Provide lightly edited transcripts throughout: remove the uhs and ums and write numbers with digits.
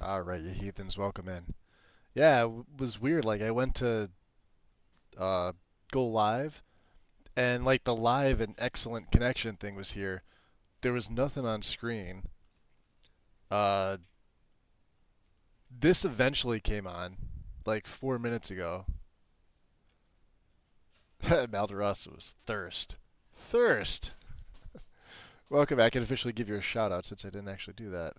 All right, you heathens, welcome in. Yeah, it was weird. Like I went to uh, go live, and like the live and excellent connection thing was here. There was nothing on screen. Uh, this eventually came on, like 4 minutes ago. Maldorasa was thirst. Thirst. Welcome back. I can officially give you a shout out since I didn't actually do that.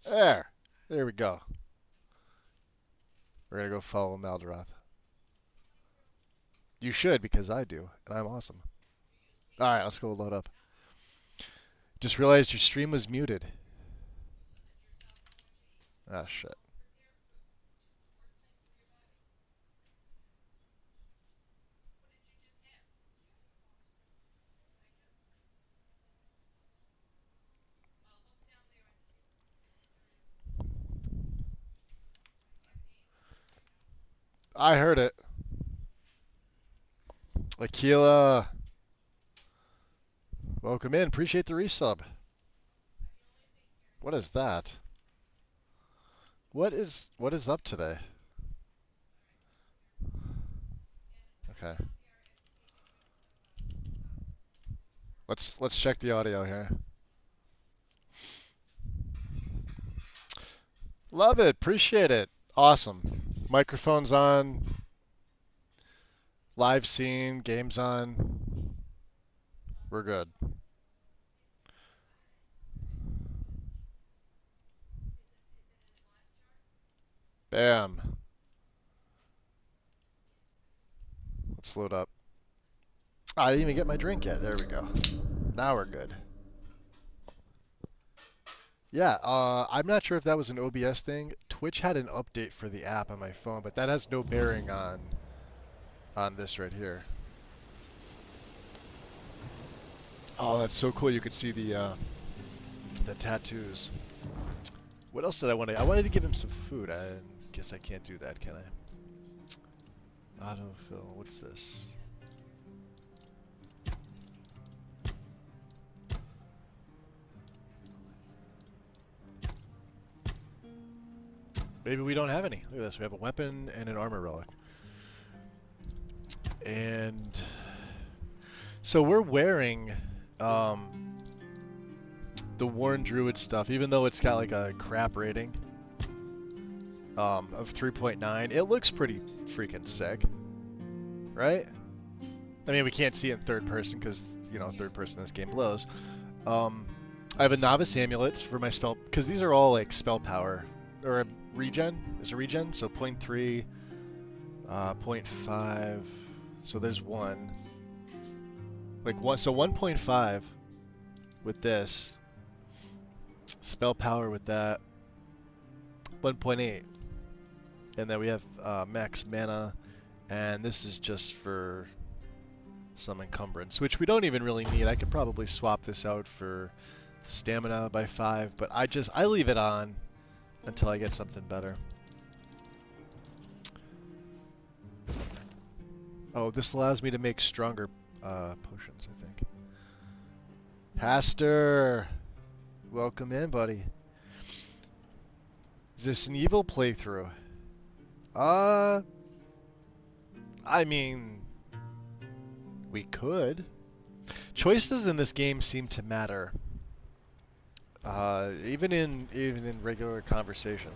There. There we go. We're gonna go follow Maldorath. You should because I do, and I'm awesome. All right, let's go load up. Just realized your stream was muted. Ah, shit. I heard it. Aquila, welcome in. Appreciate the resub. What is that? What is up today? Okay. Let's check the audio here. Love it. Appreciate it. Awesome. Microphones on. Live scene. Games on. We're good. Bam. Let's load up. I didn't even get my drink yet. There we go. Now we're good. Yeah, I'm not sure if that was an OBS thing. Twitch had an update for the app on my phone, but that has no bearing on this right here. Oh, that's so cool! You could see the tattoos. What else did I want to? I wanted to give him some food. I guess I can't do that, can I? Autofill. What's this? Maybe we don't have any. Look at this. We have a weapon and an armor relic. And so we're wearing the Worn Druid stuff, even though it's got like a crap rating of 3.9. It looks pretty freaking sick, right? I mean, we can't see it in third person because, you know, third person in this game blows. I have a Novice Amulet for my spell, because these are all like spell power, or a regen. It's a regen, so 0.3, 0.5, so there's one. Like one, so 1.5 with this. Spell power with that. 1.8. And then we have max mana, and this is just for some encumbrance, which we don't even really need. I could probably swap this out for stamina by 5, but I leave it on until I get something better. Oh, this allows me to make stronger potions, I think. Pastor, welcome in, buddy. Is this an evil playthrough? I mean, we could. Choices in this game seem to matter. Even in regular conversation.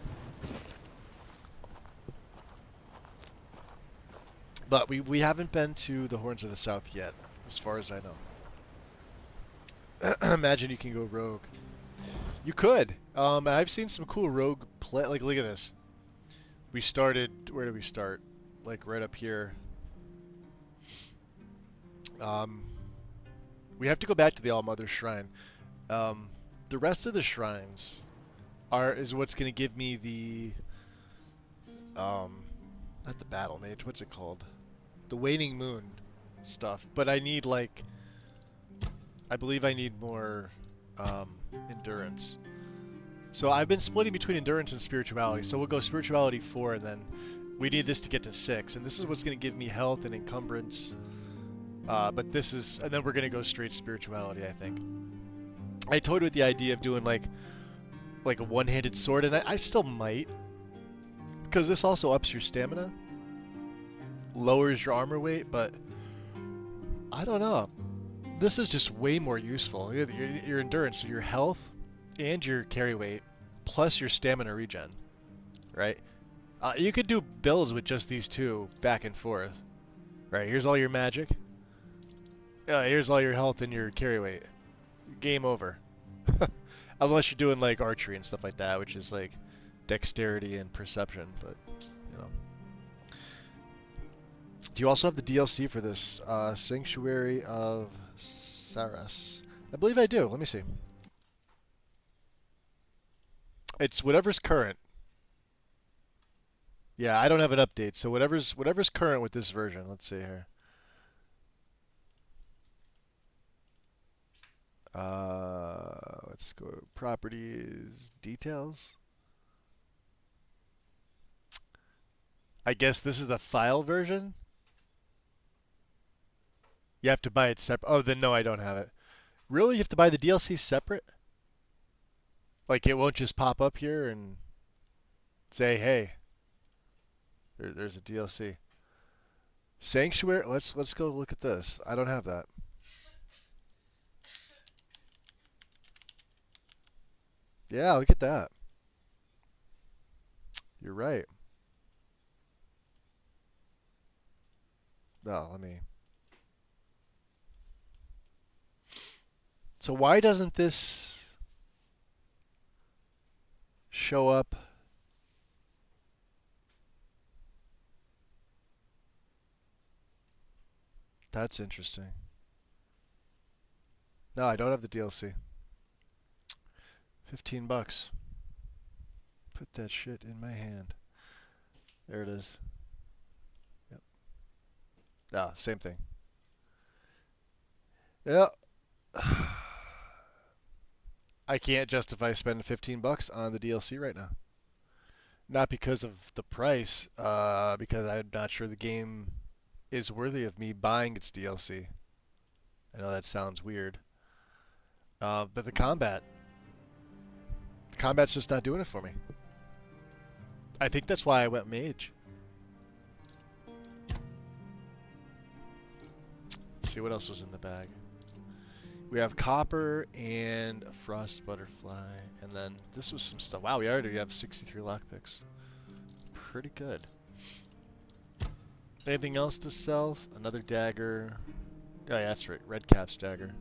But we haven't been to the Horns of the South yet, as far as I know. Imagine you can go rogue. You could. I've seen some cool rogue play. Like, look at this. We started. Where did we start? Like right up here. We have to go back to the All-Mother Shrine. The rest of the shrines is what's going to give me the not the Battle Mage. What's it called? The Waning Moon stuff. But I need like, I believe I need more endurance. So I've been splitting between endurance and spirituality. So we'll go spirituality 4, and then we need this to get to 6. And this is what's going to give me health and encumbrance. But this is, and then we're going to go straight spirituality, I think. I toyed with the idea of doing like a one-handed sword, and I still might, because this also ups your stamina, lowers your armor weight, but I don't know. This is just way more useful. Your endurance, so your health, and your carry weight, plus your stamina regen, right? You could do builds with just these two back and forth. Right, here's all your magic. Here's all your health and your carry weight. Game over. Unless you're doing like archery and stuff like that, which is like dexterity and perception, but you know. Do you also have the DLC for this Sanctuary of Saras? I believe I do. Let me see. It's whatever's current. Yeah, I don't have an update, so whatever's current with this version. Let's see here. Let's go properties, details. I guess this is the file version. You have to buy it separate. Oh, then no, I don't have it. Really? You have to buy the DLC separate? Like it won't just pop up here and say, "Hey, there's a DLC." Sanctuary. Let's go look at this. I don't have that. Yeah, look at that. You're right. No, let me. So why doesn't this show up? That's interesting. No, I don't have the DLC. $15. Put that shit in my hand. There it is. Yep. Ah, same thing. Yeah. I can't justify spending $15 on the DLC right now. Not because of the price, because I'm not sure the game is worthy of me buying its DLC. I know that sounds weird. But the combat's just not doing it for me. I think that's why I went mage. Let's see what else was in the bag. We have copper and a frost butterfly, and then this was some stuff. Wow, we already have 63 lockpicks. Pretty good. Anything else to sell? Another dagger. Oh yeah, that's right. Red Cap's dagger.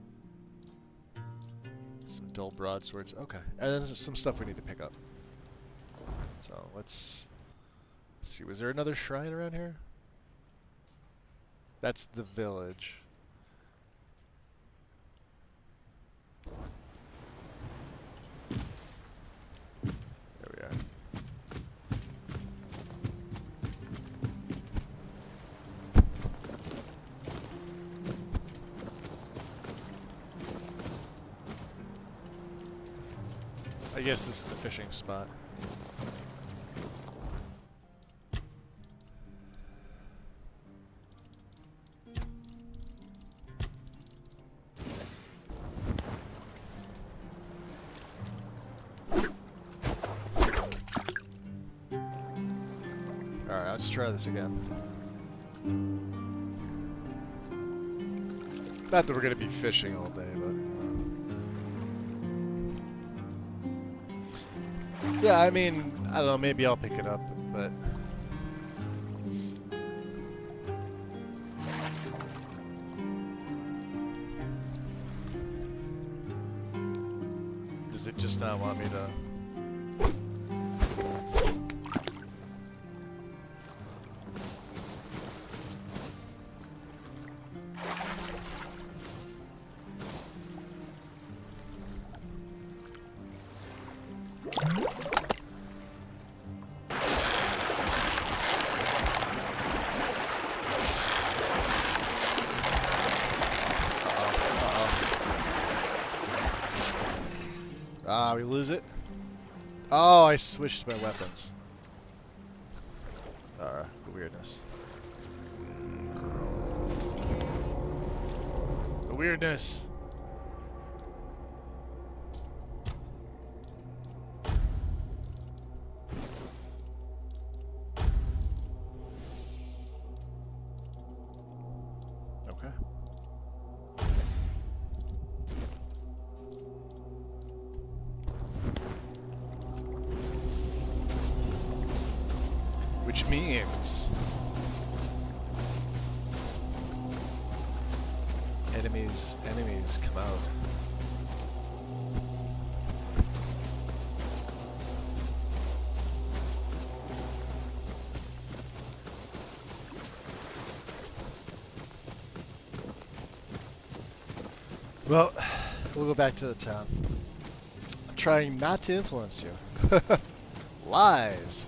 Some dull broadswords. Okay. And then there's some stuff we need to pick up. So let's see. Was there another shrine around here? That's the village. There we are. I guess this is the fishing spot. Alright, let's try this again. Not that we're going to be fishing all day, but... yeah, I mean, I don't know, maybe I'll pick it up, but... does it just not want me to... we lose it? Oh, I switched my weapons. The weirdness. The weirdness. memes. Enemies come out. Well, we'll go back to the town. I'm trying not to influence you. Lies.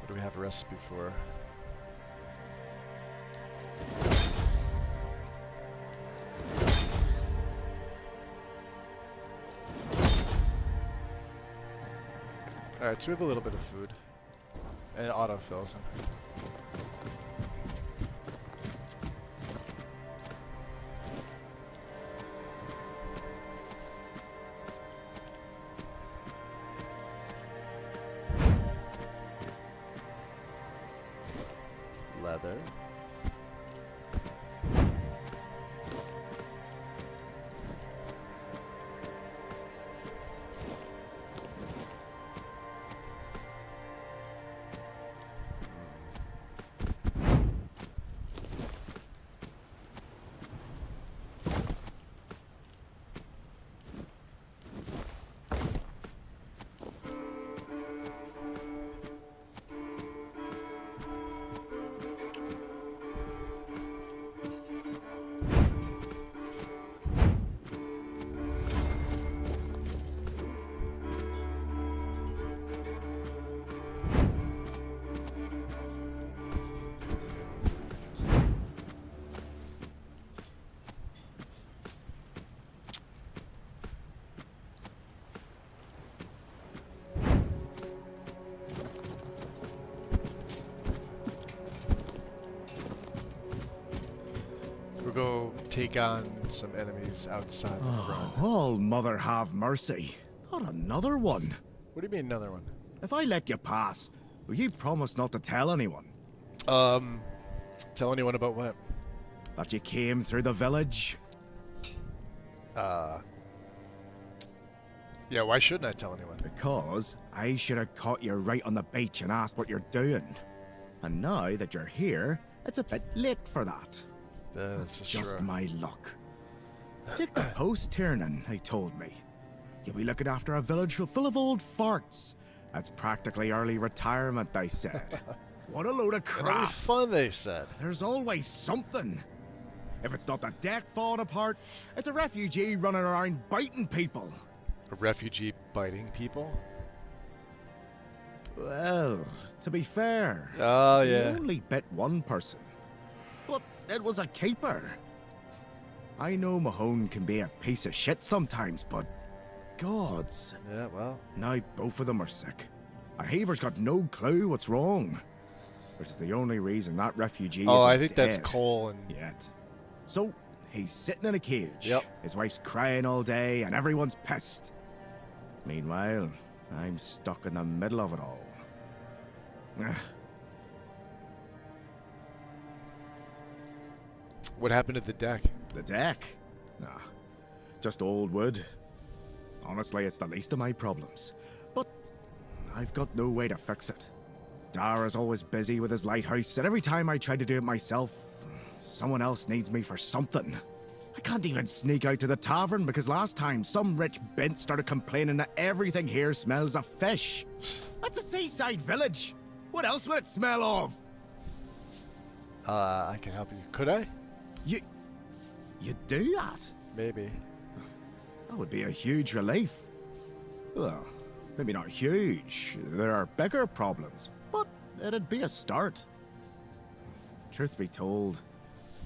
What do we have a recipe for? Alright, so we have a little bit of food. And it autofills. Leather. We'll go take on some enemies outside the front. Oh, mother have mercy. Not another one. What do you mean another one? If I let you pass, will you promise not to tell anyone? Tell anyone about what? That you came through the village? Yeah, why shouldn't I tell anyone? Because I should have caught you right on the beach and asked what you're doing. And now that you're here, it's a bit late for that. That's Just true. my luck. Take the post turning, they told me. You'll be looking after a village full of old farts. That's practically early retirement, they said. What a load of It'll be crap. fun, they said. There's always something. If it's not the deck falling apart, it's a refugee running around biting people. A refugee biting people? Well, to be fair, Oh, he yeah. only bit one person. But it was a keeper. I know Mahone can be a piece of shit sometimes, but gods. Yeah, well. Now both of them are sick. And Haber's got no clue what's wrong. Which is the only reason that refugee Oh, isn't I think that's dead Cole and... yet. So, he's sitting in a cage. Yep. His wife's crying all day and everyone's pissed. Meanwhile, I'm stuck in the middle of it all. What happened to the deck? The deck? Nah, just old wood. Honestly, it's the least of my problems. But I've got no way to fix it. Dara's always busy with his lighthouse, and every time I try to do it myself, someone else needs me for something. I can't even sneak out to the tavern because last time some rich bint started complaining that everything here smells of fish. That's a seaside village. What else would it smell of? I can help you. Could I? You do that? Maybe. That would be a huge relief. Well, maybe not huge. There are bigger problems, but it'd be a start. Truth be told,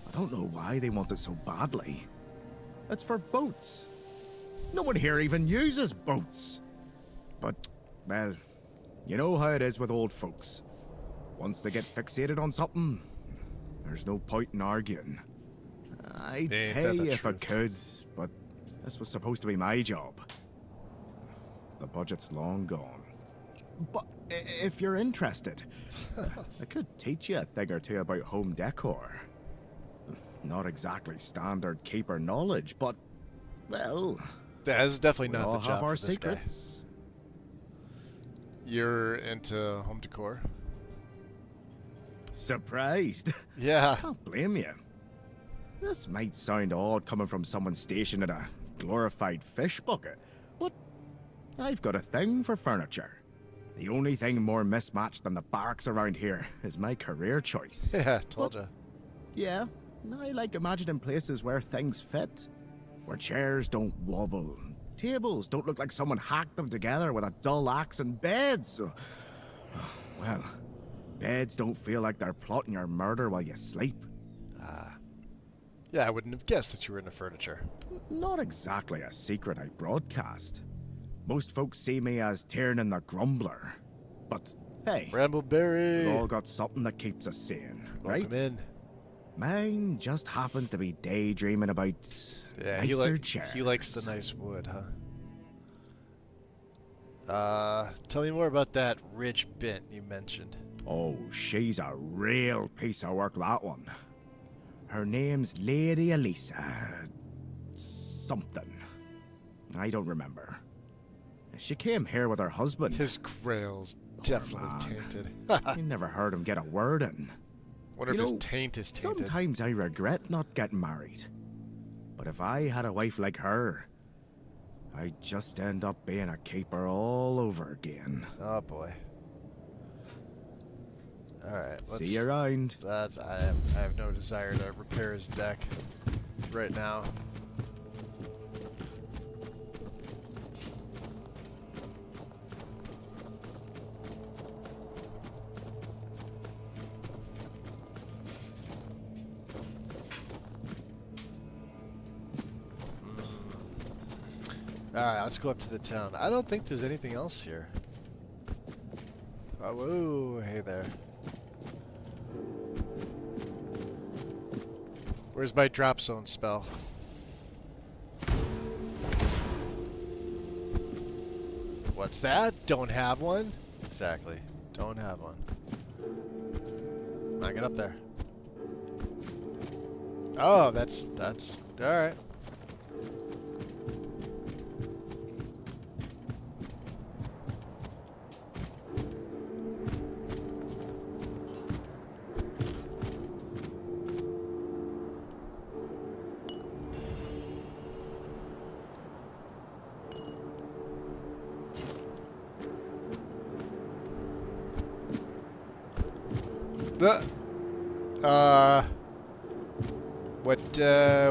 I don't know why they want it so badly. It's for boats. No one here even uses boats. But, well, you know how it is with old folks. Once they get fixated on something, there's no point in arguing. I'd Ain't pay that the if I truth? could, but this was supposed to be my job. the budget's long gone. But if you're interested, I could teach you a thing or two about home decor. Not exactly standard keeper knowledge, but, well, That is definitely we not all the job have our for this guy. secrets. You're into home decor? Surprised? Yeah. Can't blame you. This might sound odd coming from someone stationed in a glorified fish bucket, but I've got a thing for furniture. The only thing more mismatched than the barracks around here is my career choice. Yeah, told ya. Yeah, I like imagining places where things fit. Where chairs don't wobble, tables don't look like someone hacked them together with a dull axe, and beds, well, beds don't feel like they're plotting your murder while you sleep. Yeah, I wouldn't have guessed that you were into furniture. Not exactly a secret I broadcast. Most folks see me as Tiernan the Grumbler. But hey, Brambleberry. we've all got something that keeps us sane, right? Welcome in. Mine just happens to be daydreaming about Yeah, nicer chairs. he likes the nice wood, huh? Tell me more about that rich bint you mentioned. Oh, she's a real piece of work, that one. Her name's Lady Elisa. Something. I don't remember. She came here with her husband. His grail's definitely man. tainted. I never heard him get a word in. Wonder if You his know, taint is tainted. Sometimes I regret not getting married. But if I had a wife like her, I'd just end up being a keeper all over again. Oh boy. Alright, let's See you around. That's I have no desire to repair his deck right now. Alright, let's go up to the town. I don't think there's anything else here. Oh, whoa, hey there. Where's my drop zone spell? What's that? Don't have one? Exactly. Don't have one. I get up there. Oh, that's alright.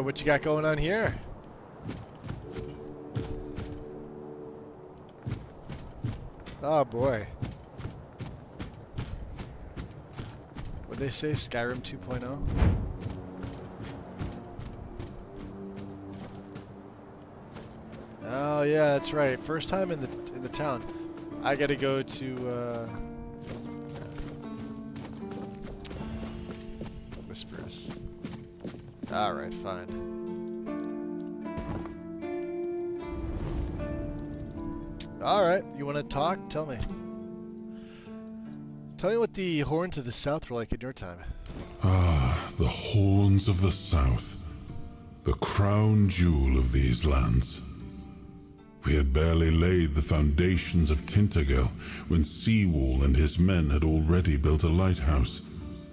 What you got going on here? Oh boy. What'd they say? Skyrim 2.0? Oh yeah, that's right. First time in the town. I gotta go to Whispers. Alright, fine. Alright, you wanna talk? Tell me. Tell me what the horns of the south were like in your time. Ah, the horns of the south. The crown jewel of these lands. We had barely laid the foundations of Tainted Grail when Seawall and his men had already built a lighthouse,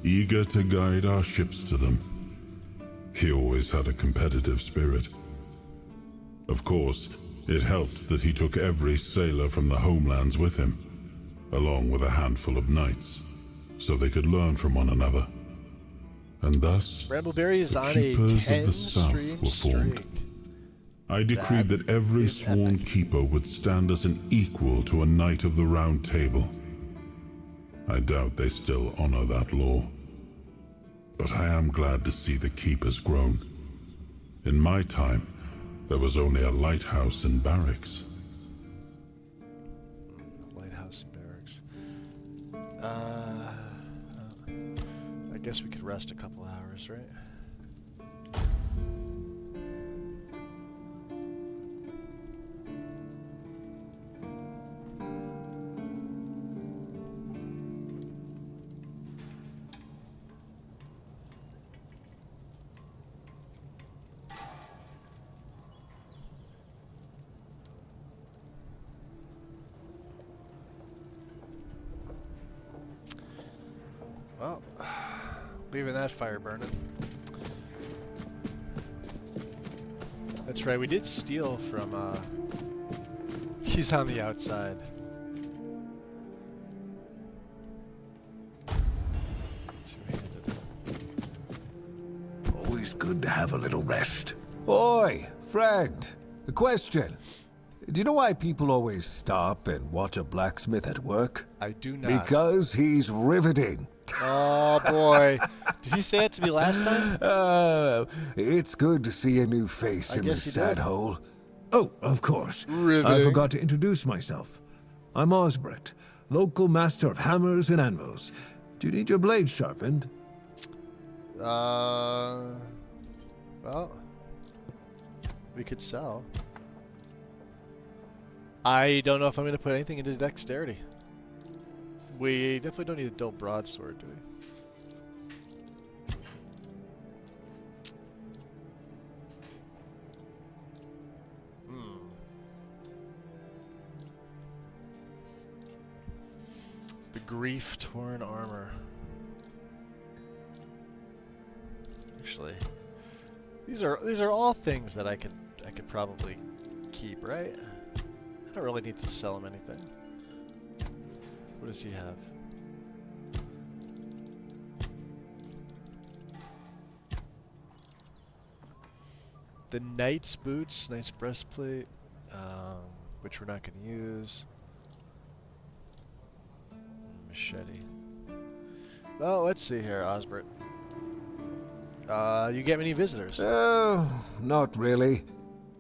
eager to guide our ships to them. He always had a competitive spirit. Of course, it helped that he took every sailor from the homelands with him, along with a handful of knights, so they could learn from one another. And thus, Brambleberry is the on a Keepers of 10 the South stream were formed. streak. I decreed that every is sworn epic. keeper would stand as an equal to a knight of the Round Table. I doubt they still honor that law. But I am glad to see the keepers grown. In my time, there was only a lighthouse and barracks. Lighthouse and barracks. I guess we could rest a couple hours, right? Leaving that fire burning. That's right, we did steal from, he's on the outside. Two-handed. Always good to have a little rest. Oi, friend. A question. Do you know why people always stop and watch a blacksmith at work? I do not. Because he's riveting. Oh, boy. Did he say it to me last time? It's good to see a new face in guess this he did. sad hole. Oh, of course. I Riveting. forgot to introduce myself. I'm Osbert, local master of hammers and anvils. Do you need your blade sharpened? Well, we could sell. I don't know if I'm going to put anything into dexterity. We definitely don't need a dull broadsword, do we? The grief-torn armor. Actually, these are all things that I could probably keep, right? I don't really need to sell him anything. What does he have? The knight's boots, knight's breastplate, which we're not going to use. Machete. Well, let's see here, Osbert. You get many visitors? Oh, not really.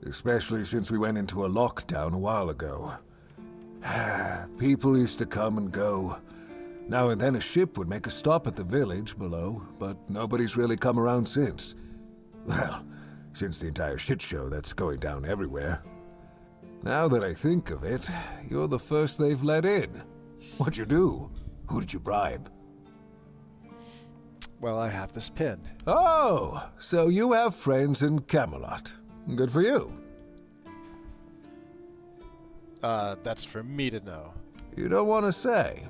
Especially since we went into a lockdown a while ago. People used to come and go. Now and then a ship would make a stop at the village below, but nobody's really come around since. Well, since the entire shit show that's going down everywhere. Now that I think of it, you're the first they've let in. What'd you do? Who did you bribe? Well, I have this pin. Oh, so you have friends in Camelot. Good for you. That's for me to know. You don't want to say?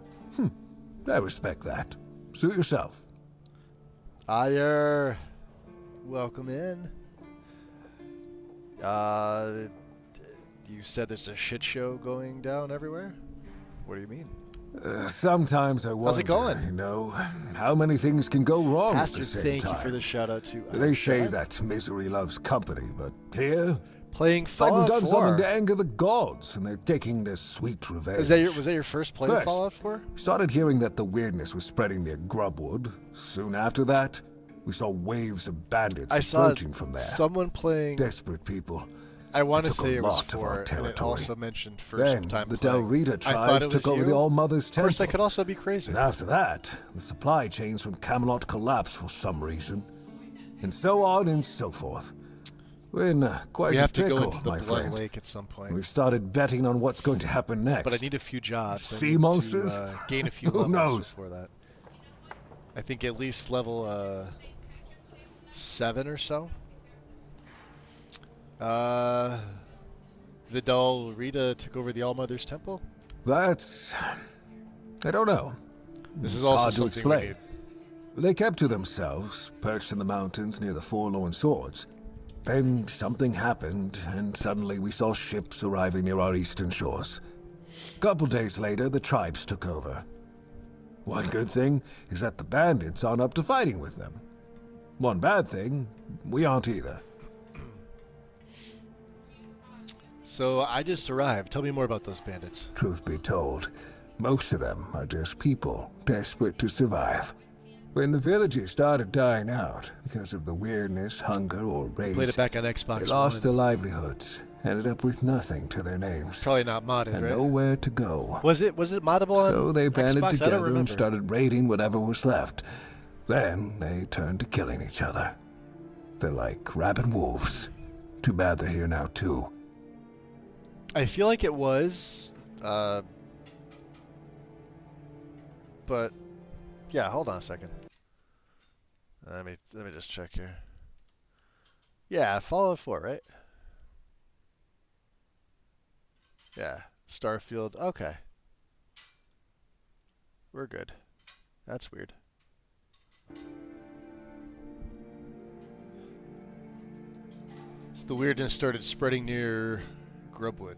I respect that. Suit yourself. Ayer, welcome in. You said there's a shit show going down everywhere? What do you mean? Sometimes I wonder, How's it going? you know, how many things can go wrong Pastor, at the same thank time. you for the shout out to. They say Sean. that misery loves company, but here, Playing it's like we've Fallout done 4. something to anger the gods, and they're taking their sweet revenge. Was that your first play of Yes. Fallout 4? We started hearing that the weirdness was spreading near Grubwood. Soon after that, we saw waves of bandits I saw approaching from there. someone playing. Desperate people. I want to took a say it was lot of 4, our and it territory. also mentioned first Then time the playing. Del Rita I thought tribes it was took over you. the All Mother's Of Temple. course, I could also be crazy. And after that, the supply chains from Camelot collapsed for some reason. And so on and so forth. We're in quite We a have to pickle, go into the my Blood friend. Lake at some point. We've started betting on what's going to happen next. But I need a few jobs. I Sea need monsters? To, gain a few Who levels knows? before that. I think at least level 7 or so. The Del Rita took over the All Mother's Temple. That's... I don't know. This is It's also hard to something we explain. need. They kept to themselves, perched in the mountains near the Forlorn Swords. Then something happened, and suddenly we saw ships arriving near our eastern shores. A couple days later, the tribes took over. One good thing is that the bandits aren't up to fighting with them. One bad thing, we aren't either. So I just arrived. Tell me more about those bandits. Truth be told, most of them are just people desperate to survive. When the villages started dying out because of the weirdness, hunger, or rage, Played it back on Xbox they lost One. their livelihoods, ended up with nothing to their names, Probably not modded, and right? nowhere to go. Was it moddable on So they banded Xbox? I don't together and remember. started raiding whatever was left. Then they turned to killing each other. They're like rabid wolves. Too bad they're here now, too. I feel like it was, but yeah. Hold on a second. Let me just check here. Yeah, Fallout 4, right? Yeah, Starfield. Okay, we're good. That's weird. So the weirdness started spreading near Grubwood.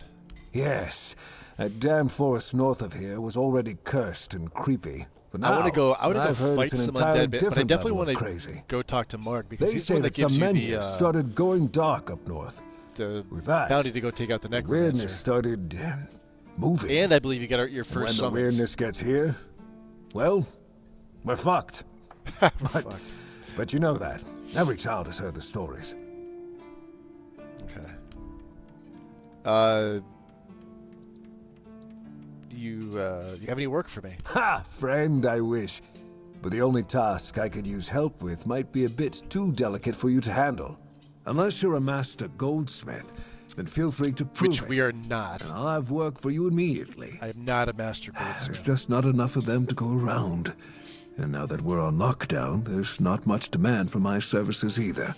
Yes, that damn forest north of here was already cursed and creepy. But now, I want to go I've heard fight it's an some entirely undead, but I different definitely level want of to crazy. go talk to Mark because They he's the say one that that gives some you men started going dark up north. the With that, bounty to go take out the weirdness Necromancer. started moving. And I believe you got your And first when summons. the weirdness gets here, well, we're fucked. Fucked. But you know that. Every child has heard the stories. Okay. You have any work for me? Ha! Friend, I wish. But the only task I could use help with might be a bit too delicate for you to handle. Unless you're a master goldsmith, then feel free to prove Which it. we are not. And I'll have work for you immediately. I am not a master There's goldsmith. just not enough of them to go around. And now that we're on lockdown, there's not much demand for my services either.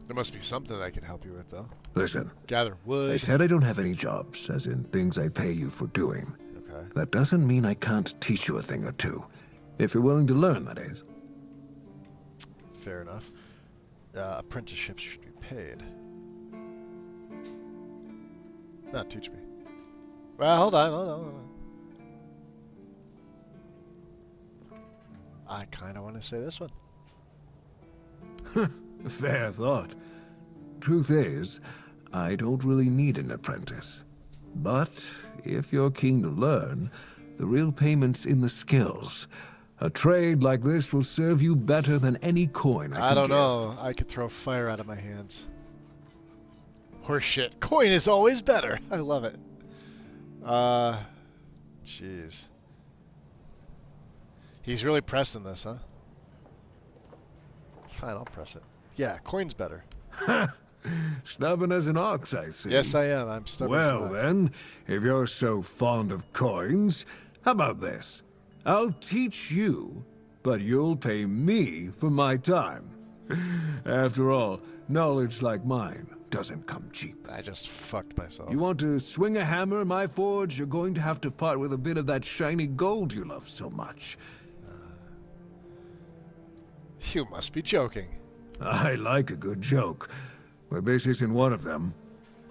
There must be something I can help you with, though. Listen, Gather I wood. said I don't have any jobs, as in things I pay you for doing. Okay. That doesn't mean I can't teach you a thing or two. If you're willing to learn, that is. Fair enough. Apprenticeships should be paid. Now teach me. Well, hold on. I kind of want to say this one. Fair thought. Truth is, I don't really need an apprentice. But if you're keen to learn, the real payment's in the skills. A trade like this will serve you better than any coin I I can don't give. know. I could throw fire out of my hands. Horseshit. Coin is always better. I love it. Jeez. He's really pressing this, huh? Fine, I'll press it. Yeah, coin's better. Stubborn as an ox, I see. Yes, I am. I'm stubborn. as an Well ox. then, if you're so fond of coins, how about this? I'll teach you, but you'll pay me for my time. After all, knowledge like mine doesn't come cheap. I just fucked myself. You want to swing a hammer in my forge, you're going to have to part with a bit of that shiny gold you love so much. You must be joking. I like a good joke, but this isn't one of them.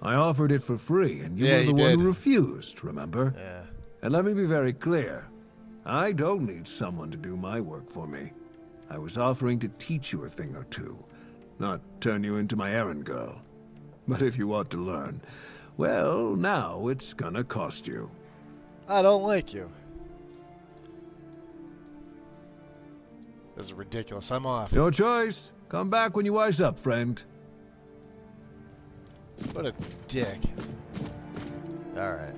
I offered it for free, and you Yeah, were the you one did. who refused, remember? Yeah. And let me be very clear. I don't need someone to do my work for me. I was offering to teach you a thing or two, not turn you into my errand girl. But if you want to learn, well, now it's gonna cost you. I don't like you. This is ridiculous. I'm off. Your choice. Come back when you wise up, friend. What a dick. Alright.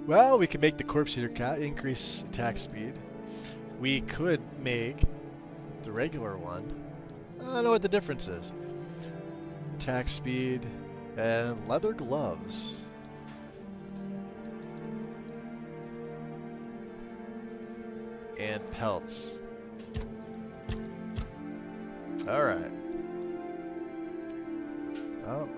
Well, we can make the corpse eater increase attack speed. We could make the regular one. I don't know what the difference is. Attack speed and leather gloves. And pelts. Alright. Oh.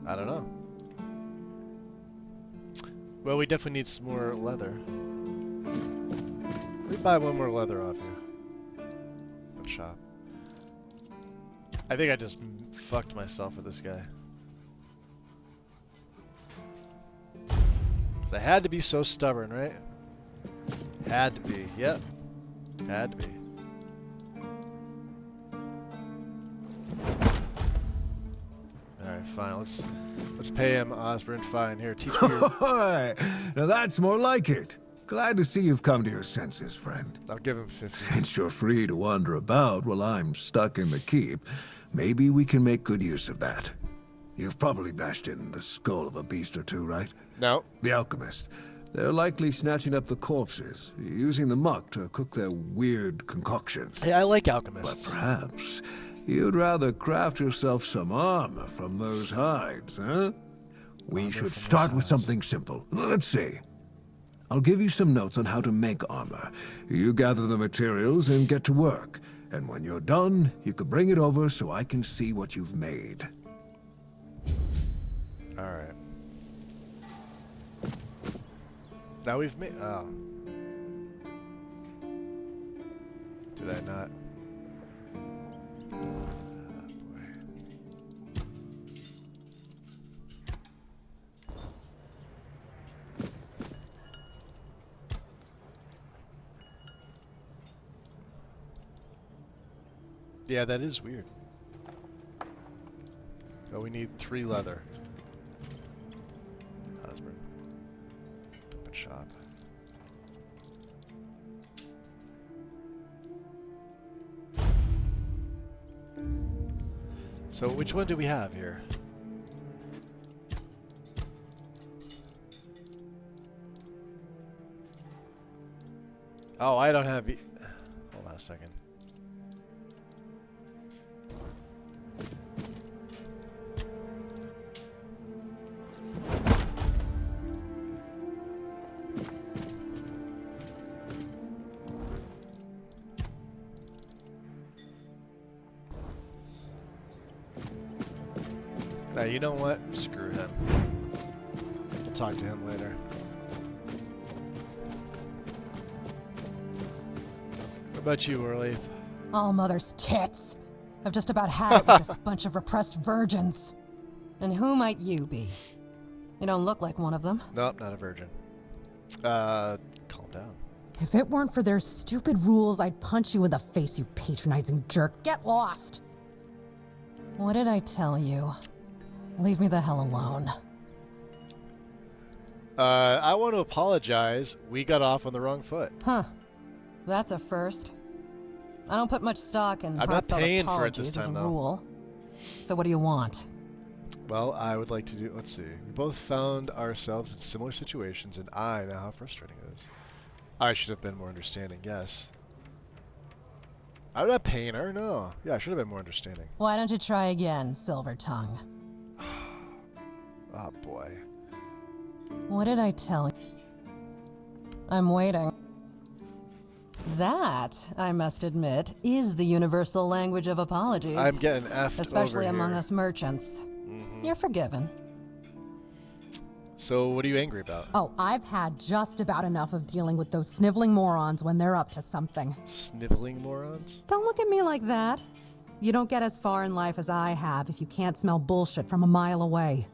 I don't know. Well, we definitely need some more leather. Let me buy one more leather off you. What shop? I think I just fucked myself with this guy. 'Cause I had to be so stubborn, right? Had to be. Yep. Had to be. Alright, fine. Let's pay him, Osborne. Fine. Here, teach me your... Now that's more like it. Glad to see you've come to your senses, friend. I'll give him 50. Since you're free to wander about while I'm stuck in the keep, maybe we can make good use of that. You've probably bashed in the skull of a beast or two, right? No. The alchemists. They're likely snatching up the corpses, using the muck to cook their weird concoctions. Hey, I like But alchemists. perhaps you'd rather craft yourself some armor from those hides, huh? We Armor should from start this with house. something simple. Let's see. I'll give you some notes on how to make armor. You gather the materials and get to work. And when you're done, you can bring it over so I can see what you've made. Alright. Now we've made... Oh. Did I not? Oh, boy. Yeah, that is weird. Oh, we need 3 leather. Osborne. Open shop. So which one do we have here? Oh, I don't have... Hold on a second. Now, you know what? Screw him. We'll talk to him later. What about you, Orleith? All mother's tits. I've just about had it with this bunch of repressed virgins. And who might you be? You don't look like one of them. Nope, not a virgin. Calm down. If it weren't for their stupid rules, I'd punch you in the face, you patronizing jerk. Get lost! What did I tell you? Leave me the hell alone. I want to apologize. We got off on the wrong foot. Huh. That's a first. I don't put much stock in I'm not heartfelt paying for it apologies this as time, a though. rule. So what do you want? Well, I would like to do... Let's see. We both found ourselves in similar situations, and I know how frustrating it is. I should have been more understanding, yes. I'm not paying her, no. Yeah, I should have been more understanding. Why don't you try again, Silver Tongue? Oh, boy. What did I tell you? I'm waiting. That, I must admit, is the universal language of apologies. I'm getting effed especially over among here. us merchants. You're forgiven. So, what are you angry about? Oh, I've had just about enough of dealing with those sniveling morons when they're up to something. Sniveling morons? Don't look at me like that. You don't get as far in life as I have if you can't smell bullshit from a mile away.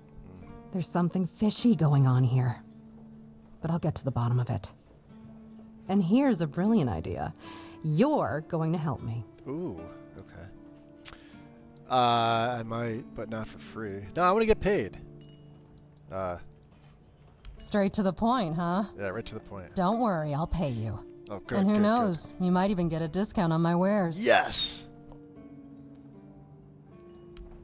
There's something fishy going on here. But I'll get to the bottom of it. And here's a brilliant idea. You're going to help me. Ooh, okay. I might, but not for free. No, I want to get paid. Straight to the point, huh? Yeah, right to the point. Don't worry, I'll pay you. Oh, good. And who good, knows, you might even get a discount on my wares. Good. Yes!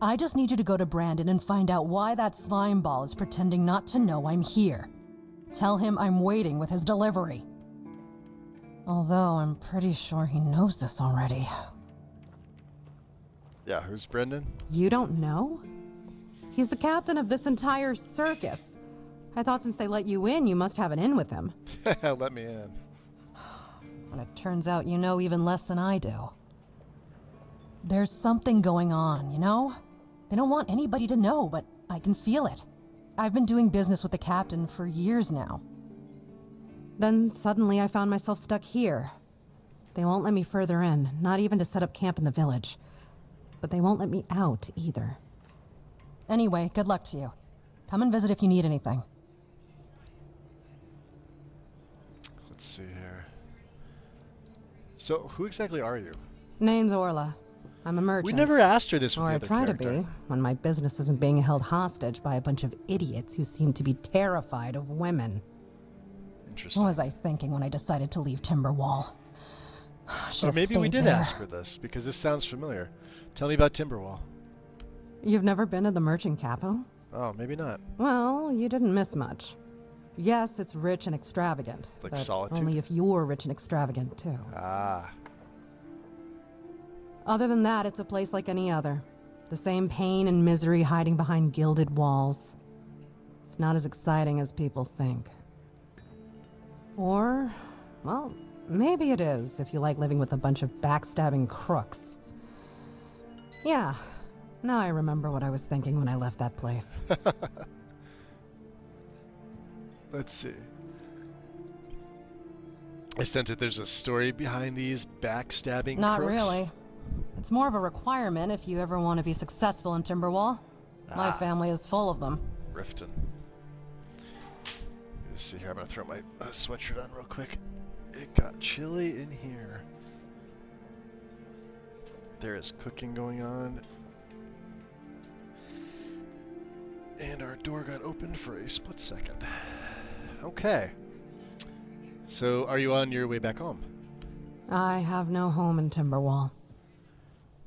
I just need you to go to Brandon and find out why that slime ball is pretending not to know I'm here. Tell him I'm waiting with his delivery. Although I'm pretty sure he knows this already. Yeah, who's Brendan? You don't know? He's the captain of this entire circus. I thought since they let you in, you must have an in with him. Let me in. And it turns out you know even less than I do. There's something going on, you know? They don't want anybody to know, but I can feel it. I've been doing business with the captain for years now. Then suddenly I found myself stuck here. They won't let me further in, not even to set up camp in the village. But they won't let me out either. Anyway, good luck to you. Come and visit if you need anything. Let's see here. So, who exactly are you? Name's Orla. I'm a merchant. We never asked her this with Or the I other try character. to be, when my business isn't being held hostage by a bunch of idiots who seem to be terrified of women. Interesting. What was I thinking when I decided to leave Timberwall? Or Should've maybe we stayed did there. ask for this, because this sounds familiar. Tell me about Timberwall. You've never been to the merchant capital? Oh, maybe not. Well, you didn't miss much. Yes, it's rich and extravagant. Like but Solitude? only if you're rich and extravagant, too. Ah. Other than that, it's a place like any other. The same pain and misery hiding behind gilded walls. It's not as exciting as people think. Or, well, maybe it is if you like living with a bunch of backstabbing crooks. Yeah, now I remember what I was thinking when I left that place. Let's see. I sense that there's a story behind these backstabbing Not crooks. really. It's more of a requirement if you ever want to be successful in Timberwall. My family is full of them. Riften. Let's see here. I'm going to throw my sweatshirt on real quick. It got chilly in here. There is cooking going on. And our door got opened for a split second. Okay. So, are you on your way back home? I have no home in Timberwall.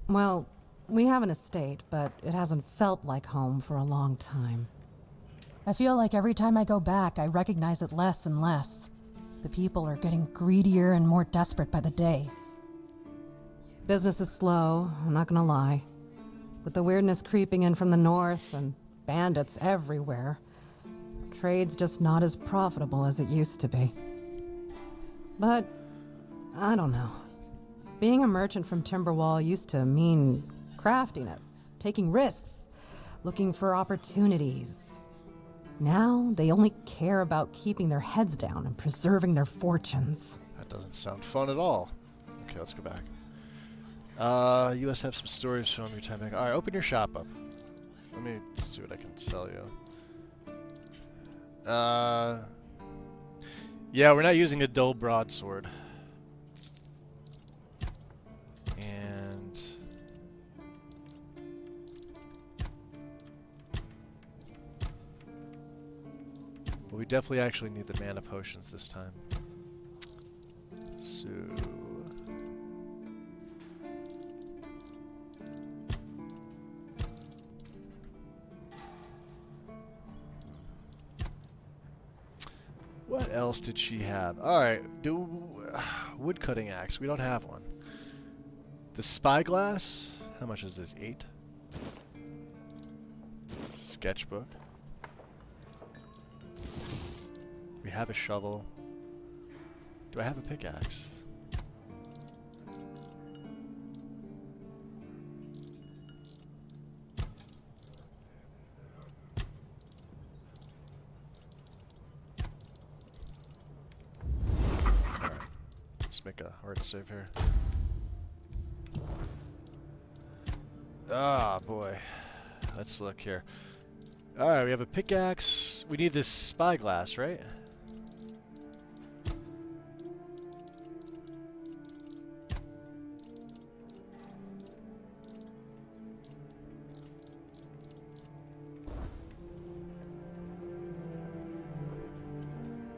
Well, we have an estate, but it hasn't felt like home for a long time. I feel like every time I go back, I recognize it less and less. The people are getting greedier and more desperate by the day. Business is slow, I'm not gonna lie. With the weirdness creeping in from the north and bandits everywhere, trade's just not as profitable as it used to be. But, I don't know. Being a merchant from Timberwall used to mean craftiness, taking risks, looking for opportunities. Now, they only care about keeping their heads down and preserving their fortunes. That doesn't sound fun at all. Okay, let's go back. You must have some stories from your time back. Alright, open your shop up. Let me see what I can sell you. Yeah, we're not using a dull broadsword. And... But we definitely actually need the mana potions this time. So... What else did she have? Alright, woodcutting axe. We don't have one. The spyglass. How much is this? 8? Sketchbook. We have a shovel. Do I have a pickaxe? Make a hard save here. Ah, boy. Let's look here. Alright, we have a pickaxe. We need this spyglass, right?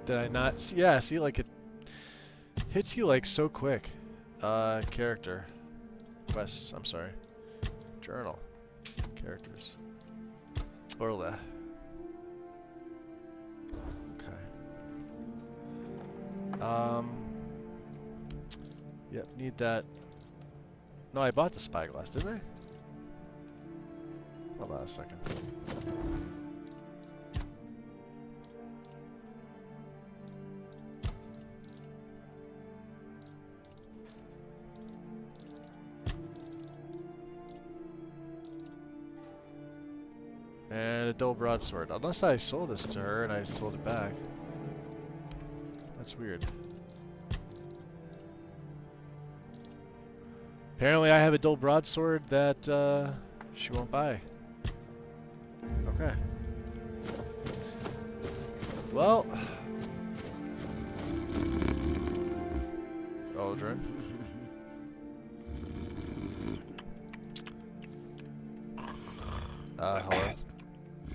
Did I not see? Yeah, see, like it hits you like so quick. Character. Quests, I'm sorry. Journal. Characters. Orla. Okay. Yep, need that. No, I bought the spyglass, didn't I? Hold on a second. And a dull broadsword. Unless I sold this to her and I sold it back. That's weird. Apparently I have a dull broadsword that she won't buy. Okay. Well. Aldrin. Hello.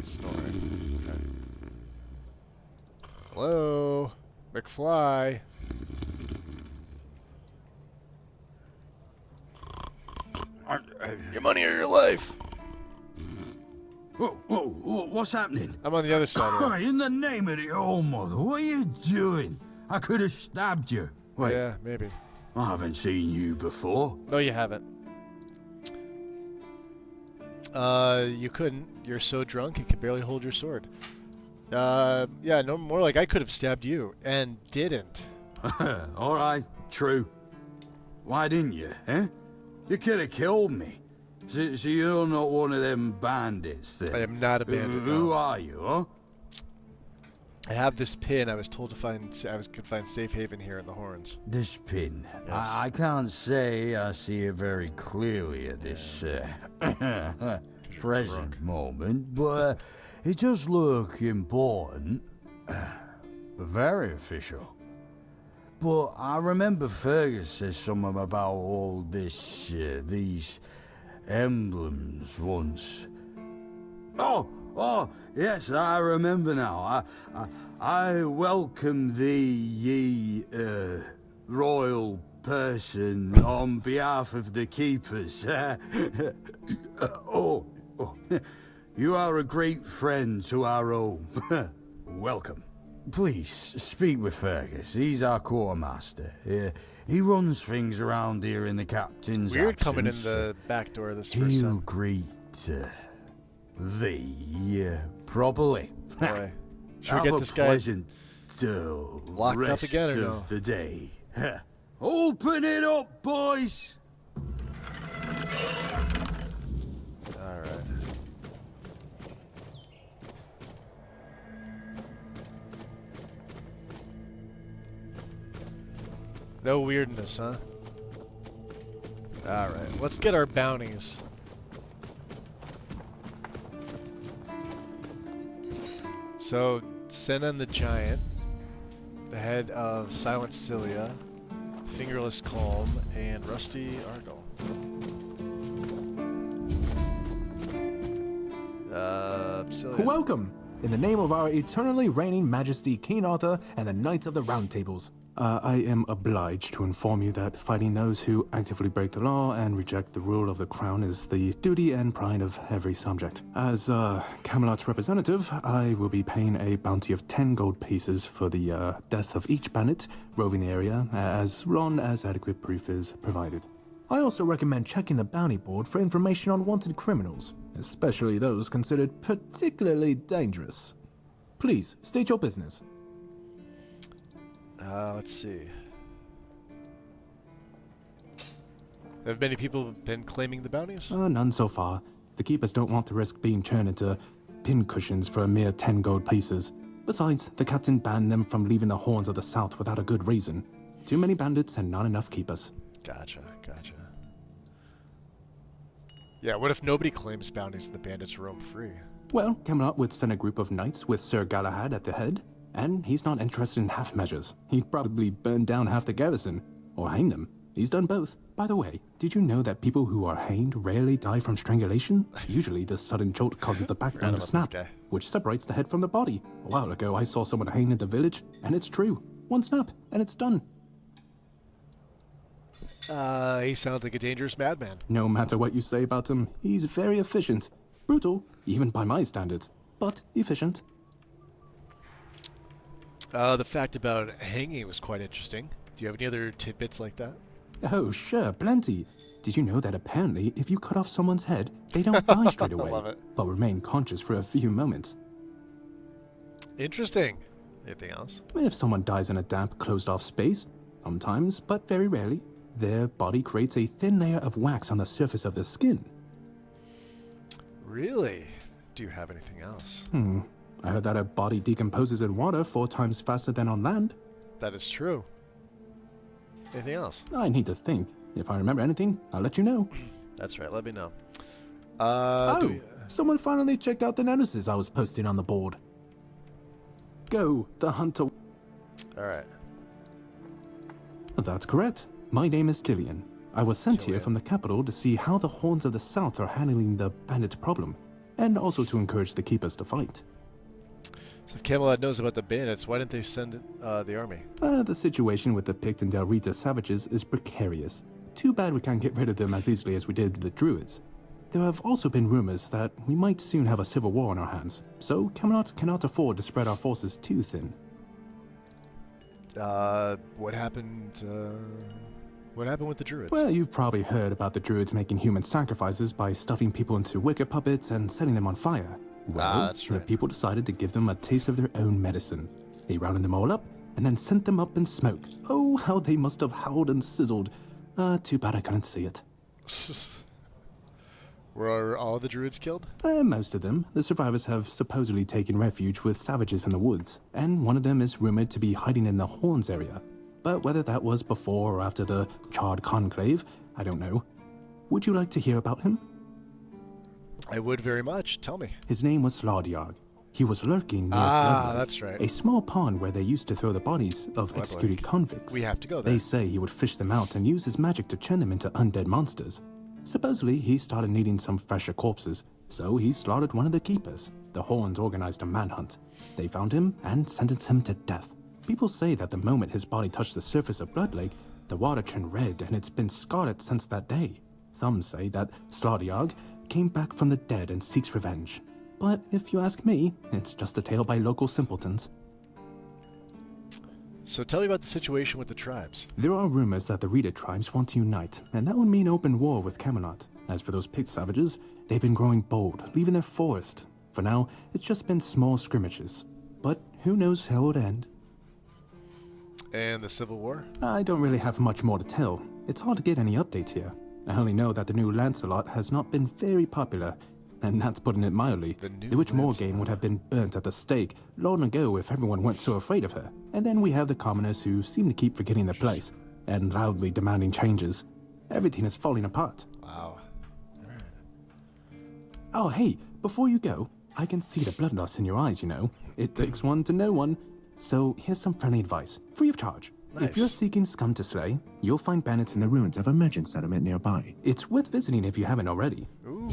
Snoring. Okay. Hello, McFly. Your money or your life. Whoa, what's happening? I'm on the other side of it. In the name of the old mother, what are you doing? I could have stabbed you. Wait, Yeah, maybe. I haven't seen you before. No, you haven't. You couldn't. You're so drunk you could barely hold your sword. Yeah, no, more like I could have stabbed you and didn't. All right, true. Why didn't you, eh? You could have killed me. So you're not one of them bandits then? I am not a bandit. Who no. are you, huh? I have this pin. I was told to could find safe haven here in the Horns. This pin. Yes. I can't say I see it very clearly at this present moment, but it does look important. Very official. But I remember Fergus said something about all this, these emblems once. Oh, yes, I remember now. I welcome thee, ye, royal person, on behalf of the keepers. You are a great friend to our home. Welcome. Please, speak with Fergus. He's our quartermaster. He runs things around here in the captain's Weird absence. coming in the back door this first He'll time. greet thee properly. Boy. Should Have we get a this guy pleasant locked up rest again or of no? the day. Open it up, boys! Alright. No weirdness, huh? Alright, let's get our bounties. So, Senna the Giant, the head of Silent Cilia, Fingerless Calm, and Rusty Argyle. Cilia. Welcome! In the name of our eternally reigning Majesty King Arthur and the Knights of the Round Tables, I am obliged to inform you that fighting those who actively break the law and reject the rule of the crown is the duty and pride of every subject. As Camelot's representative, I will be paying a bounty of 10 gold pieces for the death of each bandit roving the area, as long as adequate proof is provided. I also recommend checking the bounty board for information on wanted criminals, especially those considered particularly dangerous. Please, state your business. Let's see. Have many people been claiming the bounties? None so far. The keepers don't want to risk being turned into pincushions for a mere 10 gold pieces. Besides, the captain banned them from leaving the Horns of the South without a good reason. Too many bandits and not enough keepers. Gotcha. Yeah, what if nobody claims bounties and the bandits roam free? Well, Camelot would send a group of knights with Sir Galahad at the head, and he's not interested in half measures. He'd probably burn down half the garrison, or hang them. He's done both. By the way, did you know that people who are hanged rarely die from strangulation? Usually the sudden jolt causes the backbone to snap, which separates the head from the body. A while ago I saw someone hanged in the village, and it's true. One snap, and it's done. He sounds like a dangerous madman. No matter what you say about him, he's very efficient. Brutal, even by my standards, but efficient. The fact about hanging was quite interesting. Do you have any other tidbits like that? Oh, sure, plenty. Did you know that apparently if you cut off someone's head, they don't die straight away, love it. but remain conscious for a few moments? Interesting. Anything else? If someone dies in a damp, closed-off space, sometimes, but very rarely, their body creates a thin layer of wax on the surface of the skin. Really? Do you have anything else? I heard that a body decomposes in water 4 times faster than on land. That is true. Anything else? I need to think. If I remember anything, I'll let you know. That's right, let me know. Someone finally checked out the notices I was posting on the board. Go, the hunter. Alright. That's correct. My name is Killian. I was sent here Killian. from the capital to see how the Horns of the South are handling the bandit problem, and also to encourage the keepers to fight. So if Camelot knows about the bandits, why didn't they send the army? The situation with the Pict and Del Rita savages is precarious. Too bad we can't get rid of them as easily as we did the Druids. There have also been rumors that we might soon have a civil war on our hands, so Camelot cannot afford to spread our forces too thin. What happened with the druids? Well, you've probably heard about the Druids making human sacrifices by stuffing people into wicker puppets and setting them on fire. Well, that's the right. people decided to give them a taste of their own medicine. They rounded them all up and then sent them up in smoke. Oh, how they must have howled and sizzled. Too bad I couldn't see it. Were all the druids killed? Most of them. The survivors have supposedly taken refuge with savages in the woods, and one of them is rumored to be hiding in the Horns area. But whether that was before or after the Charred Conclave, I don't know. Would you like to hear about him? I would very much. Tell me. His name was Slaudyarg. He was lurking near Ah, Blood Lake, that's right. a small pond where they used to throw the bodies of Blood executed Lake. convicts. We have to go there. They say he would fish them out and use his magic to turn them into undead monsters. Supposedly, he started needing some fresher corpses, so he slaughtered one of the keepers. The Horns organized a manhunt. They found him and sentenced him to death. People say that the moment his body touched the surface of Blood Lake, the water turned red and it's been scarred since that day. Some say that Slaudyarg came back from the dead and seeks revenge. But if you ask me, it's just a tale by local simpletons. So tell me about the situation with the tribes. There are rumors that the Rita tribes want to unite, and that would mean open war with Camelot. As for those pit savages, they've been growing bold, leaving their forest. For now, it's just been small skirmishes. But who knows how it would end? And the Civil War? I don't really have much more to tell. It's hard to get any updates here. I only know that the new Lancelot has not been very popular, and that's putting it mildly. The Witch Morgane would have been burnt at the stake long ago if everyone weren't so afraid of her. And then we have the commoners who seem to keep forgetting their place and loudly demanding changes. Everything is falling apart. Wow. Oh, hey, before you go, I can see the bloodlust in your eyes, you know. It takes one to know one. So here's some friendly advice, free of charge. Nice. If you're seeking scum to slay, you'll find bandits in the ruins of a merchant settlement nearby. It's worth visiting if you haven't already. Ooh.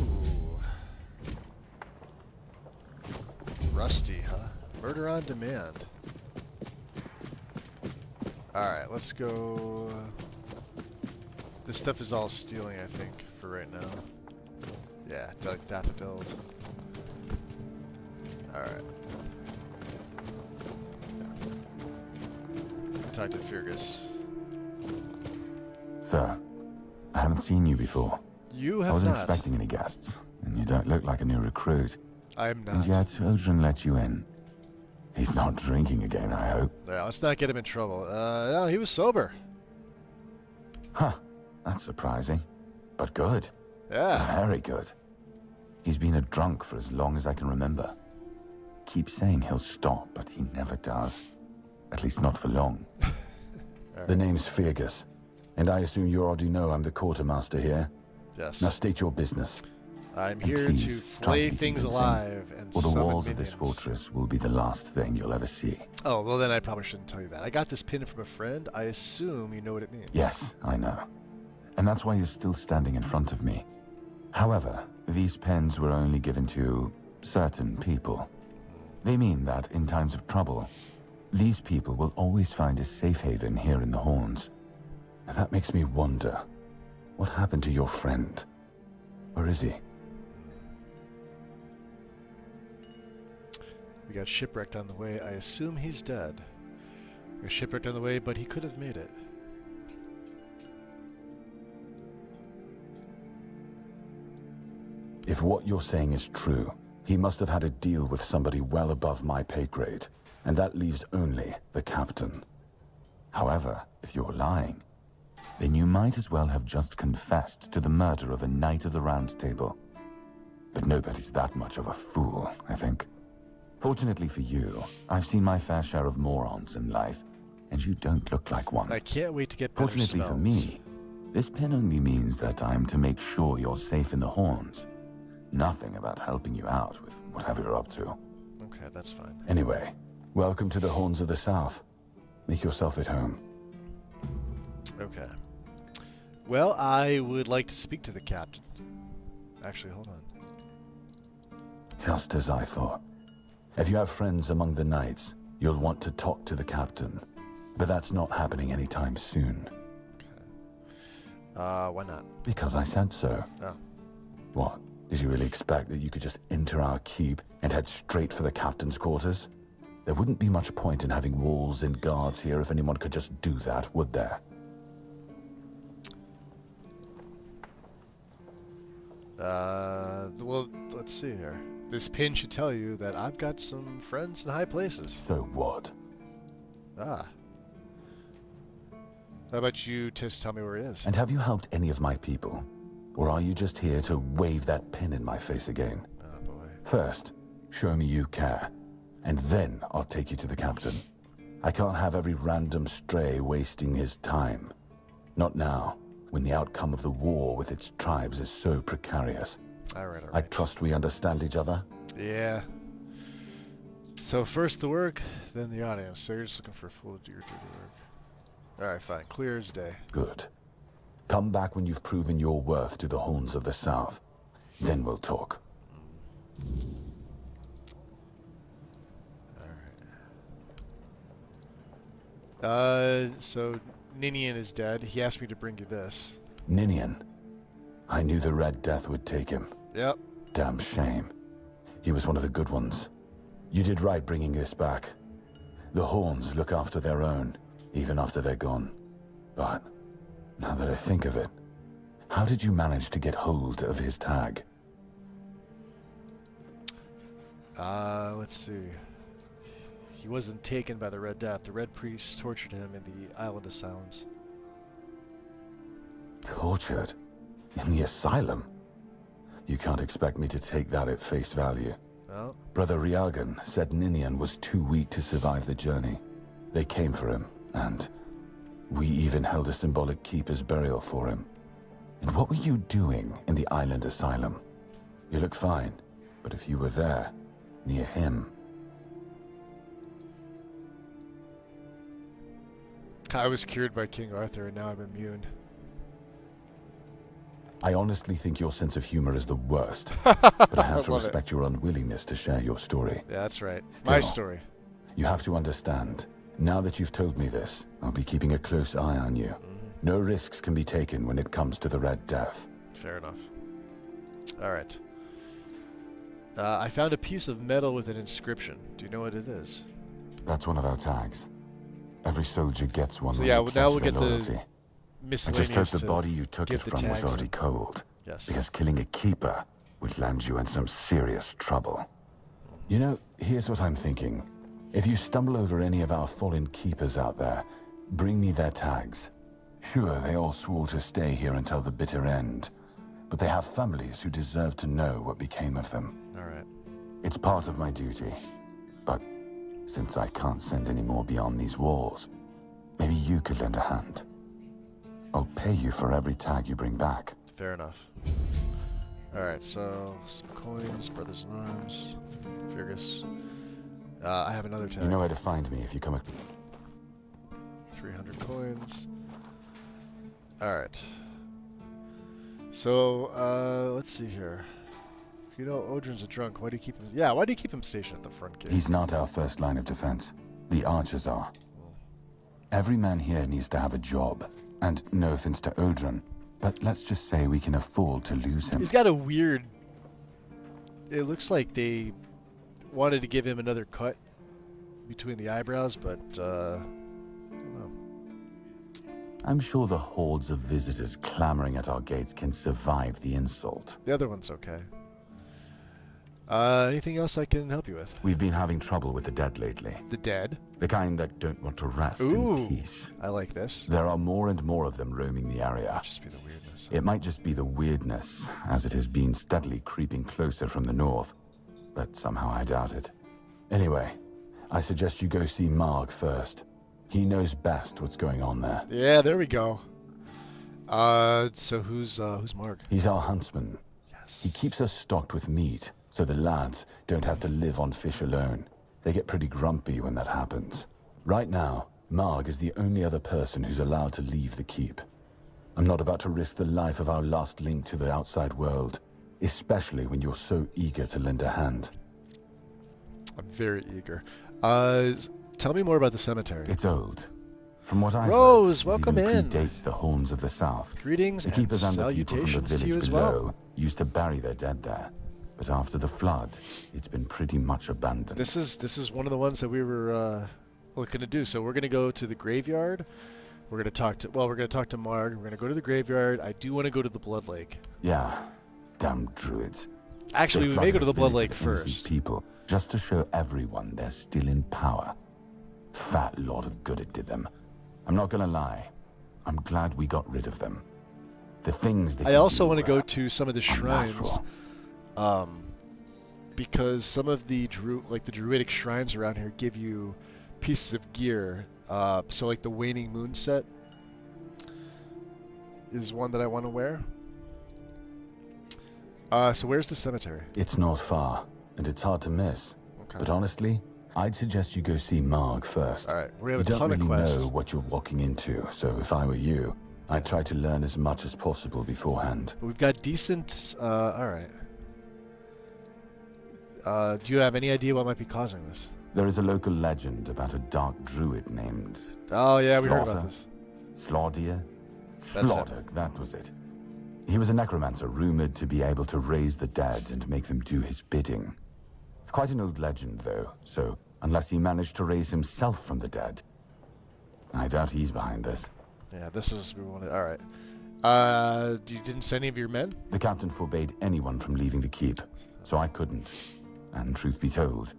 Rusty, huh? Murder on demand. Alright, let's go. This stuff is all stealing, I think, for right now. Yeah, like daffodils. Alright. Talk to Fergus. Sir, I haven't seen you before. You I have wasn't not. expecting any guests, and you don't look like a new recruit. I'm not. And yet, Odrin let you in. He's not drinking again, I hope. Yeah, let's not get him in trouble. No, he was sober. Huh, that's surprising. But good. Yeah. Very good. He's been a drunk for as long as I can remember. Keeps saying he'll stop, but he never does. At least not for long. The name's Fergus, and I assume you already know I'm the quartermaster here. Yes. Now state your business. I'm And here to please, try flay be things convincing, alive and or the summon walls of this minions. fortress will be the last thing you'll ever see. Oh, well then I probably shouldn't tell you that. I got this pin from a friend. I assume you know what it means. Yes, I know. And that's why you're still standing in front of me. However, these pens were only given to certain people. They mean that in times of trouble, these people will always find a safe haven here in the Horns. And that makes me wonder, what happened to your friend? Where is he? We got shipwrecked on the way. I assume he's dead. We got shipwrecked on the way, but he could have made it. If what you're saying is true, he must have had a deal with somebody well above my pay grade, and that leaves only the captain. However, if you're lying, then you might as well have just confessed to the murder of a Knight of the Round Table. But nobody's that much of a fool, I think. Fortunately for you, I've seen my fair share of morons in life, and you don't look like one. I can't wait to get better Fortunately for spells. me, this pen only means that I'm to make sure you're safe in the Horns. Nothing about helping you out with whatever you're up to. Okay, that's fine. Anyway, welcome to the Horns of the South. Make yourself at home. Okay. Well, I would like to speak to the captain. Actually, hold on. Just as I thought. If you have friends among the knights, you'll want to talk to the captain. But that's not happening anytime soon. Why not? Because I said so. Oh. What? Did you really expect that you could just enter our keep and head straight for the captain's quarters? There wouldn't be much point in having walls and guards here if anyone could just do that, would there? Well, let's see here. This pin should tell you that I've got some friends in high places. So what? Ah. How about you just tell me where he is? And have you helped any of my people? Or are you just here to wave that pin in my face again? Oh, boy. First, show me you care, and then I'll take you to the captain. I can't have every random stray wasting his time. Not now, when the outcome of the war with its tribes is so precarious. All right. I trust we understand each other? Yeah. So first the work, then the audience. So you're just looking for full duty work. All right, fine. Clear as day. Good. Come back when you've proven your worth to the Horns of the South. Then we'll talk. So Ninian is dead. He asked me to bring you this. Ninian. I knew the Red Death would take him. Yep. Damn shame. He was one of the good ones. You did right bringing this back. The Horns look after their own, even after they're gone. But, now that I think of it, how did you manage to get hold of his tag? Let's see. He wasn't taken by the Red Death. The Red Priests tortured him in the island asylums. Tortured? In the asylum? You can't expect me to take that at face value. Well, Brother Riagan said Ninian was too weak to survive the journey. They came for him, and we even held a symbolic keeper's burial for him. And what were you doing in the island asylum? You look fine, but if you were there, near him... I was cured by King Arthur, and now I'm immune. I honestly think your sense of humor is the worst, but I have to Love respect your unwillingness to share your story. Yeah, that's right. Still, My story. You have to understand, now that you've told me this, I'll be keeping a close eye on you. No risks can be taken when it comes to the Red Death. Fair enough. All right. I found a piece of metal with an inscription. Do you know what it is? That's one of our tags. Every soldier gets one So when yeah, they well, now we'll pledge get their the loyalty. I miscellaneous just hope the to body you took give it the from was tags already in. cold. Yes. Because killing a keeper would land you in some serious trouble. You know, here's what I'm thinking. If you stumble over any of our fallen keepers out there, bring me their tags. Sure, they all swore to stay here until the bitter end, but they have families who deserve to know what became of them. All right. It's part of my duty, but since I can't send any more beyond these walls, maybe you could lend a hand. I'll pay you for every tag you bring back. Fair enough. All right, so some coins, brothers in arms, Fergus. I have another tag. You know where to find me if you come... 300 coins. All right. So, let's see here. If you know Odrin's a drunk, why do you keep him... Yeah, why do you keep him stationed at the front gate? He's not our first line of defense. The archers are. Every man here needs to have a job. And no offense to Odrin, but let's just say we can afford to lose him. He's got a weird... It looks like they wanted to give him another cut between the eyebrows, but, I don't know. I'm sure the hordes of visitors clamoring at our gates can survive the insult. The other one's okay. Anything else I can help you with? We've been having trouble with the dead lately. The dead? The kind that don't want to rest Ooh, in peace. I like this. There are more and more of them roaming the area. Just be the weirdness. It might just be the weirdness, as it has been steadily creeping closer from the north. But somehow I doubt it. Anyway, I suggest you go see Marg first. He knows best what's going on there. Yeah, there we go. So who's Marg? He's our huntsman. Yes. He keeps us stocked with meat, so the lads don't have to live on fish alone. They get pretty grumpy when that happens. Right now, Marg is the only other person who's allowed to leave the keep. I'm not about to risk the life of our last link to the outside world, especially when you're so eager to lend a hand. I'm very eager. Tell me more about the cemetery. It's old. From what I've Rose, heard, welcome it even in. predates the Horns of the South. Greetings The keepers and the people from the salutations to you village as below well. used to bury their dead there. But after the flood, it's been pretty much abandoned. This is one of the ones that we were looking to do. So we're gonna go to the graveyard. We're gonna talk to Marg. We're gonna go to the graveyard. I do want to go to the Blood Lake. Yeah, damn druids. Actually, They we may go to the flooded a Blood Lake village of innocent first. people, just to show everyone they're still in power. Fat lot of good it did them. I'm not gonna lie. I'm glad we got rid of them. The things they I could also do want to go were to some of the shrines, unnatural. because some of the the druidic shrines around here give you pieces of gear. So like the Waning Moon set is one that I want to wear. So where's the cemetery? It's not far, and it's hard to miss. Okay. But honestly, I'd suggest you go see Marg first. All right, we have You a don't ton really of quests. know what you're walking into, so if I were you, I'd try to learn as much as possible beforehand. We've got decent. All right. Do you have any idea what might be causing this? There is a local legend about a dark druid named... Oh yeah, we heard about Slaughter? this. Slaughter? That's Slaughter, that was it. He was a necromancer rumored to be able to raise the dead and make them do his bidding. It's quite an old legend, though, so unless he managed to raise himself from the dead, I doubt he's behind this. Yeah, this is we wanted. All right. You didn't send any of your men? The captain forbade anyone from leaving the keep, so I couldn't. And truth be told,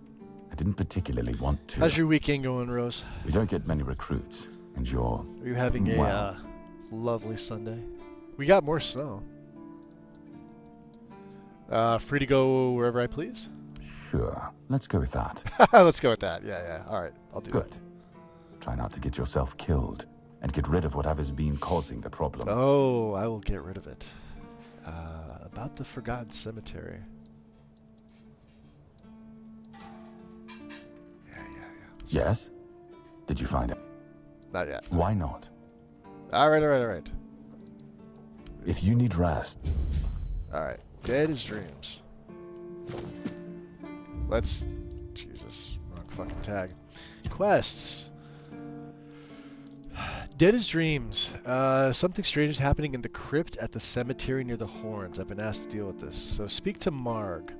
I didn't particularly want to. How's your weekend going, Rose? We don't get many recruits, and you're... Are you having a well, lovely Sunday? We got more snow. Free to go wherever I please? Sure, let's go with that. Let's go with that. Yeah. All right, I'll do Good. that. Try not to get yourself killed, and get rid of whatever's been causing the problem. Oh, I will get rid of it. About the Forgotten Cemetery. Yeah. Yes? Did you find it? Not yet. Why not? All right. If you need rest, All right. Dead as Dreams. Let's... Jesus. Wrong fucking tag. Quests. Dead as Dreams. Something strange is happening in the crypt at the cemetery near the Horns. I've been asked to deal with this. So speak to Marg.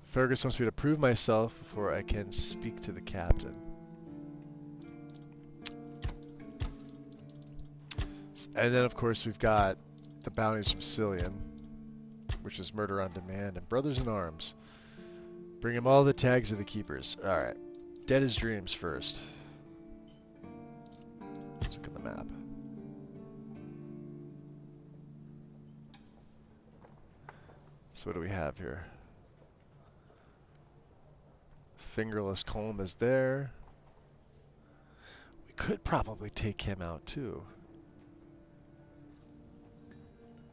Fergus wants me to prove myself before I can speak to the captain. And then, of course, we've got the bounties from Cillian, which is Murder on Demand, and Brothers in Arms. Bring him all the tags of the keepers. Alright. Dead as Dreams first. Let's look at the map. So what do we have here? Fingerless Colm is there. We could probably take him out too.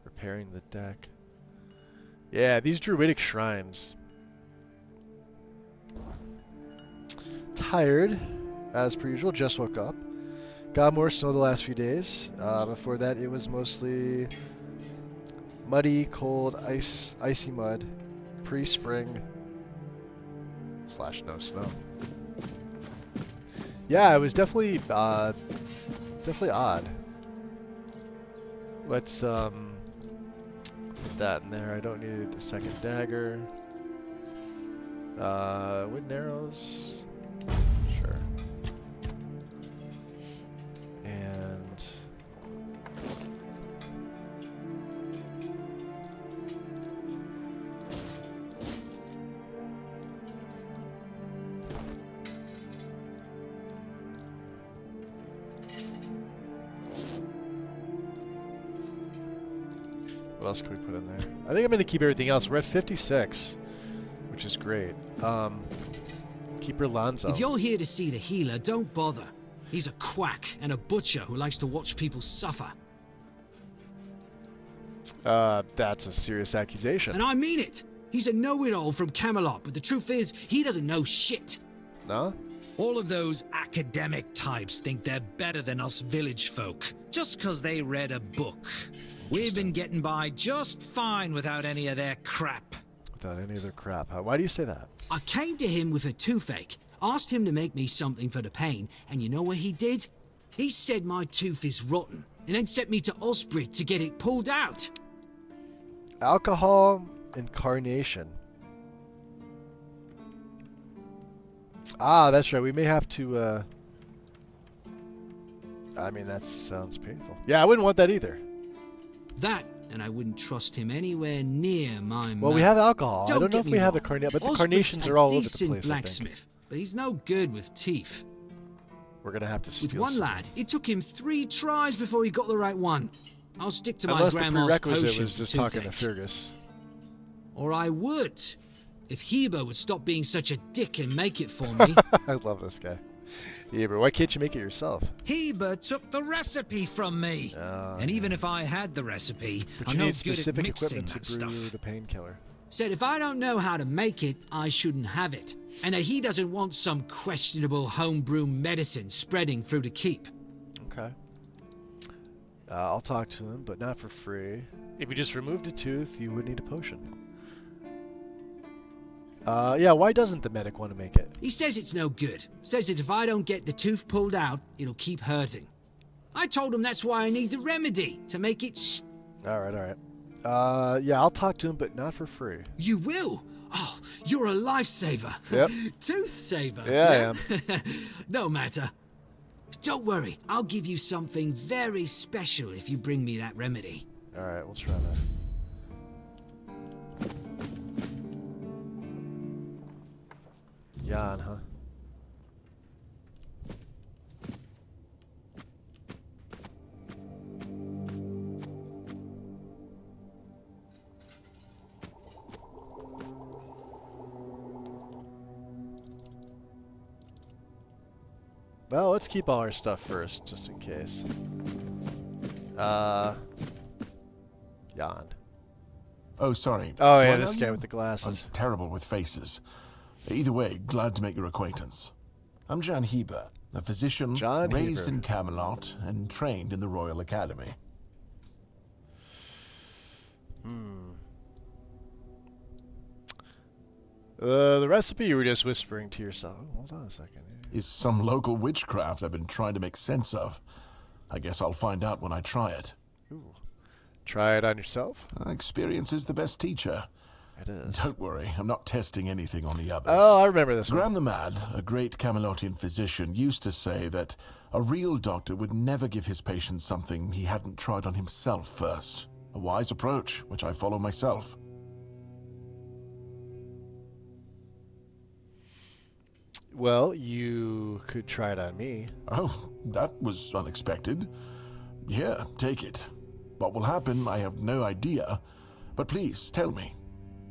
Repairing the deck. Yeah, these druidic shrines. Tired, as per usual. Just woke up. Got more snow the last few days. Before that, it was mostly muddy, cold, icy mud. Pre-spring / no snow. Yeah, it was definitely odd. Let's put that in there. I don't need a second dagger. Wooden arrows. Sure. And what else can we put in there? I think I'm going to keep everything else. We're at 56, which is great. Keeper Lanzo. If you're here to see the healer, don't bother. He's a quack and a butcher who likes to watch people suffer. That's a serious accusation. And I mean it! He's a know-it-all from Camelot, but the truth is, he doesn't know shit. No? All of those academic types think they're better than us village folk, just 'cause they read a book. We've been getting by just fine without any of their crap. Without any other crap. Why do you say that? I came to him with a toothache, asked him to make me something for the pain, and you know what he did? He said my tooth is rotten, and then sent me to Osprey to get it pulled out. Alcohol incarnation. Ah, that's right. We may have to I mean, that sounds painful. Yeah, I wouldn't want that either. That, and I wouldn't trust him anywhere near my Well, we mouth. have alcohol. I don't know get if me we have a wrong. carnation, but the Osbrid's carnations a are all over the decent place, I think. blacksmith, but he's no good with teeth. We're going to have to With steal one some. lad, it took him 3 tries before he got the right one. I'll stick to Unless my the grandma's prerequisite potion was for just talking to toothache. Fergus. Or I would, if Heber would stop being such a dick and make it for me. I love this guy. Yeah, but why can't you make it yourself? Heber took the recipe from me. And even if I had the recipe, But I'm you no need good at specific mixing equipment to that brew stuff. the painkiller. Said if I don't know how to make it, I shouldn't have it. And that he doesn't want some questionable homebrew medicine spreading through the keep. Okay. I'll talk to him, but not for free. If you just removed a tooth, you would need a potion. Yeah, why doesn't the medic want to make it? He says it's no good. Says that if I don't get the tooth pulled out, it'll keep hurting. I told him that's why I need the remedy, to make it Alright. Yeah, I'll talk to him, but not for free. You will? Oh, you're a lifesaver. Yep. Tooth saver. Yeah, I am. No matter. Don't worry, I'll give you something very special if you bring me that remedy. Alright, we'll try that. Jan, huh? Well, let's keep all our stuff first, just in case. Jan. Oh, sorry. Oh, yeah, Why this are guy you? with the glasses. I'm terrible with faces. Either way, glad to make your acquaintance. I'm Jan Heber, a physician Jan raised Heber. in Camelot and trained in the Royal Academy. The recipe you were just whispering to yourself. Hold on a second. Is some local witchcraft I've been trying to make sense of. I guess I'll find out when I try it. Ooh. Try it on yourself? Experience is the best teacher. It is. Don't worry, I'm not testing anything on the others. Oh, I remember this one. Graham the Mad, a great Camelotian physician, used to say that a real doctor would never give his patient something he hadn't tried on himself first. A wise approach, which I follow myself. Well, you could try it on me. Oh, that was unexpected. Yeah, take it. What will happen, I have no idea. But please, tell me,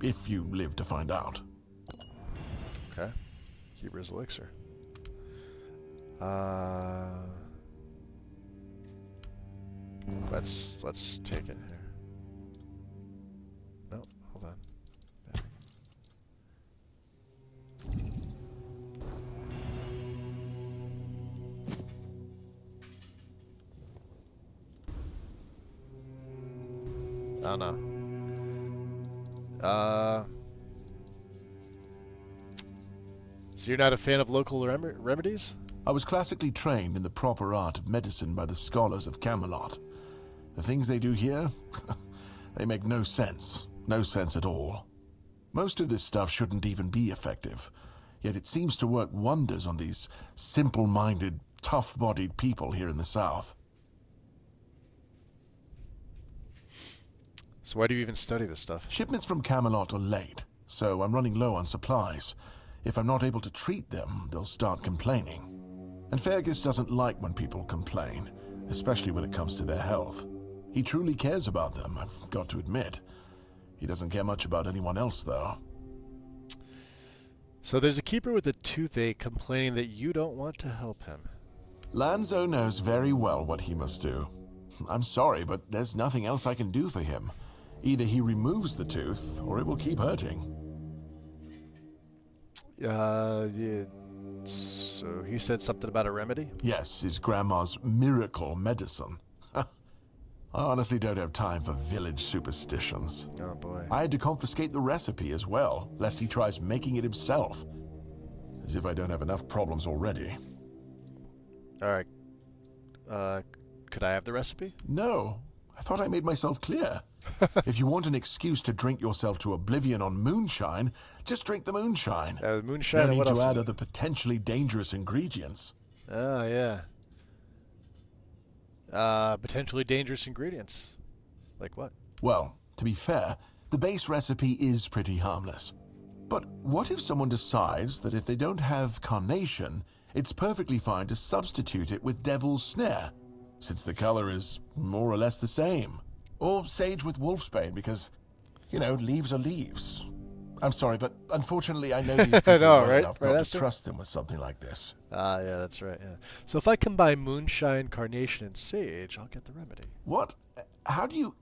if you live to find out. Okay. Heber's elixir. Let's take it here. No, hold on. There. Oh no. So you're not a fan of local remedies? I was classically trained in the proper art of medicine by the scholars of Camelot. The things they do here, they make no sense. No sense at all. Most of this stuff shouldn't even be effective, yet it seems to work wonders on these simple-minded, tough-bodied people here in the South. So why do you even study this stuff? Shipments from Camelot are late, so I'm running low on supplies. If I'm not able to treat them, they'll start complaining. And Fergus doesn't like when people complain, especially when it comes to their health. He truly cares about them, I've got to admit. He doesn't care much about anyone else, though. So there's a keeper with a toothache complaining that you don't want to help him. Lanzo knows very well what he must do. I'm sorry, but there's nothing else I can do for him. Either he removes the tooth, or it will keep hurting. Yeah, so he said something about a remedy? Yes, his grandma's miracle medicine. I honestly don't have time for village superstitions. Oh boy. I had to confiscate the recipe as well, lest he tries making it himself. As if I don't have enough problems already. Alright. Could I have the recipe? No, I thought I made myself clear. If you want an excuse to drink yourself to oblivion on moonshine, just drink the moonshine. Moonshine No and need what to else? add other potentially dangerous ingredients. Oh, yeah. Potentially dangerous ingredients. Like what? Well, to be fair, the base recipe is pretty harmless. But what if someone decides that if they don't have carnation, it's perfectly fine to substitute it with devil's snare, since the color is more or less the same? Or sage with wolfsbane, because, you know, leaves are leaves. I'm sorry, but unfortunately I know these people well enough not to trust them with something like this. Ah, yeah, that's right, yeah. So if I combine moonshine, carnation, and sage, I'll get the remedy. What? How do you...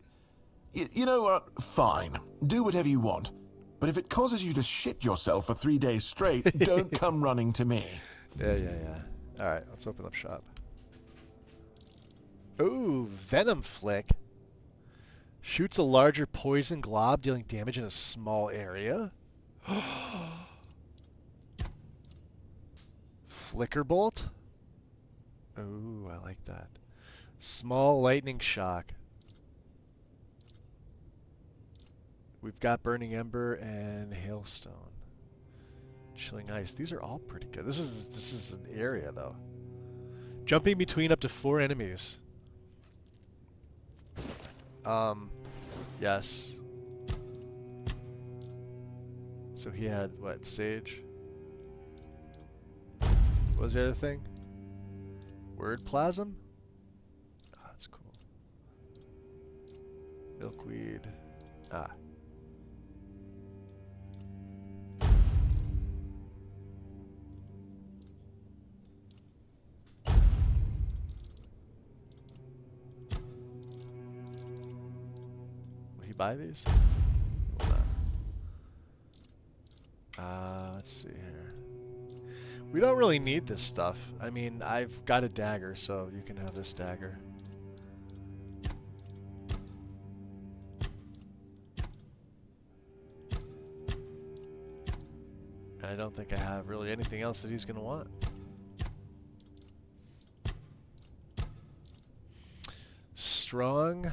You know what? Fine. Do whatever you want. But if it causes you to shit yourself for 3 days straight, don't come running to me. Yeah. Alright, let's open up shop. Ooh, Venom Flick. Shoots a larger poison glob, dealing damage in a small area. Flicker Bolt. Ooh, I like that. Small lightning shock. We've got Burning Ember and Hailstone. Chilling Ice. These are all pretty good. This is an area though. Jumping between up to 4 enemies. Yes. So he had what? Sage. What was the other thing? Word Plasm? Oh, that's cool. Milkweed. Ah. Buy these? Let's see here. We don't really need this stuff. I mean, I've got a dagger, so you can have this dagger. And I don't think I have really anything else that he's going to want. Strong.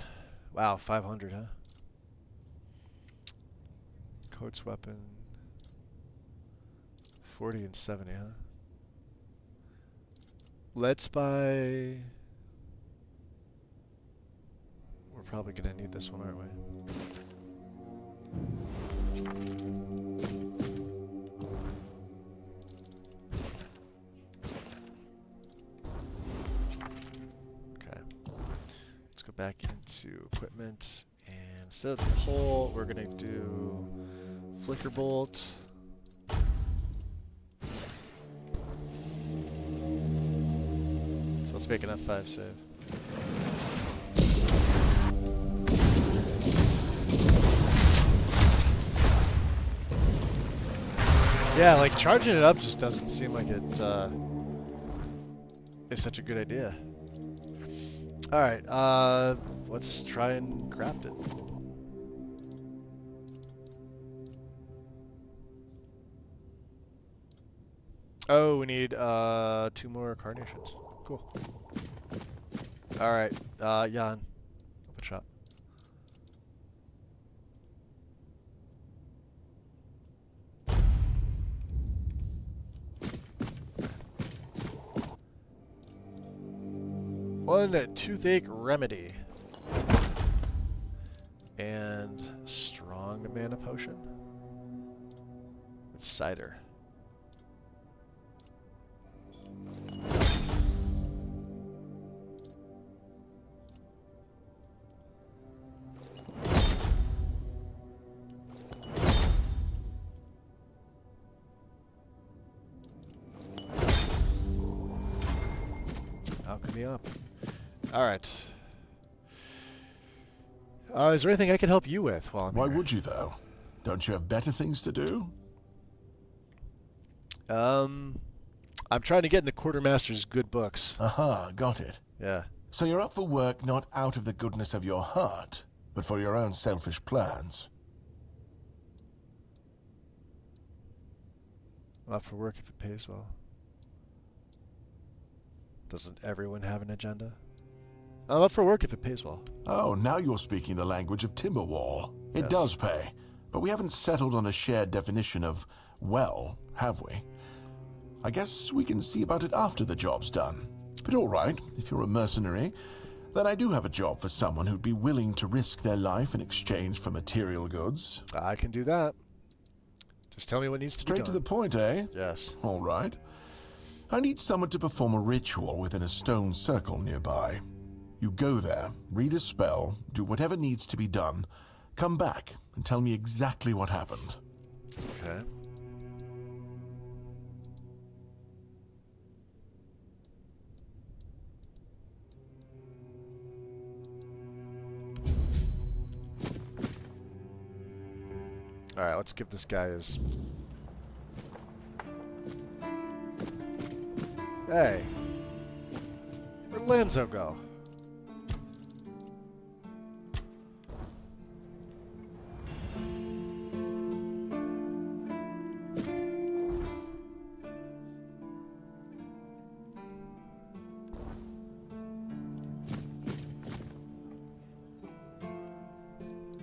Wow, 500, huh? Coats weapon. 40 and 70, huh? Let's buy... We're probably gonna need this one, aren't we? Okay. Let's go back into equipment, and instead of the pole, we're gonna do Flicker Bolt. So let's make an F5 save. Yeah, like charging it up just doesn't seem like it is such a good idea. Alright, let's try and craft it. Oh, we need 2 more carnations. Cool. Alright, Jan, open shop. One toothache remedy. And strong mana potion. With cider. Alchemy up. Alright. Is there anything I can help you with while I'm Why here? would you, though? Don't you have better things to do? I'm trying to get in the Quartermaster's good books. Aha, got it. Yeah. So you're up for work not out of the goodness of your heart, but for your own selfish plans. I'm up for work if it pays well. Doesn't everyone have an agenda? I'm up for work if it pays well. Oh, now you're speaking the language of Timberwall. It Yes. does pay, but we haven't settled on a shared definition of well, have we? I guess we can see about it after the job's done. But all right, if you're a mercenary, then I do have a job for someone who'd be willing to risk their life in exchange for material goods. I can do that. Just tell me what needs to be Straight done. to the point, eh? Yes. All right. I need someone to perform a ritual within a stone circle nearby. You go there, read a spell, do whatever needs to be done, come back and tell me exactly what happened. Okay. Alright, let's give this guy his... Hey! Where'd Lanzo go?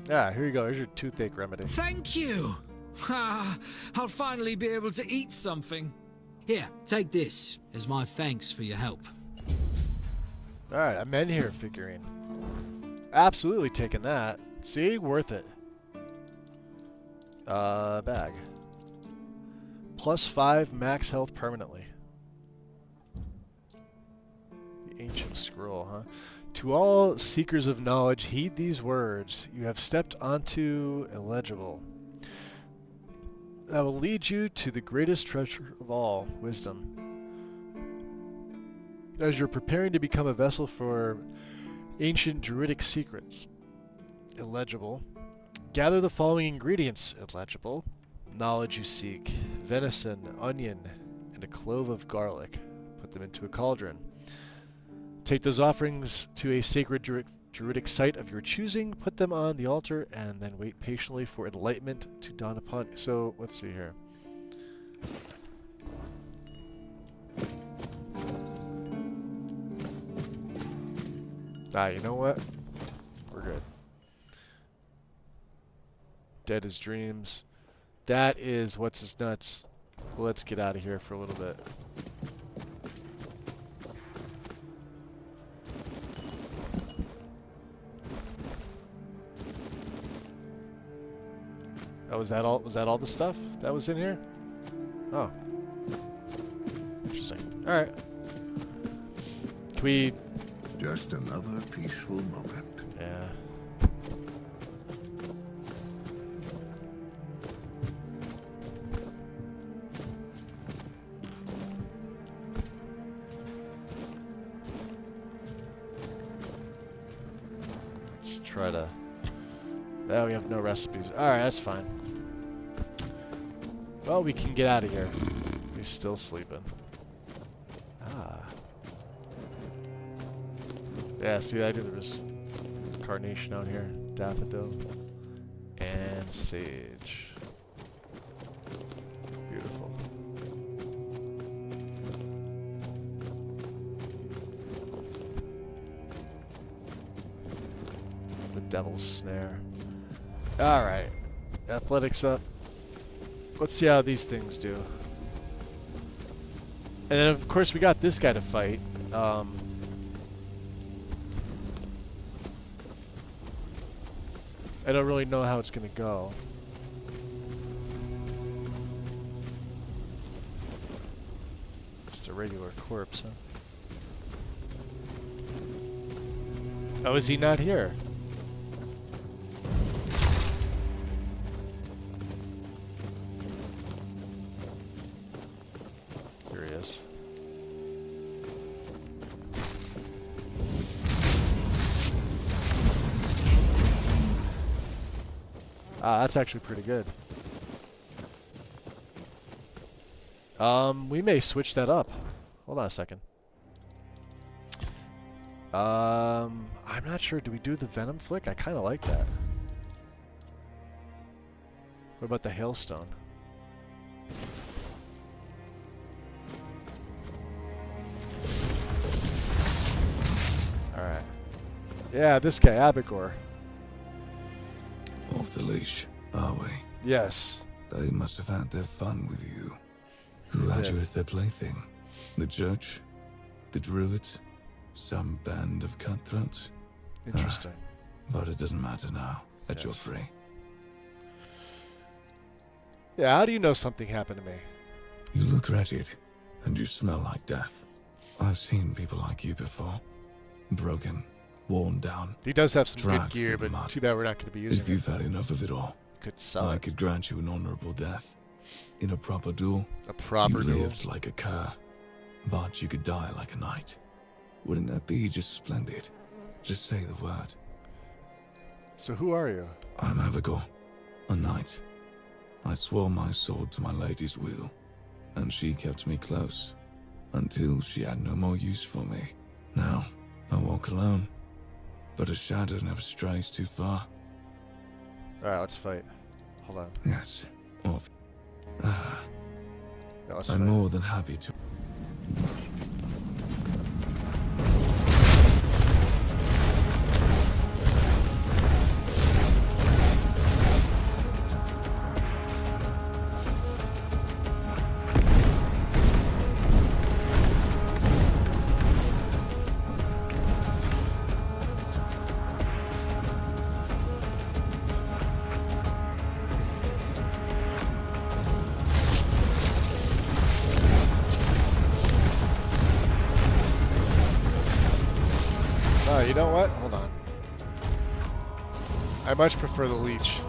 Yeah, here you go. Here's your toothache remedy. Thank you! Ah, I'll finally be able to eat something. Here, take this as my thanks for your help. Alright, a Menhir figurine. Absolutely taking that. See? Worth it. Bag. +5 max health permanently. The ancient scroll, huh? To all seekers of knowledge, heed these words. You have stepped onto illegible. That will lead you to the greatest treasure of all, wisdom. As you're preparing to become a vessel for ancient druidic secrets, illegible, gather the following ingredients, illegible. Knowledge you seek, venison, onion, and a clove of garlic. Put them into a cauldron. Take those offerings to a sacred druidic site of your choosing, put them on the altar, and then wait patiently for enlightenment to dawn upon you. So, let's see here. You know what? We're good. Dead as dreams. That is what's his nuts. Let's get out of here for a little bit. Oh, was that all? Was that all the stuff that was in here? Oh, interesting. All right. Can we? Just another peaceful moment. Yeah. Let's try to... Oh, we have no recipes. Alright, that's fine. Well, we can get out of here. He's still sleeping. Ah. Yeah, see, I knew there was carnation out here. Daffodil. And sage. Beautiful. The devil's snare. Alright. Athletics up. Let's see how these things do. And then, of course, we got this guy to fight. I don't really know how it's going to go. Just a regular corpse, huh? Oh, is he not here? Here he is. Ah, that's actually pretty good. We may switch that up. Hold on a second. I'm not sure. Do we do the Venom Flick? I kind of like that. What about the Hailstone? Alright. Yeah, this guy, Abigor. Off the leash, are we? Yes. They must have had their fun with you. Who had you as their plaything? The judge? The druids? some band of cutthroats. Interesting. But it doesn't matter now that you're Yes. free. Yeah, how do you know something happened to me? You look wretched, and you smell like death. I've seen people like you before. Broken, worn down. He does have some good dragged gear, through the but mud. too bad we're not going to be using If it. you've had enough of it all, Could sell I it. could grant you an honorable death. In a proper duel, A proper you duel? lived like a cur, but you could die like a knight. Wouldn't that be just splendid? Just say the word. So who are you? I'm Abigail, a knight. I swore my sword to my lady's will, and she kept me close, until she had no more use for me. Now, I walk alone, but a shadow never strays too far. Alright, let's fight. Hold on. Yes, of. Yeah, let's I'm fight. more than happy to. Oh, you know what? Hold on. I much prefer the leech.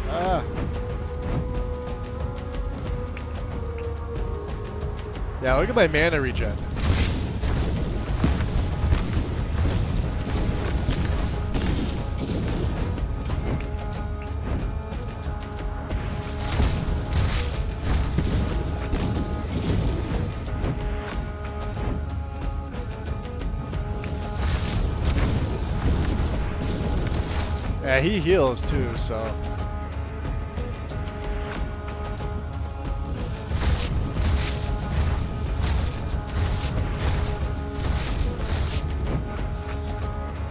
Ah. Yeah, look at my mana regen. Yeah, he heals too, so.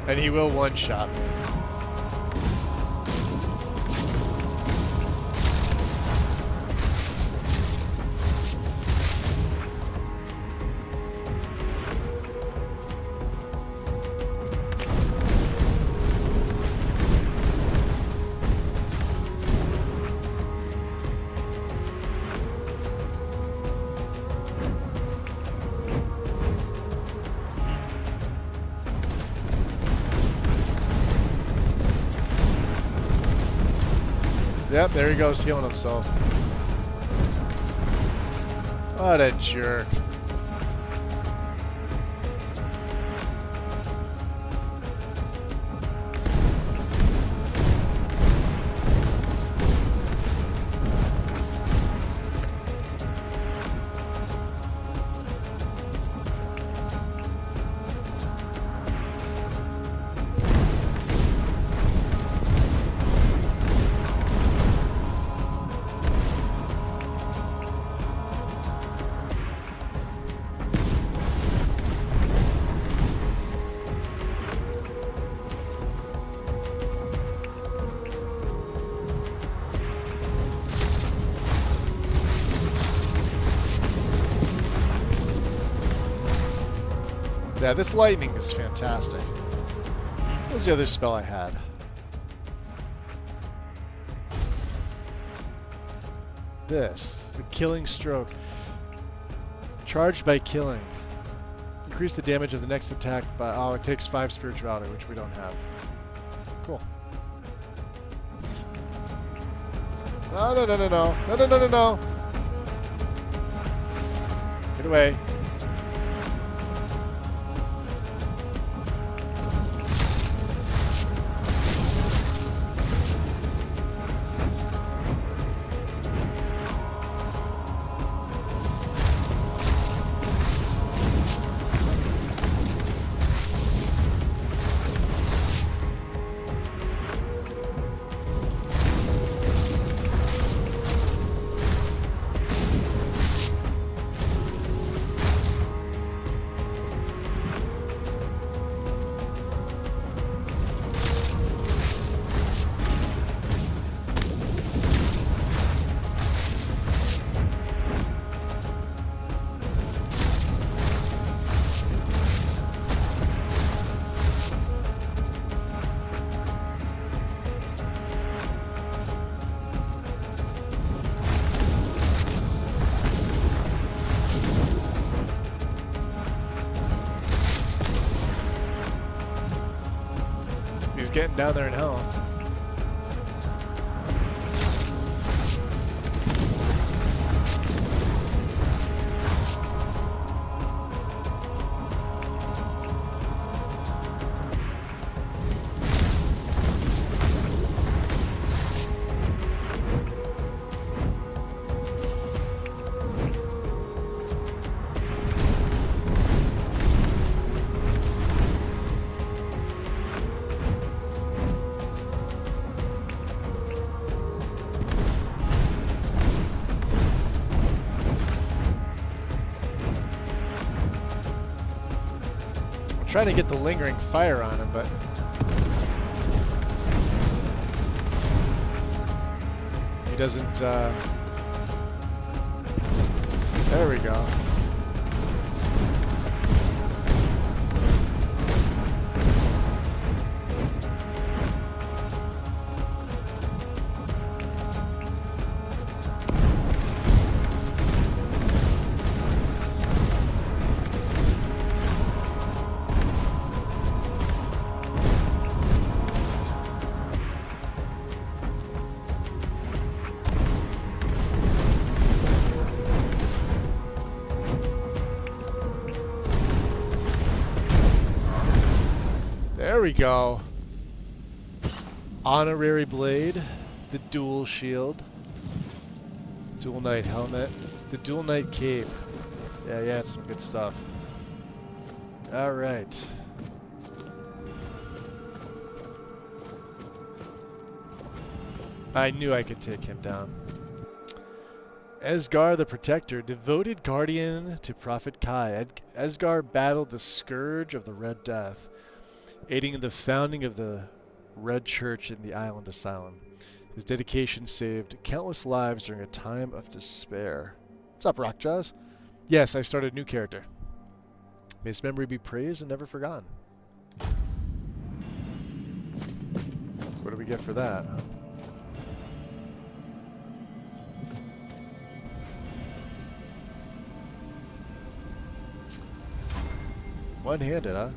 And he will one-shot me. Yep, there he goes, healing himself. What a jerk. Yeah, this lightning is fantastic. What was the other spell I had? This, the killing stroke. Charged by killing. Increase the damage of the next attack by, oh, it takes 5 spirituality, which we don't have. Cool. No, no, no, no, no. No, no, no, no, no. Get away. He's getting down there in health. Trying to get the lingering fire on him, but he doesn't. There we go. There we go. Honorary blade, the dual shield, dual knight helmet, the dual knight cape. Yeah, it's some good stuff. All right. I knew I could take him down. Esgar the Protector, devoted guardian to Prophet Kai. Esgar battled the scourge of the Red Death, aiding in the founding of the Red Church in the Island Asylum. His dedication saved countless lives during a time of despair. What's up, Rockjaws? Yes, I started a new character. May his memory be praised and never forgotten. What do we get for that? One-handed, huh?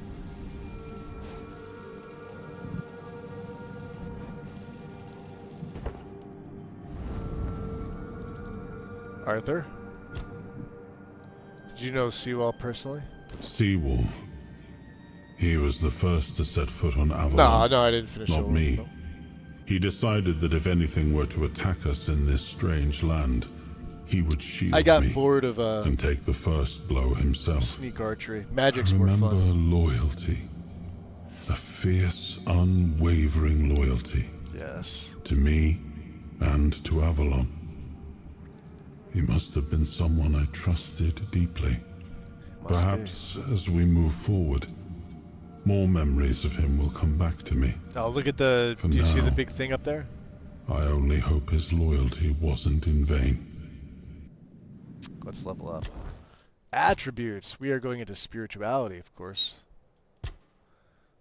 Arthur? Did you know Seawall personally? Seawall. He was the first to set foot on Avalon. No, I didn't finish it. Not me. No. He decided that if anything were to attack us in this strange land, he would shield me. I got bored of and take the first blow himself. Sneak archery. Magic's more fun. I remember loyalty. A fierce, unwavering loyalty. Yes. To me and to Avalon. He must have been someone I trusted deeply. Perhaps as we move forward, more memories of him will come back to me. Oh, look at the... Do you see the big thing up there? I only hope his loyalty wasn't in vain. Let's level up. Attributes. We are going into spirituality, of course.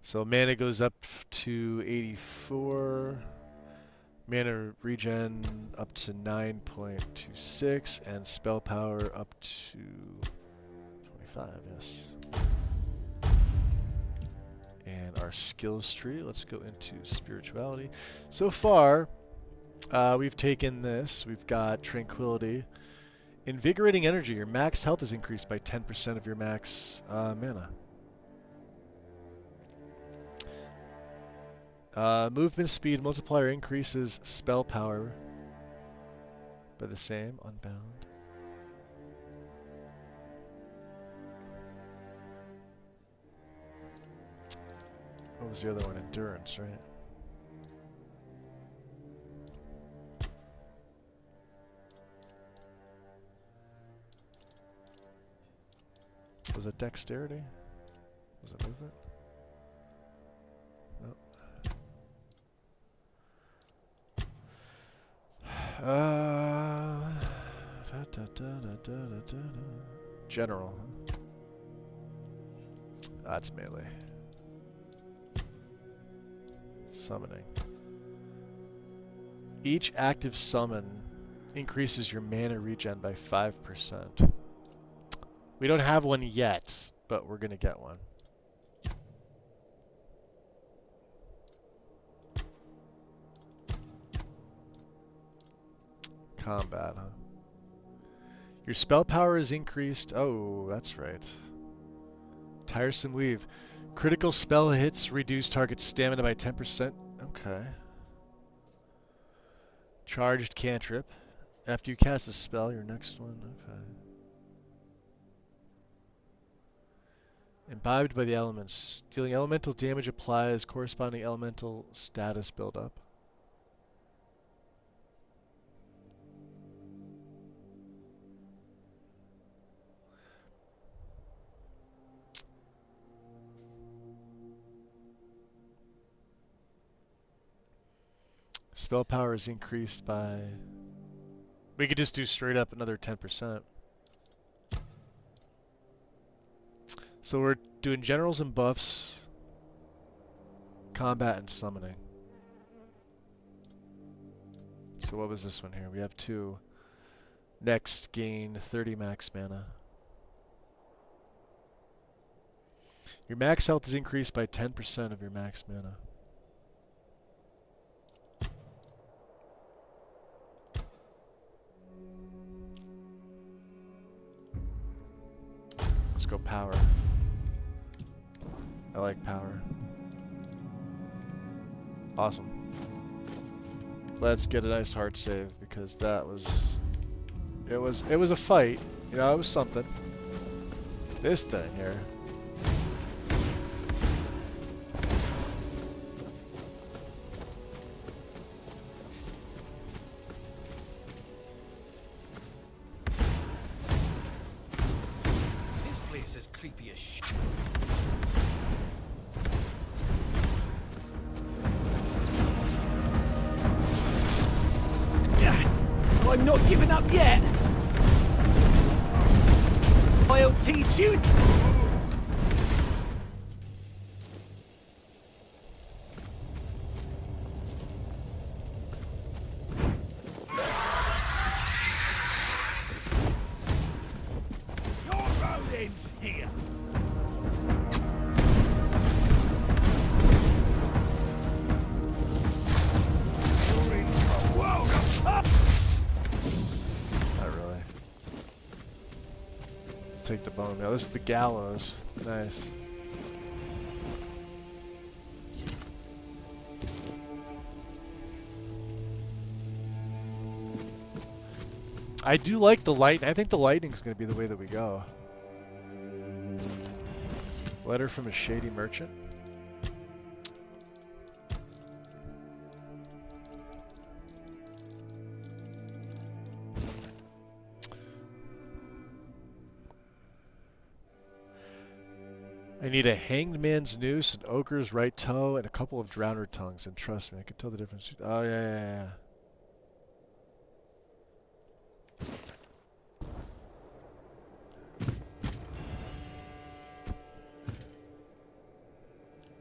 So mana goes up to 84. Mana regen up to 9.26, and spell power up to 25, yes. And our skills tree, let's go into spirituality. So far, we've taken this. We've got tranquility. Invigorating energy. Your max health is increased by 10% of your max mana. Movement speed multiplier increases spell power by the same. Unbound. What was the other one? Endurance, right? Was it dexterity? Was it movement? Nope. General. That's melee. Summoning. Each active summon increases your mana regen by 5%. We don't have one yet, but we're gonna get one. Combat, huh? Your spell power is increased. Oh, that's right. Tiresome Weave. Critical spell hits reduce target stamina by 10%. Okay. Charged cantrip. After you cast a spell, your next one. Okay. Imbibed by the elements. Dealing elemental damage applies corresponding elemental status buildup. Spell power is increased by... We could just do straight up another 10%. So we're doing generals and buffs, combat and summoning. So what was this one here? We have 2. Next, gain 30 max mana. Your max health is increased by 10% of your max mana. Let's go power. I like power. Awesome. Let's get a nice hard save because that was... It was a fight. You know, it was something. This thing here. This place is creepy as shit. I'm not giving up yet. I'll teach you. Your road ends here. You're in a world of up. Not really. Take the bone meal. This is the gallows. Nice. I do like the light. I think the lightning's going to be the way that we go. Letter from a shady merchant. I need a hanged man's noose, an ogre's right toe, and a couple of drowner tongues. And trust me, I can tell the difference. Oh, yeah.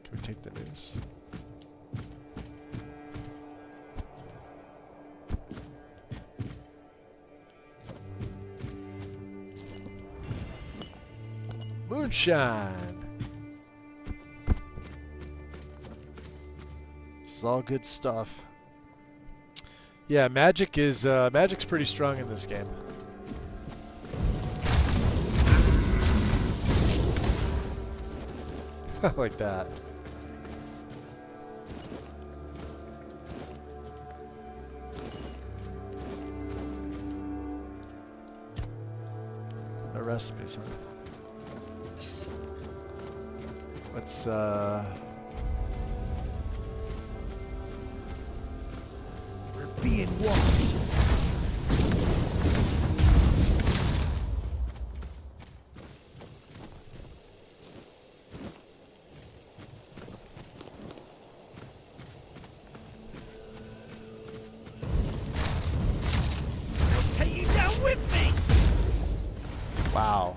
Can we take the noose? Moonshine! This is all good stuff. Yeah, magic is magic's pretty strong in this game. Like that. No recipes, huh? Let's We're being watched. I'll take you down with me. wow.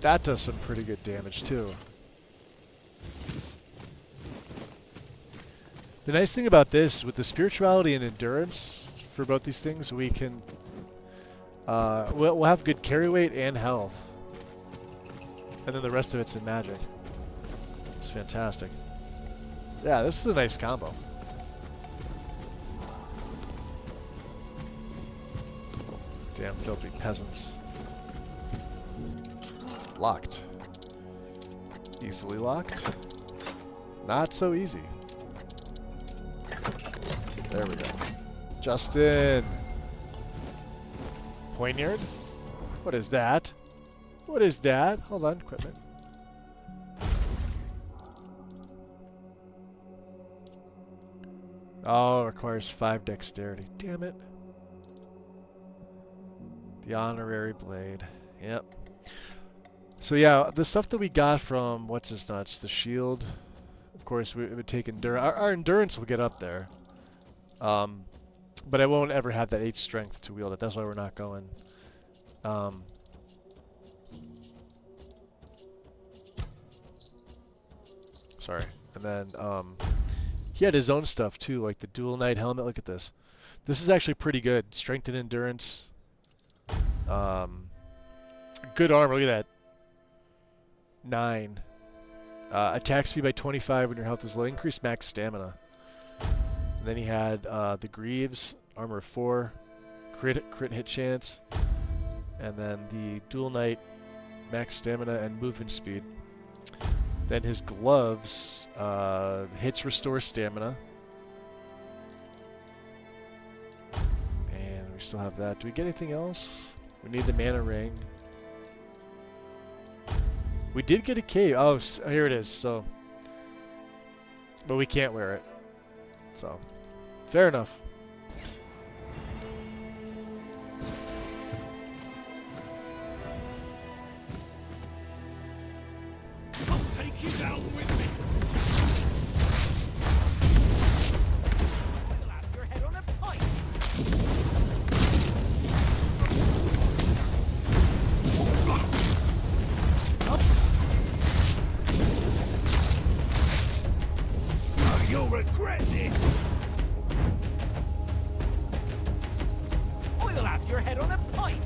That does some pretty good damage too. The nice thing about this, with the spirituality and endurance for both these things, we can we'll have good carry weight and health, and then the rest of it's in magic. It's fantastic. Yeah, this is a nice combo. Damn filthy peasants. Locked. Easily locked. Not so easy. There we go. Justin! Poignard? What is that? What is that? Hold on, equipment. Oh, it requires 5 dexterity. Damn it. The honorary blade. Yep. So yeah, the stuff that we got from what's his nuts, the shield. Of course, it would take endurance. Our endurance will get up there, but I won't ever have that 8 strength to wield it. That's why we're not going. Sorry, and then he had his own stuff too, like the dual knight helmet. Look at this. This is actually pretty good. Strength and endurance. Good armor. Look at that. 9. Attack speed by 25 when your health is low. Increased max stamina. And then he had the greaves, armor of 4, crit hit chance, and then the dual knight, max stamina and movement speed. Then his gloves, hits restore stamina. And we still have that. Do we get anything else? We need the mana ring. We did get a cave. Oh, here it is. So, but we can't wear it. So, fair enough. I'll take you down with me. I'll have your head on a pike. You'll regret this! I'll have your head on a pike!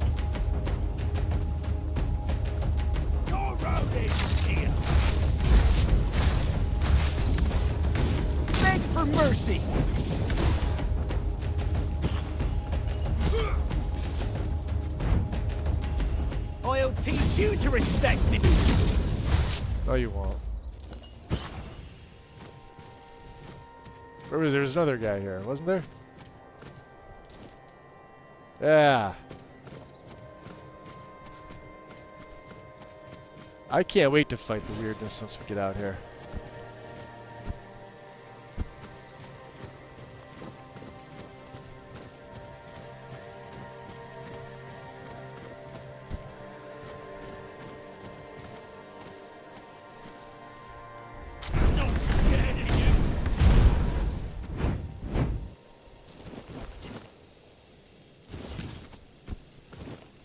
Your road is here! Beg for mercy! I'll teach you to respect me! No, you won't. There was another guy here, wasn't there? Yeah. I can't wait to fight the weirdness once we get out here.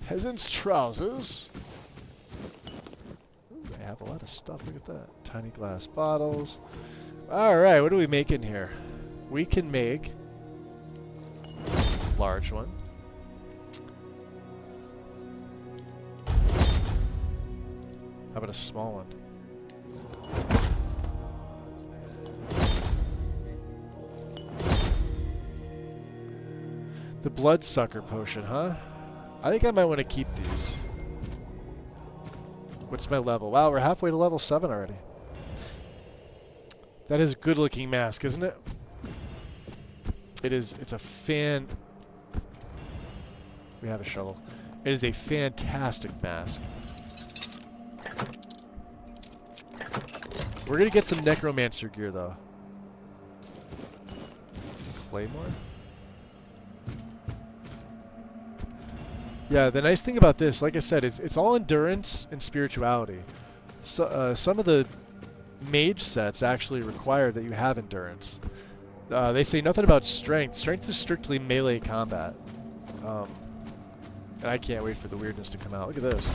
Peasant's trousers. Ooh, they have a lot of stuff. Look at that. Tiny glass bottles. Alright, what do we make in here? We can make a large one. How about a small one? The bloodsucker potion, huh? I think I might want to keep these. What's my level? Wow, we're halfway to level 7 already. That is a good looking mask, isn't it? It is. It's a fan... We have a shovel. It is a fantastic mask. We're going to get some Necromancer gear, though. Claymore? Yeah, the nice thing about this, like I said, it's all endurance and spirituality. So, some of the mage sets actually require that you have endurance. They say nothing about strength. Strength is strictly melee combat. And I can't wait for the weirdness to come out. Look at this.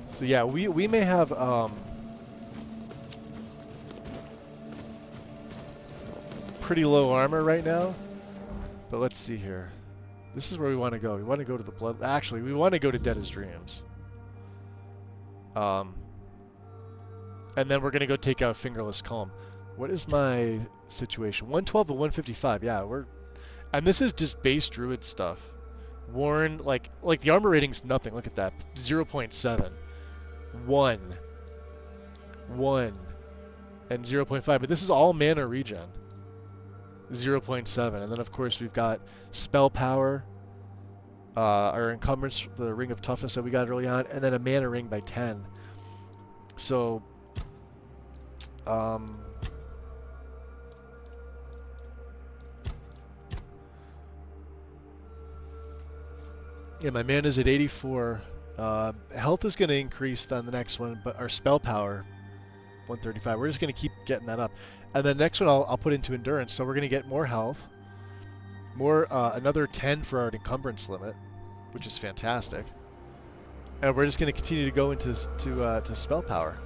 So yeah, we may have... pretty low armor right now, but let's see here. This is where we want to go. We want to go to the blood. Actually, we want to go to Dead's Dreams. And then we're gonna go take out Fingerless Calm. What is my situation? 112 and 155. Yeah, we're... And this is just base druid stuff. Worn, like the armor rating's nothing. Look at that. 0.7. 1. 1. And 0.5. But this is all mana regen. 0.7. And then, of course, we've got spell power. Our encumbrance, the ring of toughness that we got early on. And then a mana ring by 10. So... yeah, my mana's at 84. Health is going to increase on the next one, but our spell power, 135. We're just going to keep getting that up. And the next one I'll put into endurance, so we're going to get more health, more another 10 for our encumbrance limit, which is fantastic. And we're just going to continue to go into to spell power.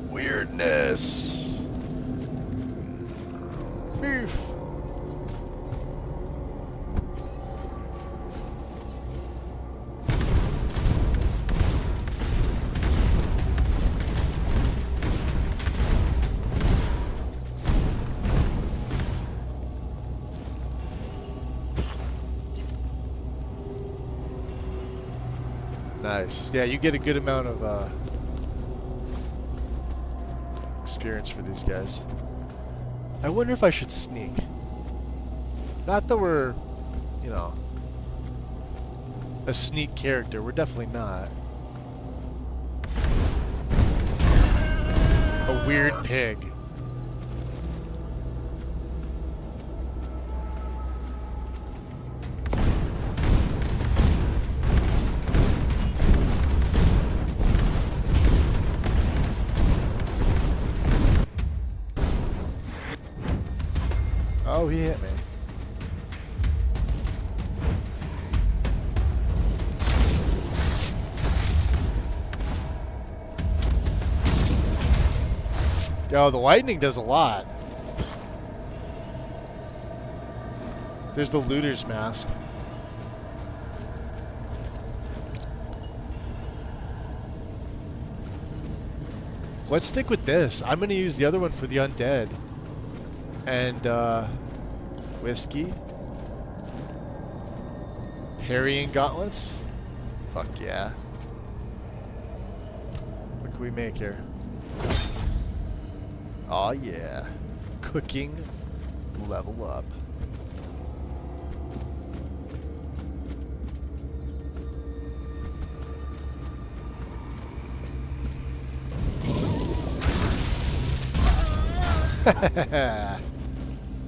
Weirdness. Beef. Nice. Yeah, you get a good amount of experience for these guys. I wonder if I should sneak. Not that we're, you know, a sneak character. We're definitely not. A weird pig. Oh, he hit me. Yo, the lightning does a lot. There's the looter's mask. Let's stick with this. I'm going to use the other one for the undead. And, whiskey. Harrying gauntlets. Fuck yeah. What can we make here? Aw, yeah. Cooking. Level up.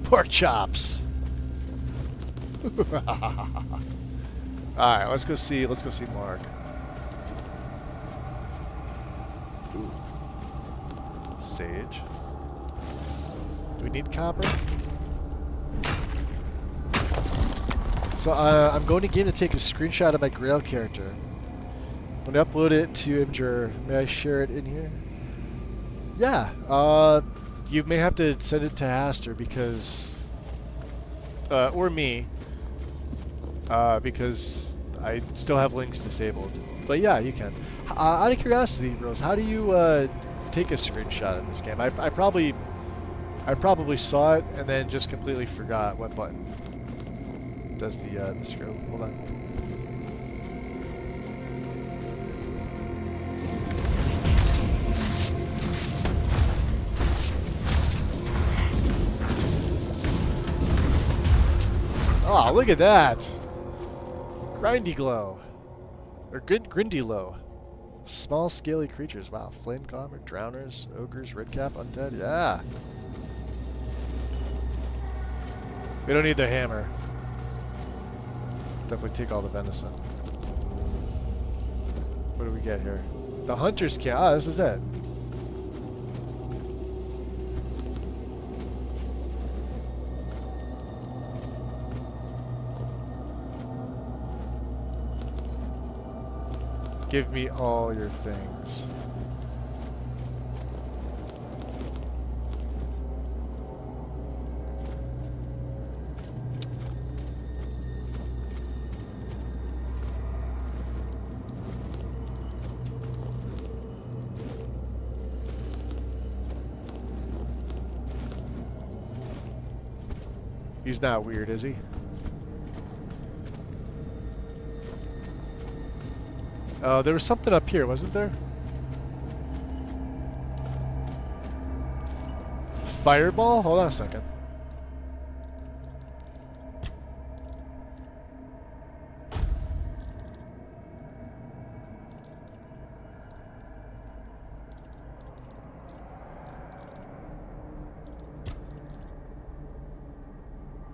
Pork chops. Alright, let's go see Mark. Ooh. Sage. Do we need copper? So I'm going again to take a screenshot of my Grail character. I'm going to upload it to Imgur. May I share it in here? Yeah. You may have to send it to Haster because, or me, because I still have links disabled. But yeah, you can. Out of curiosity, Rose, how do you take a screenshot in this game? I probably saw it and then just completely forgot what button does the scroll. Hold on. Oh, look at that! Grindy glow. Or grindy low. Small, scaly creatures. Wow. Flame comet, drowners, ogres, redcap, undead. Yeah. We don't need the hammer. Definitely take all the venison. What do we get here? The hunter's camp. Ah, this is it. Give me all your things. He's not weird, is he? Oh, there was something up here, wasn't there? Fireball? Hold on a second.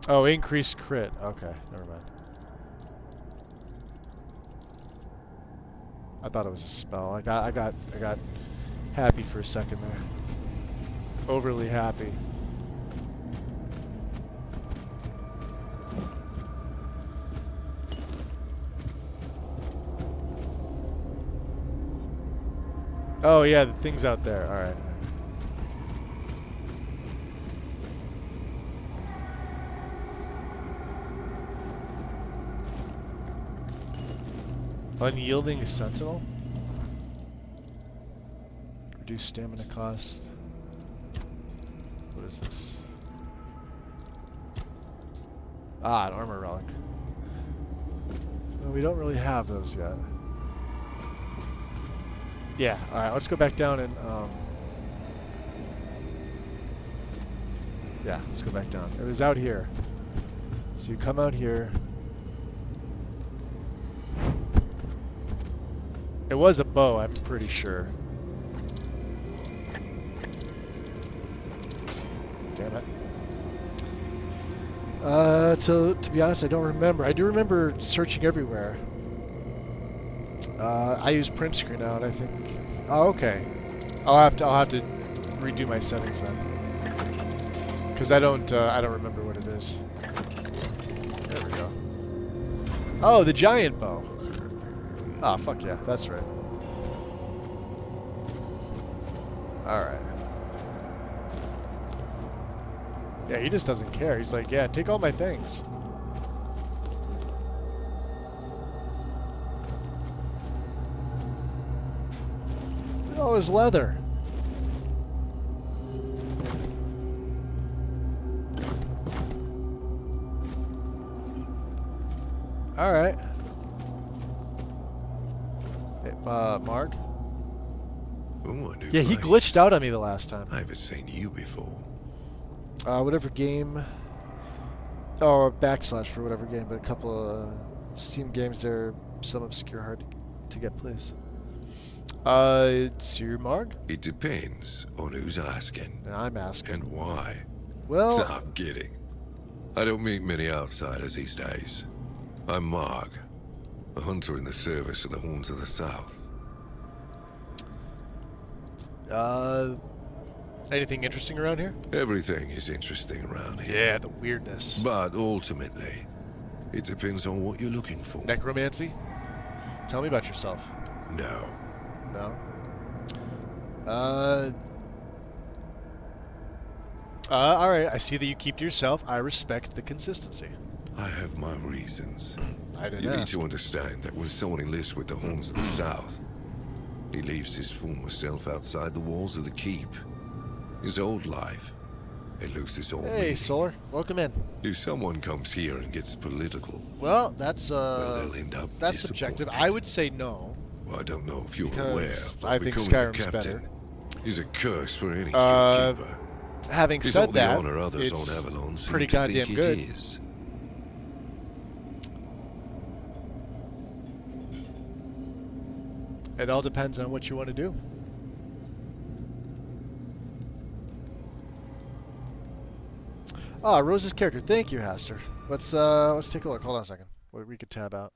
Oh, increased crit. Okay, never mind. I thought it was a spell. I got happy for a second there. Overly happy. Oh yeah, the thing's out there. All right. Unyielding Sentinel? Reduce stamina cost. What is this? Ah, an armor relic. Well, we don't really have those yet. Yeah, alright, let's go back down and, yeah, let's go back down. It was out here. So you come out here. It was a bow, I'm pretty sure. Damn it. To be honest, I don't remember. I do remember searching everywhere. I use print screen out, I think. Oh, okay. I'll have to redo my settings then. Because I don't remember what it is. There we go. Oh, the giant bow. Ah, fuck yeah, that's right. Alright. Yeah, he just doesn't care. He's like, yeah, take all my things. Look at all his leather. Alright. Mark? Ooh, a new Yeah, he face. glitched out on me the last time. I haven't seen you before. Whatever game. Oh, backslash for whatever game, but a couple of Steam games there, some obscure, hard to get plays. It's your Marg? It depends on who's asking. I'm asking. And why. Well... I'm kidding. I don't meet many outsiders these days. I'm Marg, a hunter in the service of the Horns of the South. Anything interesting around here? Everything is interesting around here. Yeah, the weirdness. But ultimately, it depends on what you're looking for. Necromancy? Tell me about yourself. No. No? Alright, I see that you keep to yourself. I respect the consistency. I have my reasons. I didn't You need ask. to understand that when someone enlists with the Horns of the South, he leaves his former self outside the walls of the keep. His old life, it loses all Hey, meaning. Solar. Welcome in. If someone comes here and gets political, Well, that's, well, they'll end up that's subjective. I would say no. Well, I don't know if you're Because aware, but I think becoming the Skyrim's captain better. is a curse for any shipkeeper. Having It's said all the that, honor others it's on Avalon seem pretty to think goddamn it good. is. It all depends on what you want to do. Ah, Rose's character. Thank you, Haster. Let's take a look. Hold on a second. We could tab out.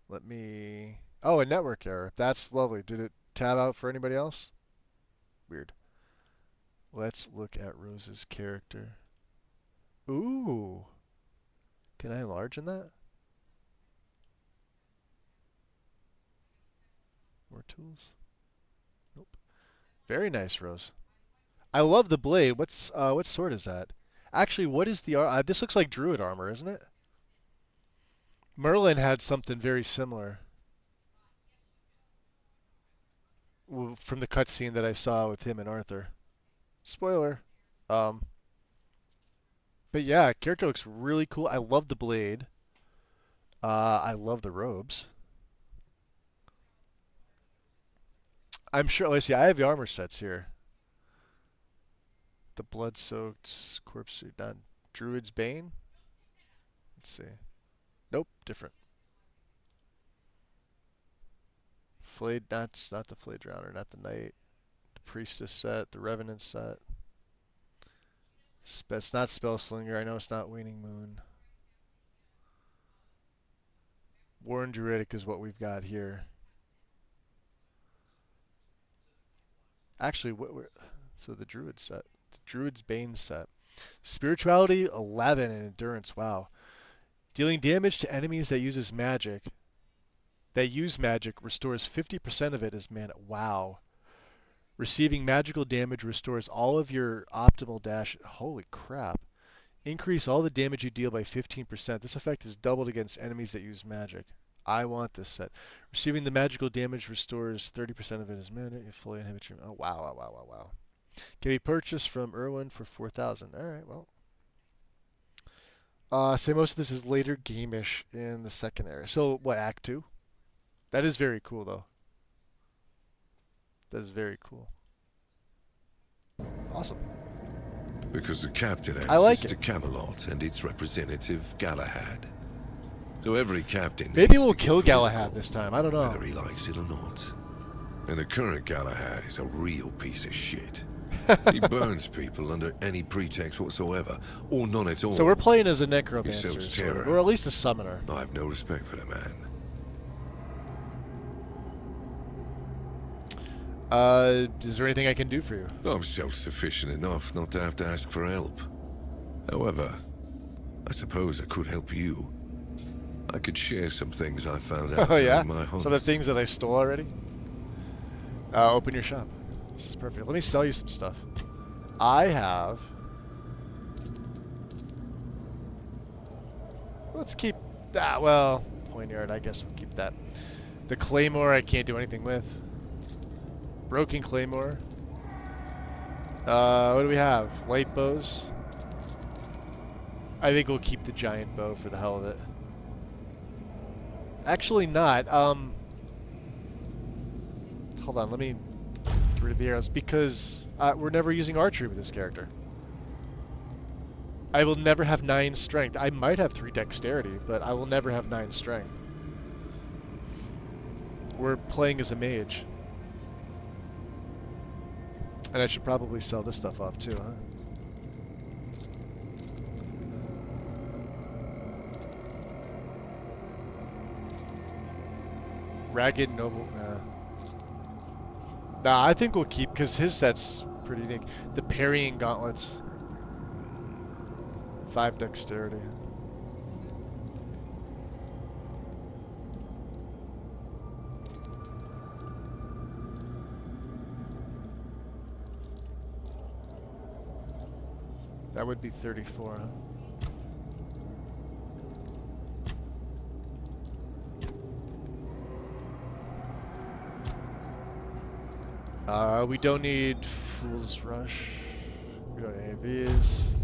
Let me. Oh, a network error. That's lovely. Did it tab out for anybody else? Weird. Let's look at Rose's character. Ooh. Can I enlarge in that? More tools? Nope. Very nice, Rose. I love the blade. What sword is that? Actually, what is the this looks like druid armor, isn't it? Merlin had something very similar. From the cutscene that I saw with him and Arthur. Spoiler. But But yeah, character looks really cool. I love the blade. I love the robes. I'm sure. Let's see. I have the armor sets here. The blood-soaked corpse suit done. Druid's Bane. Let's see. Nope, different. Flayed. That's not the Flayed Drowner. Not the Knight. The Priestess set. The Revenant set. It's not Spellslinger. I know it's not Waning Moon. Warren Druidic is what we've got here. Actually, so the Druid set. The Druid's Bane set. Spirituality 11 and Endurance. Wow. Dealing damage to enemies that use magic restores 50% of it as mana. Wow. Receiving magical damage restores all of your optimal dash. Holy crap. Increase all the damage you deal by 15%. This effect is doubled against enemies that use magic. I want this set. Receiving the magical damage restores 30% of it as mana. You fully inhibit your... Oh, wow, wow, wow, wow. Can be purchased from Irwin for 4,000. All right, well. Say most of this is later game-ish in the second area. So, what, Act 2? That is very cool, though. That is very cool. Awesome. Because the captain I like answers to Camelot and its representative, Galahad. So every captain maybe we'll kill Galahad this time. I don't know. Whether he likes it or not. And the current Galahad is a real piece of shit. He burns people under any pretext whatsoever, or none at all. So we're playing as a necromancer, He sows terror. or at least a summoner. I have no respect for the man. Is there anything I can do for you? I'm self-sufficient enough not to have to ask for help. However, I suppose I could help you. I could share some things I found out during my hunts. Some of the things that I stole already? Open your shop. This is perfect. Let me sell you some stuff. I have... Let's keep that. Well, Poignard, I guess we'll keep that. The Claymore I can't do anything with. Broken Claymore. What do we have? Light bows. I think we'll keep the giant bow for the hell of it. Actually not. Hold on, let me get rid of the arrows because we're never using archery with this character. I will never have 9 strength. I might have 3 dexterity, but I will never have 9 strength. We're playing as a mage. And I should probably sell this stuff off too, huh? Ragged Noble. Nah, I think we'll keep, because his set's pretty unique. The Parrying Gauntlets. 5 dexterity. That would be 34, huh? We don't need Fool's Rush. We don't need any of these.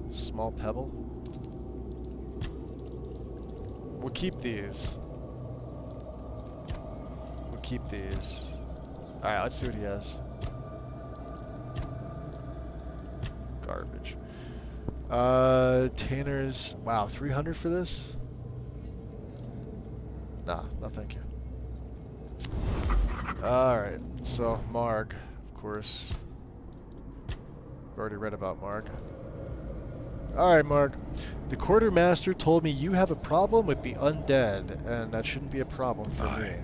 Small Pebble. We'll keep these. We'll keep these. Alright, let's see what he has. Garbage. Tanner's... Wow, 300 for this? Nah, no thank you. Alright, so Marg, of course. I've already read about Marg. Alright, Marg. The quartermaster told me you have a problem with the undead, and that shouldn't be a problem for me.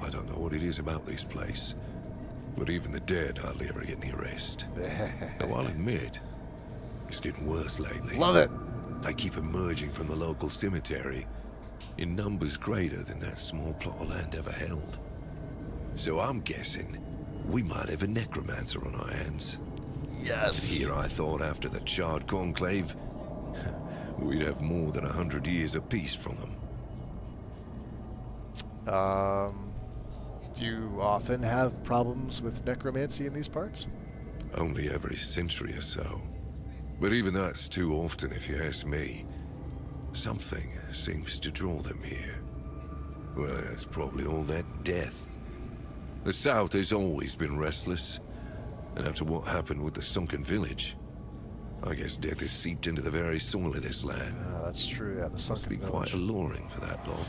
I don't know what it is about this place, but even the dead hardly ever get near rest. Though I'll admit, it's getting worse lately. Love it! They keep emerging from the local cemetery in numbers greater than that small plot of land ever held. So I'm guessing we might have a necromancer on our hands. Yes. Here I thought after the Charred Conclave, we'd have more than 100 years of peace from them. Do you often have problems with necromancy in these parts? only every century or so. But even that's too often if you ask me. Something seems to draw them here. Well, it's probably all that death. The South has always been restless. And after what happened with the sunken village, I guess death has seeped into the very soil of this land. That's true, yeah, the Must sunken be village. quite alluring for that long.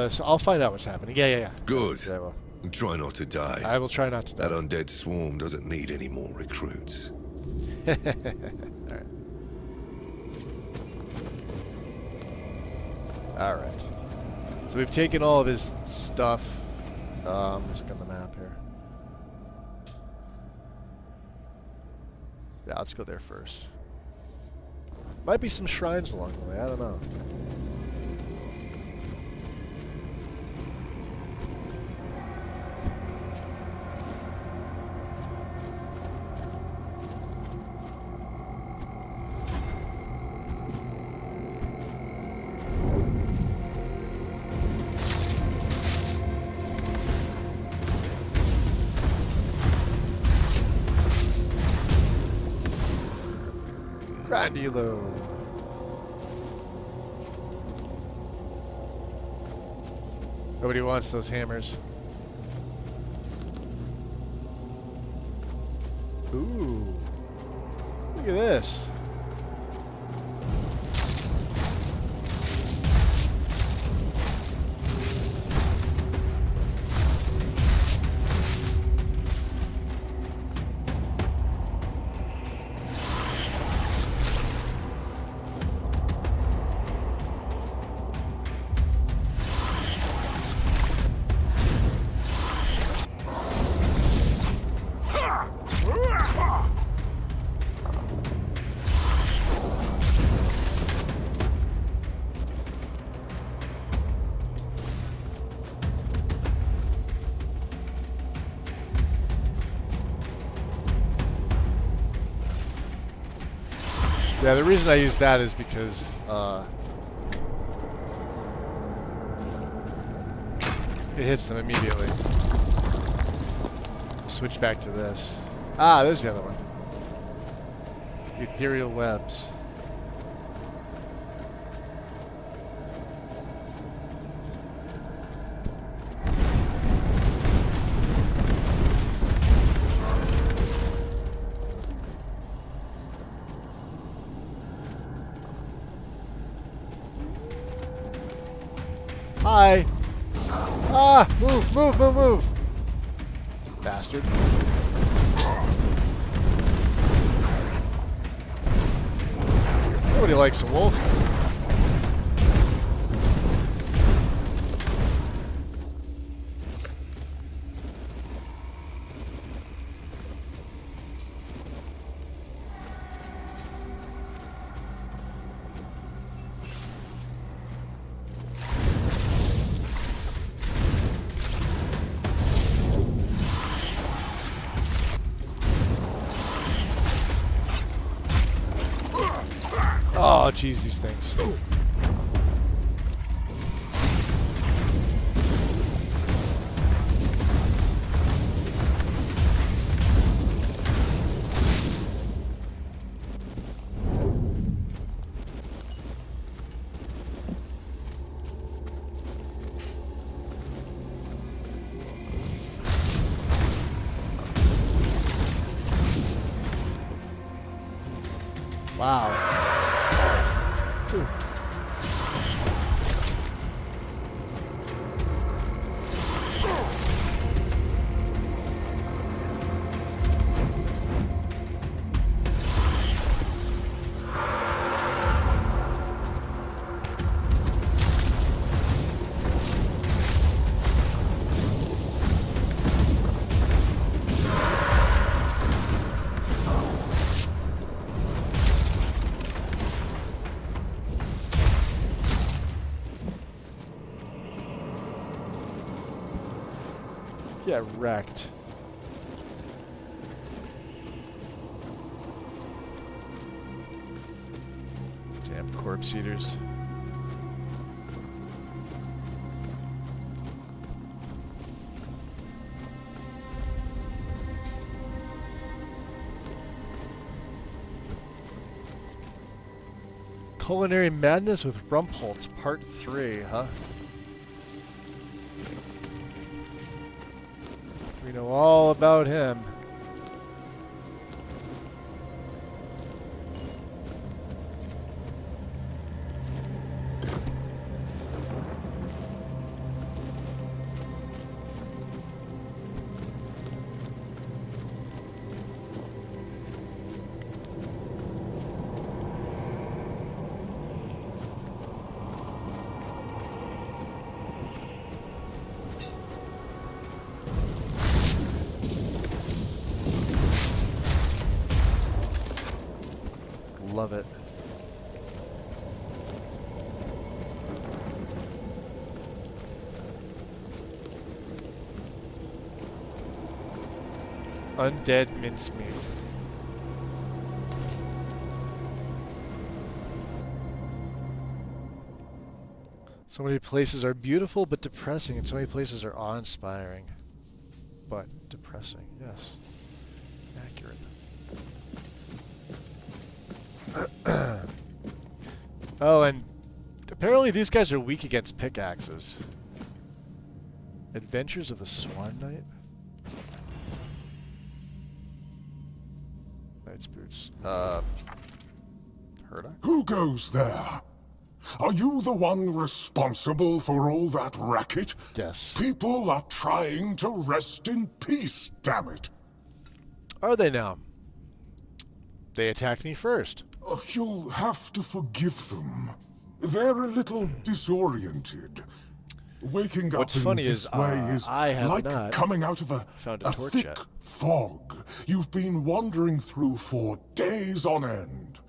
So I'll find out what's happening. Yeah. Good. Yeah, well. Try not to die. I will try not to die. That undead swarm doesn't need any more recruits. Alright. So we've taken all of his stuff. Let's look on the map here. Yeah, let's go there first. Might be some shrines along the way, I don't know. Grandilo. Nobody wants those hammers. Ooh. Look at this. Yeah, the reason I use that is because it hits them immediately. Switch back to this. Ah, there's the other one. Ethereal webs. Hi! Ah! Move! Bastard. Nobody likes a wolf. Oh, jeez, these things. Wow. Ooh. Get wrecked. Damn corpse eaters. Culinary Madness with Rumpholtz, Part 3, huh? We know all about him. Love it. Undead mincemeat. So many places are beautiful but depressing, and so many places are awe-inspiring but depressing. Yes. Accurate. Oh, and apparently these guys are weak against pickaxes. Adventures of the Swan Knight? Knight's Boots. Heard I? Who goes there? Are you the one responsible for all that racket? Yes. People are trying to rest in peace, damn it. Are they now? They attacked me first. You'll have to forgive them. They're a little disoriented. Waking What's up funny in this is, way is I have like not coming out of a torch thick yet. fog you've been wandering through for days on end.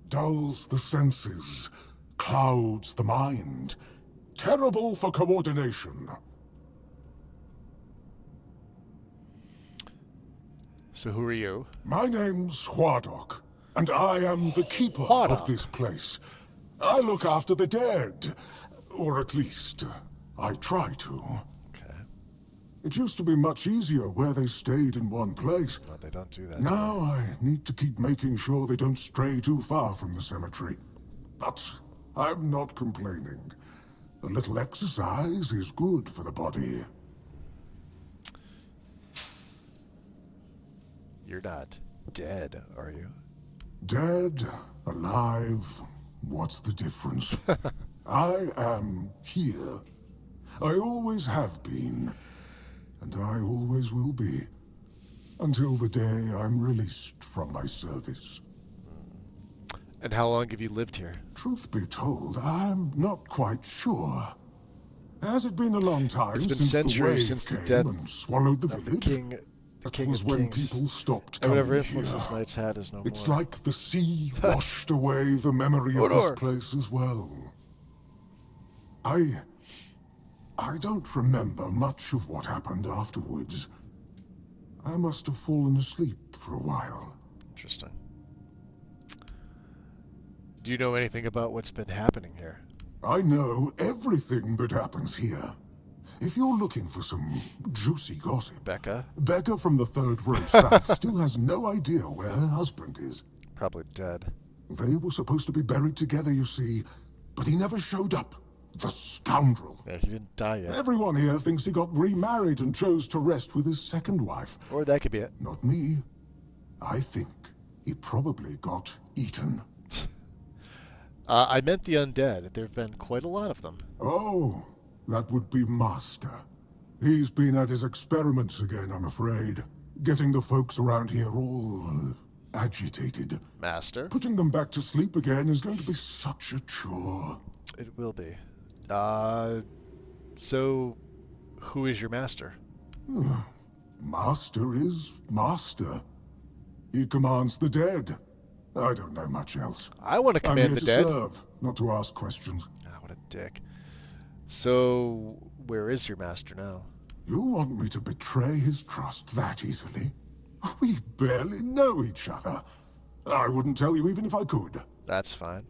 Dulls the senses, clouds the mind. Terrible for coordination. So who are you? My name's Huardok, and I am the keeper of this place. I look after the dead, or at least, I try to. Okay. It used to be much easier where they stayed in one place. No, they don't do that. Now I need to keep making sure they don't stray too far from the cemetery. But I'm not complaining. A little exercise is good for the body. You're not dead, are you? Dead, alive, what's the difference? I am here. I always have been, and I always will be, until the day I'm released from my service. And how long have you lived here? Truth be told, I'm not quite sure. Has it been a long time It's been since centuries the wave since the came death and swallowed the of village? the That king was of when kings. people stopped And coming whatever influence here. this knight's had is no It's more. like the sea washed away the memory of this Hodor. place as well. I don't remember much of what happened afterwards. I must have fallen asleep for a while. Interesting. Do you know anything about what's been happening here? I know everything that happens here. If you're looking for some juicy gossip, Becca from the third row south still has no idea where her husband is. Probably dead. They were supposed to be buried together, you see, but he never showed up. The scoundrel. Yeah, he didn't die yet. Everyone here thinks he got remarried and chose to rest with his second wife. Or that could be it. Not me. I think he probably got eaten. I meant the undead. There have been quite a lot of them. Oh, that would be Master. He's been at his experiments again, I'm afraid. Getting the folks around here all agitated. Master? Putting them back to sleep again is going to be such a chore. It will be. So, who is your master? Master is Master. He commands the dead. I don't know much else. I want to command the dead. I'm here to serve, not to ask questions. Ah, what a dick. So, where is your master now? You want me to betray his trust that easily? We barely know each other. I wouldn't tell you even if I could. That's fine.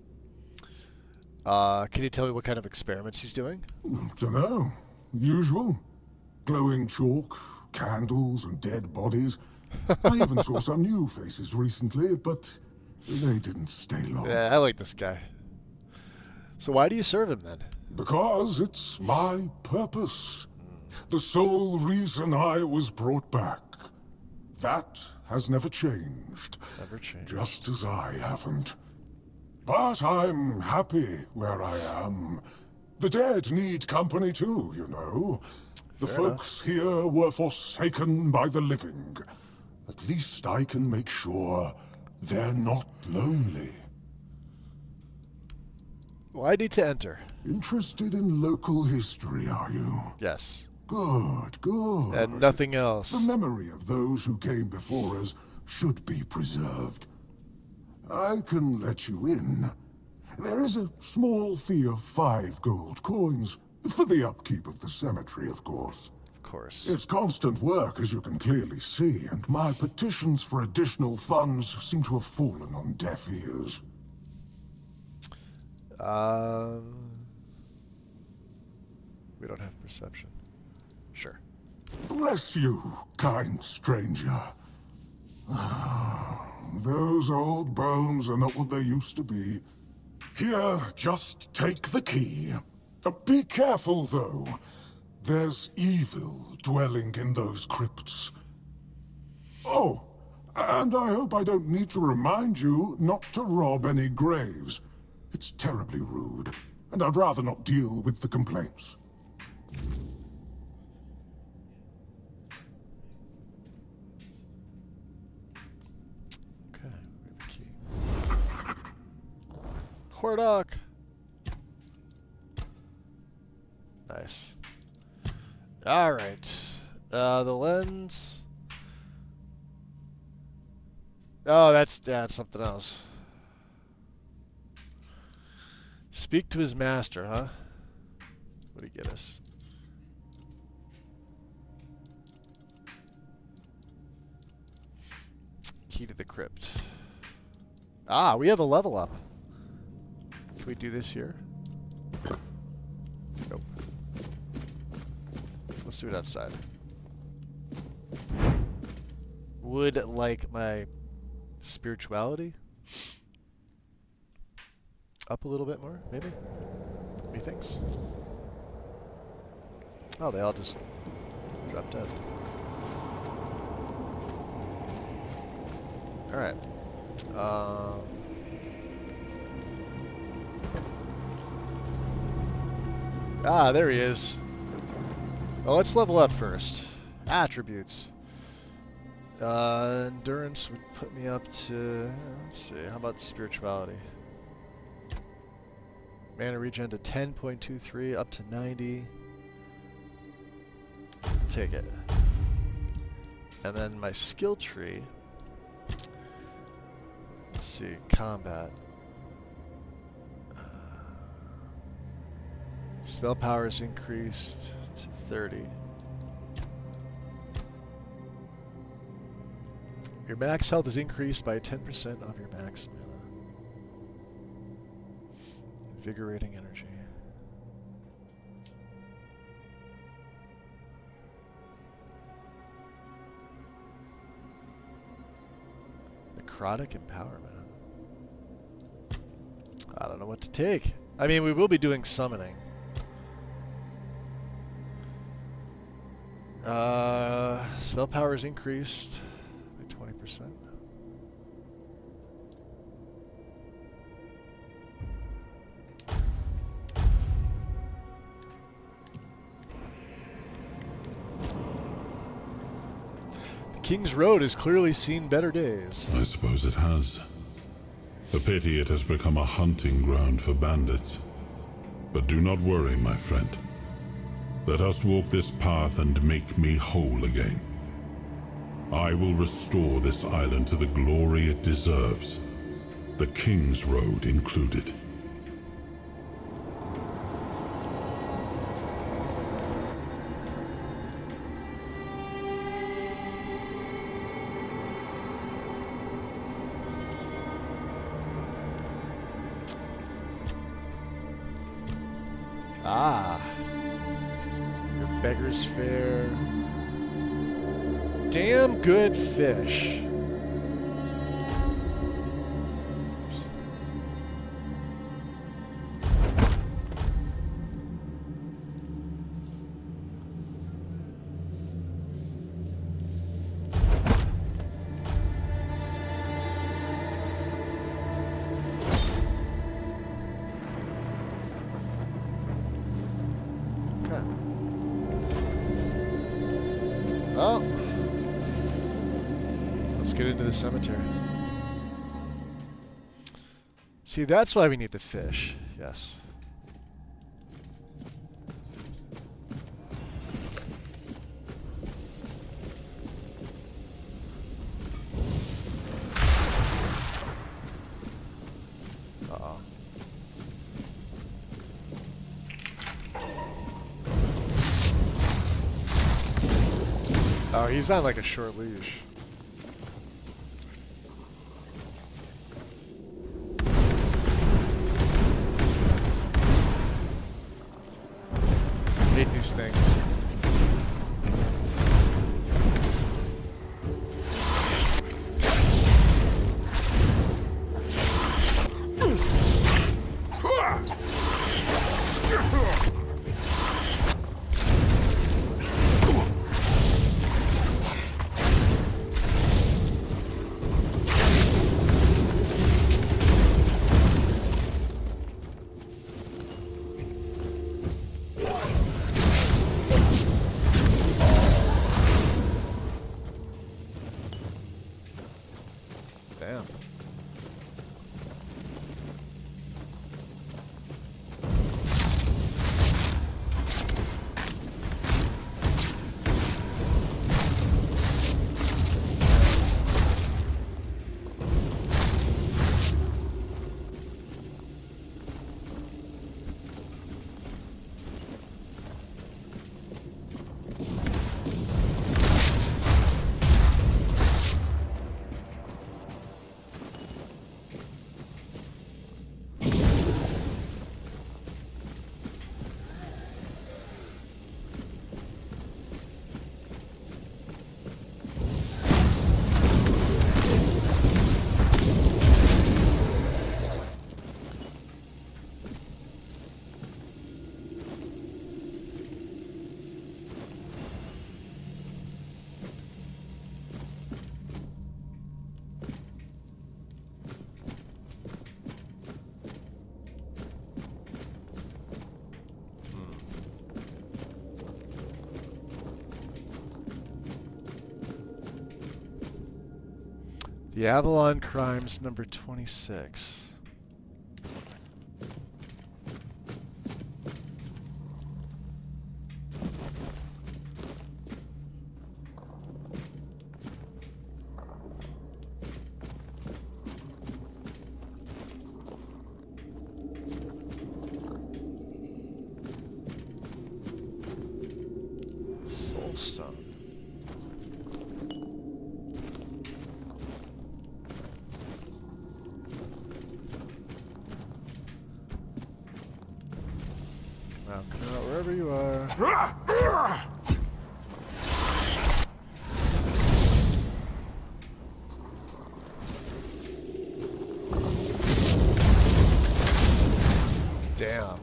Can you tell me what kind of experiments he's doing? Dunno. Usual. Glowing chalk, candles, and dead bodies. I even saw some new faces recently, but they didn't stay long. Yeah, I like this guy. So why do you serve him then? Because it's my purpose. The sole reason I was brought back. That has never changed. Never changed. Just as I haven't. But I'm happy where I am. The dead need company too, you know. The folks here were forsaken by the living. At least I can make sure they're not lonely. Why need to enter? Interested in local history, are you? Yes. Good, good. And nothing else. The memory of those who came before us should be preserved. I can let you in. There is a small fee of 5 gold coins, for the upkeep of the cemetery, of course. Of course. It's constant work, as you can clearly see, and my petitions for additional funds seem to have fallen on deaf ears. We don't have perception. Sure. Bless you, kind stranger. Those old bones are not what they used to be. Here, just take the key. Be careful, though. There's evil dwelling in those crypts. Oh, and I hope I don't need to remind you not to rob any graves. It's terribly rude, and I'd rather not deal with the complaints. Okay, we have a key. Hordak! Nice. Alright. The lens. Oh, that's something else. Speak to his master, huh? What did he get us? Key to the crypt. Ah, we have a level up. Can we do this here? Nope. Let's do it outside. Would like my spirituality up a little bit more, maybe? Methinks. Oh, they all just dropped dead. Alright. There he is. Oh, let's level up first. Attributes. Endurance would put me up to... Let's see, how about spirituality? Mana regen to 10.23, up to 90. Take it. And then my skill tree... Let's see, combat. Spell power is increased to 30. Your max health is increased by 10% of your max mana. Invigorating energy. Necrotic empowerment. I don't know what to take. I mean, we will be doing summoning. Spell power is increased by 20%. The King's Road has clearly seen better days. I suppose it has. A pity it has become a hunting ground for bandits. But do not worry, my friend. Let us walk this path and make me whole again. I will restore this island to the glory it deserves, the King's Road included. Beggar's Fare. Damn good fish. get into the cemetery. See, that's why we need the fish. Yes. Uh-oh. Oh, he's on like a short leash. Hate these things. Damn. The Avalon Crimes, number 26. Soulstone. Now come out wherever you are. Damn.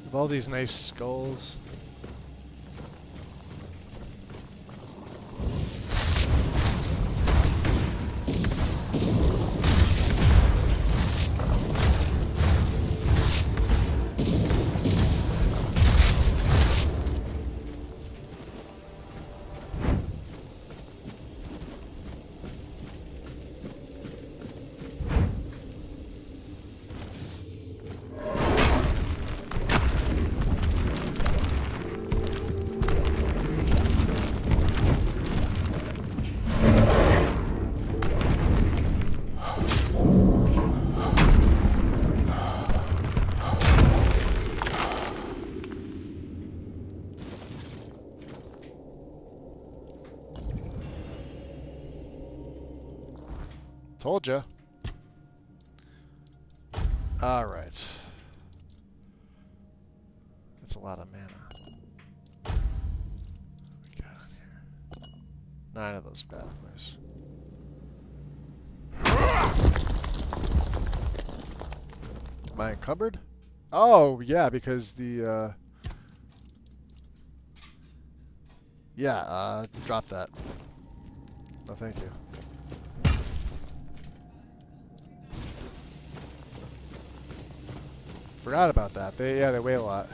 With all these nice skulls. Told ya. All right. That's a lot of mana. What we got on here? 9 of those bad boys. Am I encumbered? Oh, yeah, because the, yeah, drop that. No, thank you. Forgot about that. They weigh a lot.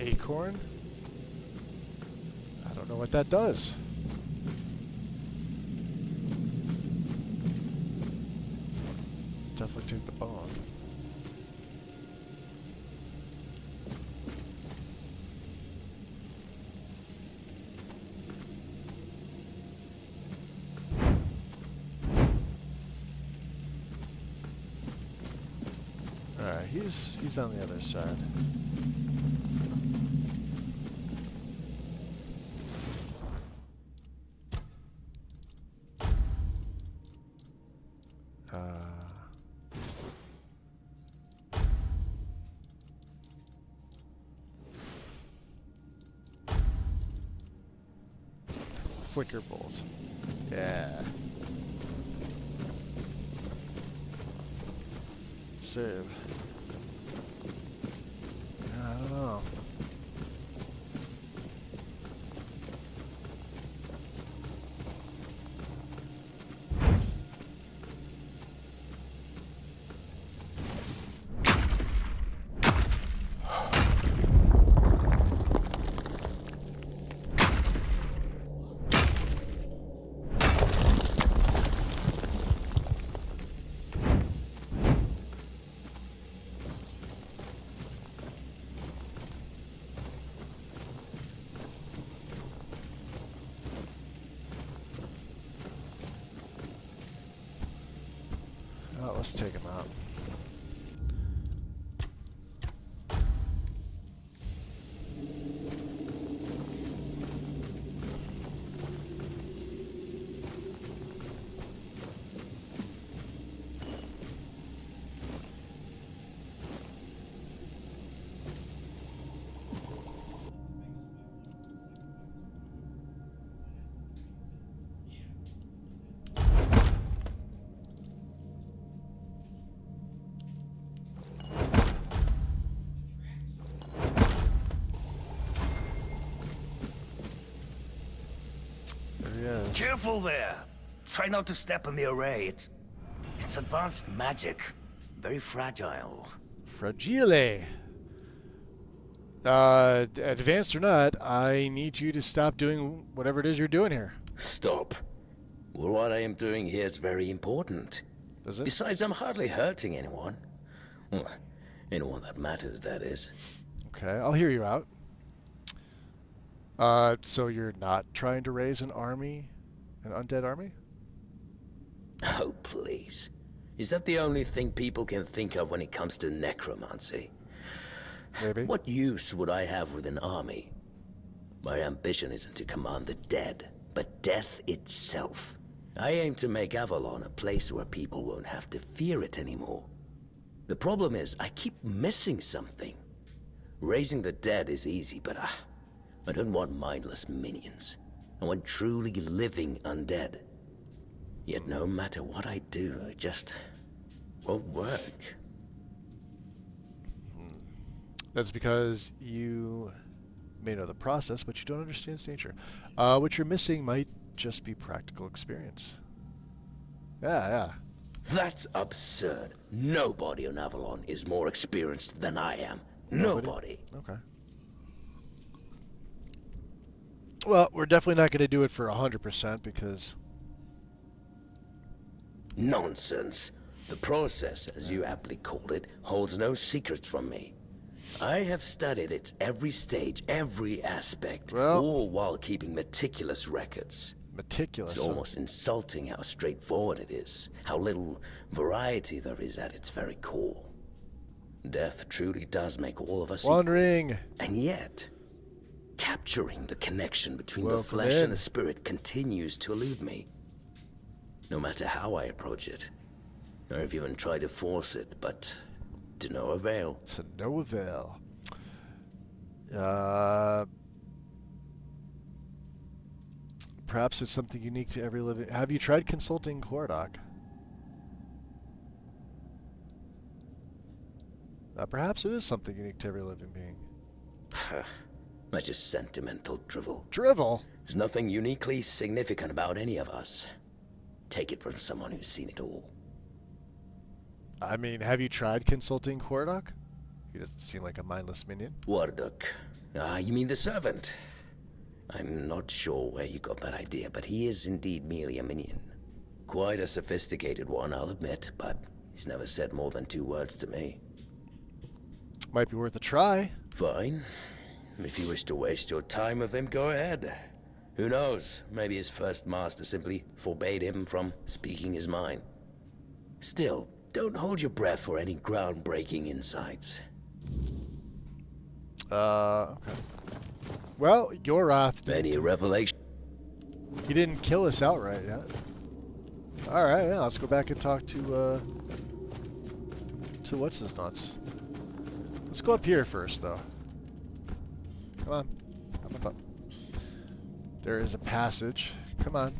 acorn? I don't know what that does. Definitely take the bone. Alright, he's on the other side. Flicker bolt. Yeah. Save. I don't know. Let's take him out. Careful there! Try not to step on the array. It's advanced magic. Very fragile. Fragile. Advanced or not, I need you to stop doing whatever it is you're doing here. Stop. Well, what I am doing here is very important. Is it? Besides, I'm hardly hurting anyone. Well, anyone that matters, that is. Okay, I'll hear you out. So you're not trying to raise an army? An undead army? Oh, please. Is that the only thing people can think of when it comes to necromancy? Maybe. What use would I have with an army? My ambition isn't to command the dead, but death itself. I aim to make Avalon a place where people won't have to fear it anymore. The problem is, I keep missing something. Raising the dead is easy, but I don't want mindless minions. I want truly living undead. Yet no matter what I do, it just won't work. That's because you may know the process, but you don't understand its nature. What you're missing might just be practical experience. Yeah. That's absurd. Nobody on Avalon is more experienced than I am. Nobody. Okay. Well, we're definitely not going to do it for 100% because... Nonsense. The process, as you aptly called it, holds no secrets from me. I have studied its every stage, every aspect, all while keeping meticulous records. Meticulous? It's almost insulting how straightforward it is, how little variety there is at its very core. Death truly does make all of us wandering. And yet... capturing the connection between the flesh and the spirit continues to elude me. No matter how I approach it. I've even tried to force it, but to no avail. To no avail. Perhaps it's something unique to every living... Have you tried consulting Kordak? Perhaps it is something unique to every living being. That's just sentimental drivel. Drivel? There's nothing uniquely significant about any of us. Take it from someone who's seen it all. I mean, have you tried consulting Kordak? He doesn't seem like a mindless minion. Warduk. Ah, you mean the servant? I'm not sure where you got that idea, but he is indeed merely a minion. Quite a sophisticated one, I'll admit, but he's never said more than 2 words to me. Might be worth a try. Fine. If you wish to waste your time with him, go ahead. Who knows? Maybe his first master simply forbade him from speaking his mind. Still, don't hold your breath for any groundbreaking insights. Okay. Well, Yorath didn't... Any revelation? He didn't kill us outright yet. Alright, yeah, let's go back and talk to what's his nuts. Let's go up here first, though. Come on. Up. There is a passage. Come on.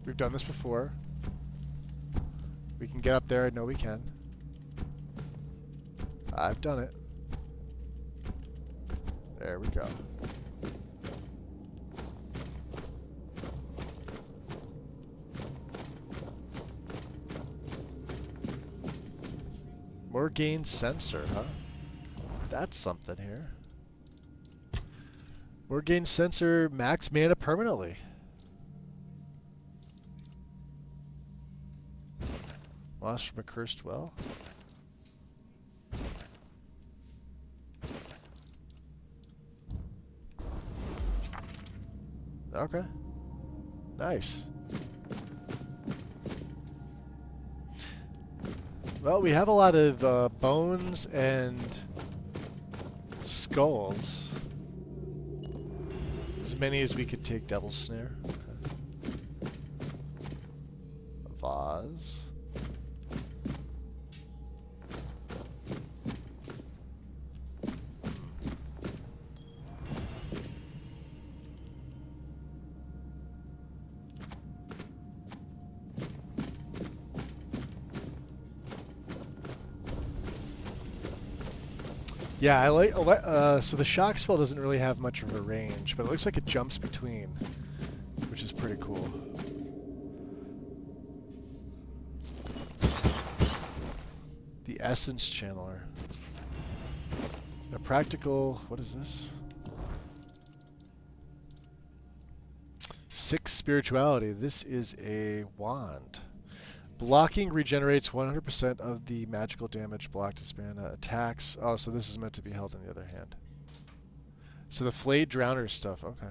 We've done this before. We can get up there. I know we can. I've done it. There we go. More gain sensor, huh? That's something here. More gain sensor, max mana permanently. Lost from a cursed well. Okay. Nice. Well, we have a lot of bones and skulls. As many as we could take Devil's Snare. Okay. A vase. Yeah, I like. So the shock spell doesn't really have much of a range, but it looks like it jumps between, which is pretty cool. The Essence Channeler. A practical. What is this? 6 spirituality. This is a wand. Blocking regenerates 100% of the magical damage blocked to mana. Attacks. Oh, so this is meant to be held in the other hand. So the flayed drowner stuff. Okay.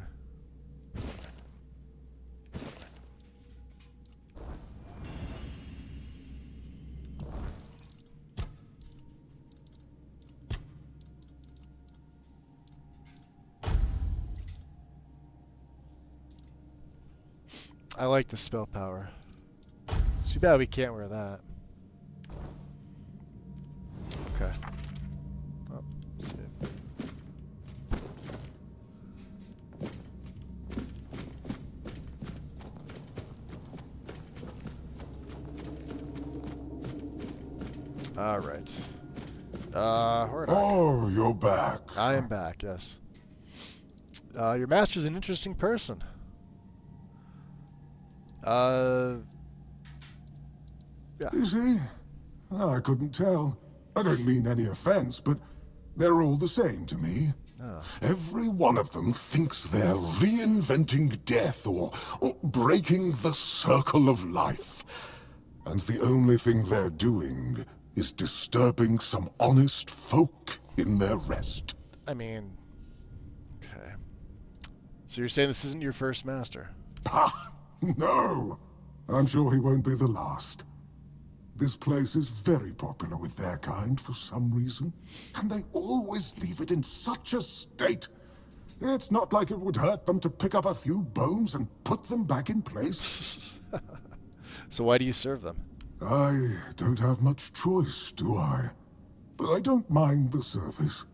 I like the spell power. Too bad we can't wear that. Okay. Well, let's see. All right. Oh, you're back. I am back, yes. Your master's an interesting person. Yeah. Is he? I couldn't tell. I don't mean any offense, but they're all the same to me. Oh. Every one of them thinks they're reinventing death or breaking the circle of life. And the only thing they're doing is disturbing some honest folk in their rest. I mean, okay. So you're saying this isn't your first master? Ha! No! I'm sure he won't be the last. This place is very popular with their kind for some reason, and they always leave it in such a state. It's not like it would hurt them to pick up a few bones and put them back in place. So why do you serve them? I don't have much choice, do I? But I don't mind the service.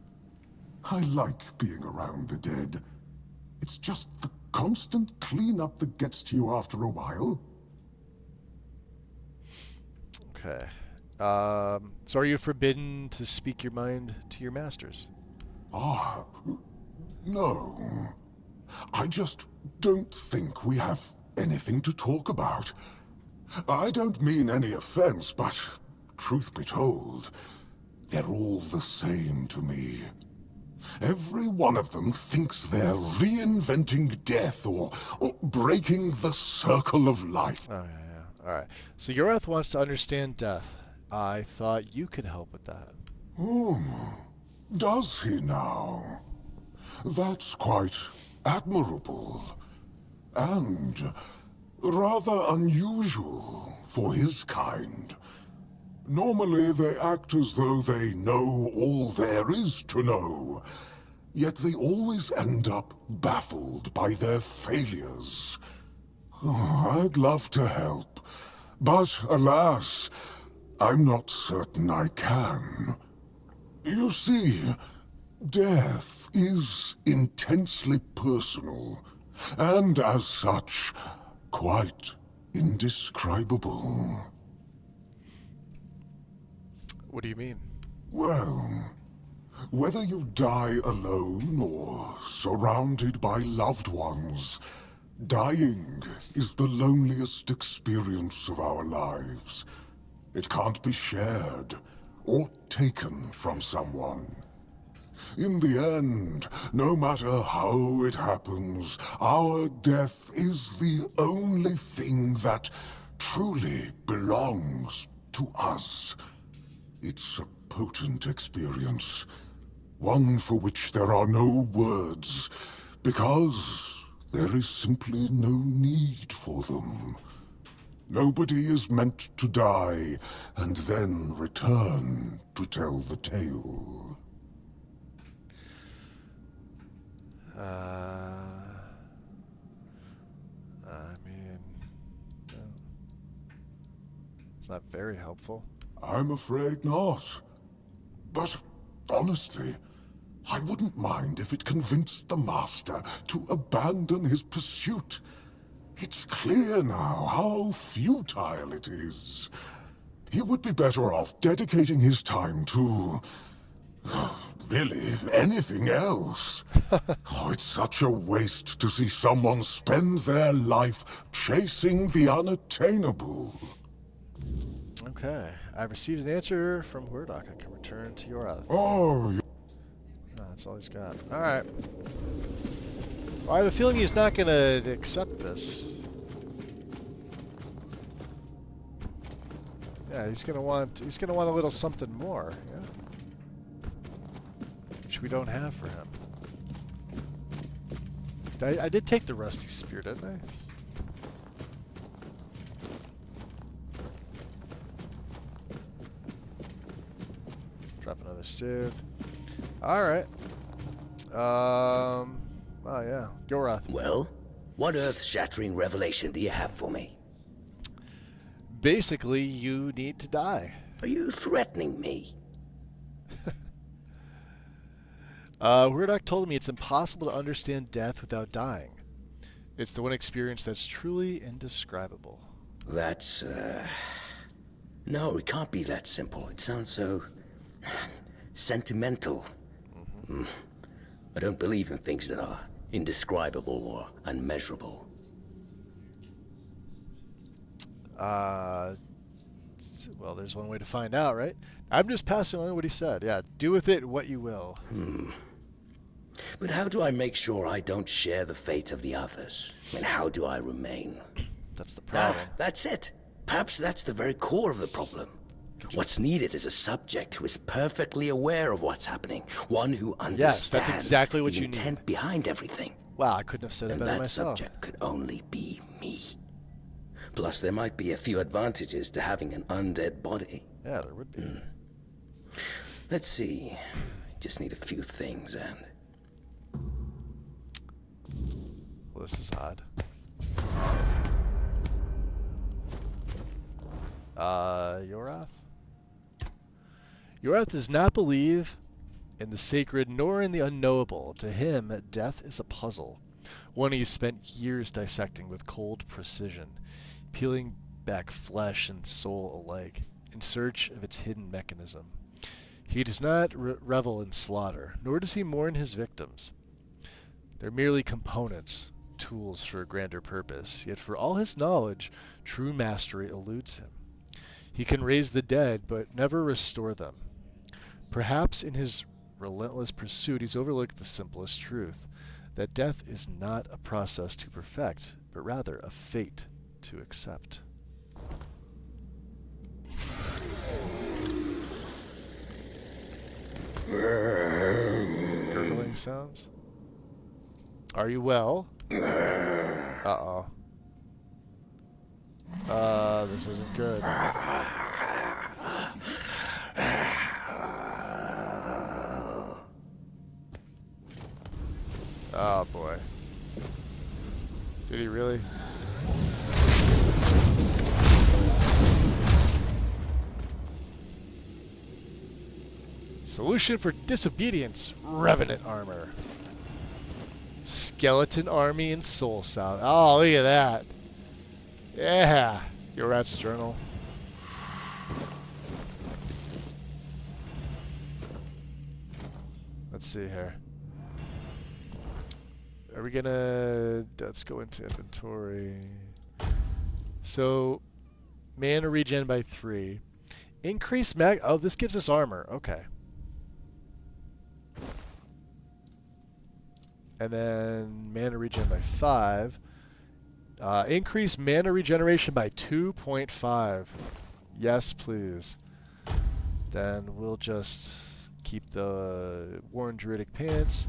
I like being around the dead. It's just the constant cleanup that gets to you after a while. Okay. So are you forbidden to speak your mind to your masters? Ah, no. I just don't think we have anything to talk about. I don't mean any offense, but truth be told, They're all the same to me. Every one of them thinks they're reinventing death or breaking the circle of life. Oh, yeah. All right. So Yorath wants to understand death. I thought you could help with that. Oh, does he now? That's quite admirable. And rather unusual for his kind. Normally they act as though they know all there is to know, yet they always end up baffled by their failures. Oh, I'd love to help, but alas, I'm not certain I can. You see, death is intensely personal, and as such, quite indescribable. What do you mean? Well, whether you die alone or surrounded by loved ones, dying is the loneliest experience of our lives. It can't be shared or taken from someone. In the end, no matter how it happens, our death is the only thing that truly belongs to us. It's a potent experience, one for which there are no words, because there is simply no need for them. Nobody is meant to die and then return to tell the tale. I mean, it's not very helpful. I'm afraid not. But honestly, I wouldn't mind if it convinced the Master to abandon his pursuit. It's clear now how futile it is. He would be better off dedicating his time to... really, anything else. Oh, it's such a waste to see someone spend their life chasing the unattainable. Okay. I've received an answer from Wurdock. I can return to Yorath. Oh, that's all he's got. Alright. Well, I have a feeling he's not going to accept this. Yeah, he's gonna want a little something more, yeah? Which we don't have for him. I did take the Rusty Spear, didn't I? Drop another civ. Alright. Oh yeah. Yorath. Well, what earth-shattering revelation do you have for me? Basically, you need to die. Are you threatening me? Wurdock told me it's impossible to understand death without dying. It's the one experience that's truly indescribable. That's, No, it can't be that simple. It sounds so... sentimental. Mm. I don't believe in things that are indescribable or unmeasurable. Well, there's one way to find out, right? I'm just passing on what he said. Yeah, do with it what you will. But how do I make sure I don't share the fate of the others? And how do I remain? That's the problem. That's it. Perhaps that's the very core of the problem. What's needed is a subject who is perfectly aware of what's happening. One who understands yes, that's exactly what the you intent behind everything. Wow, I couldn't have said it better myself. And that subject could only be me. Plus, there might be a few advantages to having an undead body. Yeah, there would be. Let's see. Just need a few things and... Well, this is odd. Yorath? Yorath does not believe in the sacred nor in the unknowable. To him, death is a puzzle, one he's spent years dissecting with cold precision, peeling back flesh and soul alike, in search of its hidden mechanism. He does not revel in slaughter, nor does he mourn his victims. They're merely components, tools for a grander purpose, yet for all his knowledge, true mastery eludes him. He can raise the dead, but never restore them. Perhaps in his relentless pursuit, he's overlooked the simplest truth, that death is not a process to perfect, but rather a fate to accept. Gurgling sounds. Are you well? Uh-oh. This isn't good. Oh boy. Did he really? Solution for disobedience. Revenant armor. Skeleton army and soul salve. Oh, look at that. Yeah. Your rat's journal. Let's see here. Are we gonna... Let's go into inventory. So, mana regen by 3. Increase mag... Oh, this gives us armor. Okay. And then mana regen by 5. Increase mana regeneration by 2.5. Yes, please. Then we'll just keep the worn druidic pants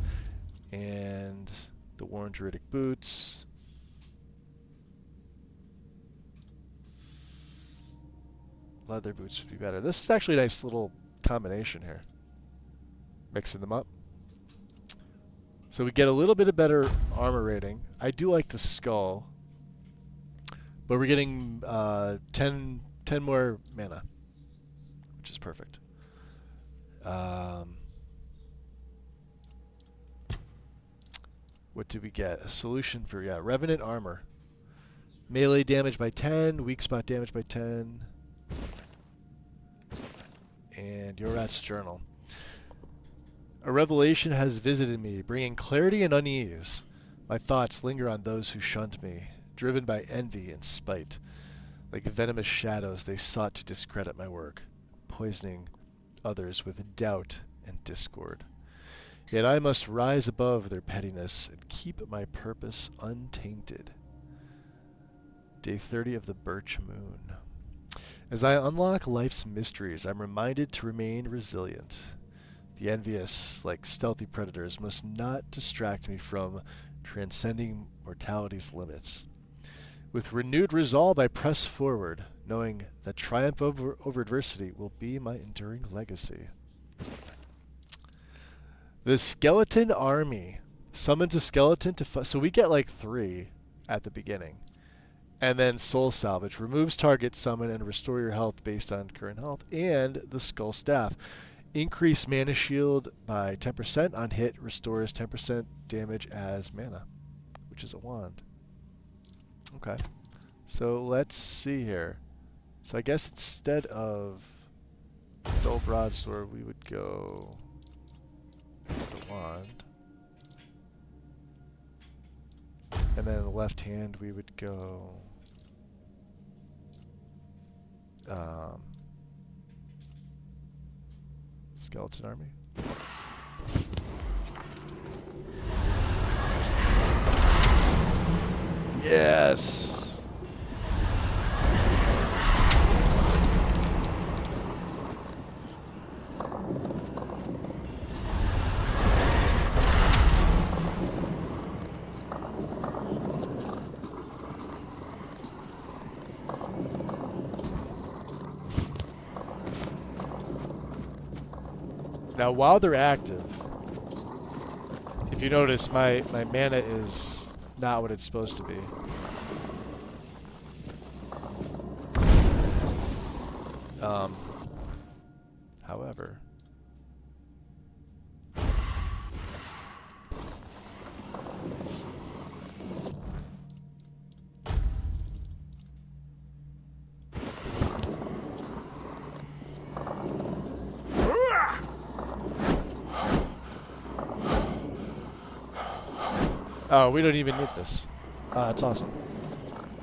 and the worn druidic boots. Leather boots would be better. This is actually a nice little combination here. Mixing them up. So we get a little bit of better armor rating. I do like the skull. But we're getting 10 more mana, which is perfect. What did we get? A solution for, Revenant armor. Melee damage by 10, weak spot damage by 10. And Yorat's journal. A revelation has visited me, bringing clarity and unease. My thoughts linger on those who shunned me, driven by envy and spite. Like venomous shadows, they sought to discredit my work, poisoning others with doubt and discord. Yet I must rise above their pettiness and keep my purpose untainted. Day 30 of the Birch Moon. As I unlock life's mysteries, I'm reminded to remain resilient. The envious, like stealthy predators, must not distract me from transcending mortality's limits. With renewed resolve, I press forward, knowing that triumph over adversity will be my enduring legacy. The skeleton army summons a skeleton to so we get like 3 at the beginning. And then soul salvage. Removes target, summon, and restore your health based on current health. And the skull staff. Increase mana shield by 10% on hit. Restores 10% damage as mana, which is a wand. Okay. So let's see here. So I guess instead of dull broadsword, we would go the wand. And then in the left hand, we would go skeleton army. Yes. Now, while they're active, if you notice, my mana is not what it's supposed to be. However, oh, we don't even need this. It's awesome.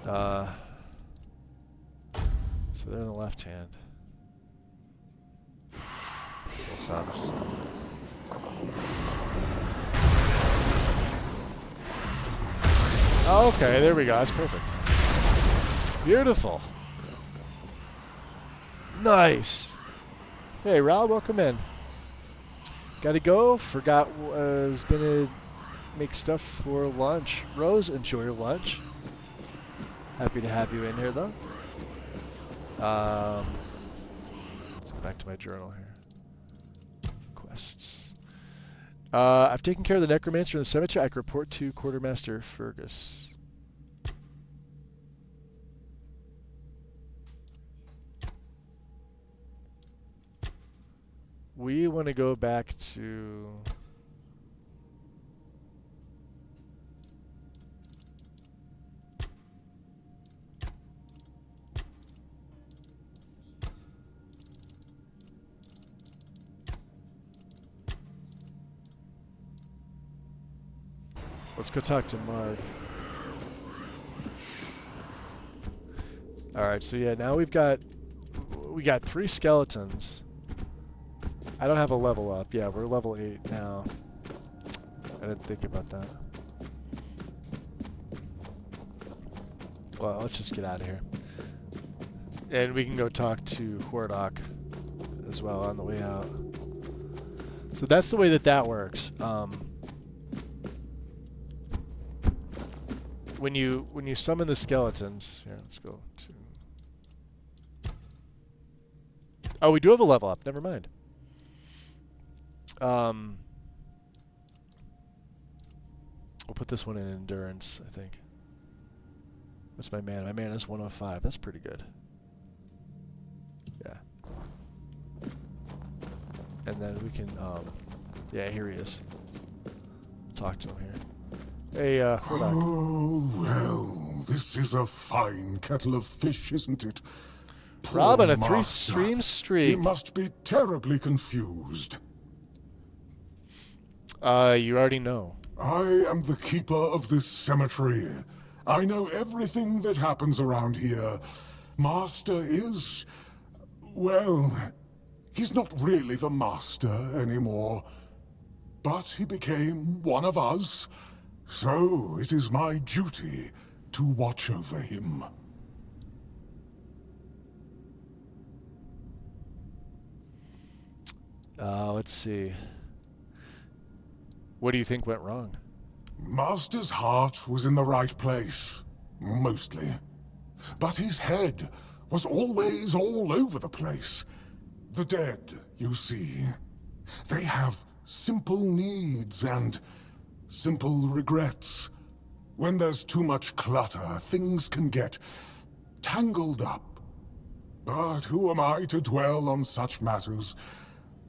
So they're in the left hand. Full some. Okay, there we go. That's perfect. Beautiful. Nice. Hey, Rob, welcome in. Gotta go. Forgot was gonna make stuff for lunch. Rose, enjoy your lunch. Happy to have you in here, though. Let's go back to my journal here. Quests. I've taken care of the Necromancer in the cemetery. I can report to Quartermaster Fergus. We want to go back to... Let's go talk to Marg. Alright, so yeah, now we got 3 skeletons. I don't have a level up. Yeah, we're level 8 now. I didn't think about that. Well, let's just get out of here. And we can go talk to Hordok as well on the way out. So that's the way that works. When you summon the skeletons, here, let's go to... Oh, we do have a level up. Never mind. We'll put this one in endurance, I think. What's my mana? My mana is 105. That's pretty good. Yeah. And then we can, yeah, here he is. Talk to him here. Hey, Hordok. Oh, well, this is a fine kettle of fish, isn't it? Poor Robin, a master. 3-stream streak. He must be terribly confused. You already know. I am the keeper of this cemetery. I know everything that happens around here. Master is... well, he's not really the master anymore. But he became one of us. So it is my duty to watch over him. Let's see. What do you think went wrong? Master's heart was in the right place, mostly. But his head was always all over the place. The dead, you see, they have simple needs and simple regrets. When there's too much clutter, things can get tangled up. But who am I to dwell on such matters?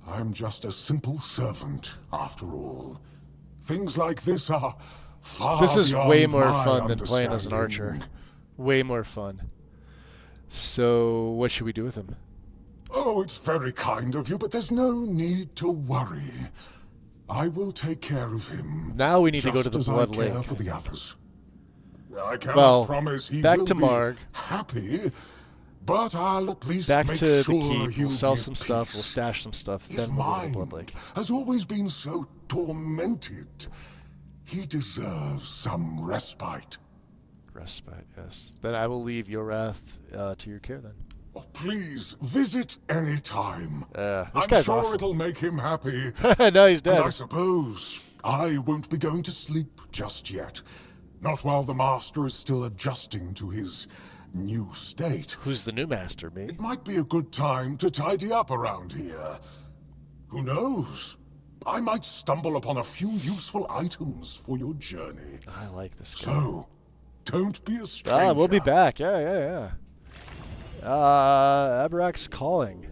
I'm just a simple servant, after all. Things like this are far This is beyond way more my fun than playing as an archer. understanding. Way more fun. So, what should we do with him? Oh, it's very kind of you, but there's no need to worry. I will take care of him. Now we need to go to the just as Blood I care Lake. for the others. I cannot Well, promise he back will to be Marg. happy, but I'll at least Back make to the sure keep. he'll We'll sell be some at stuff. peace. We'll stash some stuff. His Then we'll go to the mind Blood Lake. has always been so tormented. He deserves some respite. Respite, yes. Then I will leave Yorath to your care then. Oh, please visit any time. This I'm guy's sure awesome. it'll make him happy. No, he's dead. And I suppose I won't be going to sleep just yet. Not while the master is still adjusting to his new state. Who's the new master, me? It might be a good time to tidy up around here. Who knows? I might stumble upon a few useful items for your journey. I like this guy. So, don't be a stranger. We'll be back. Yeah. Abarak's calling.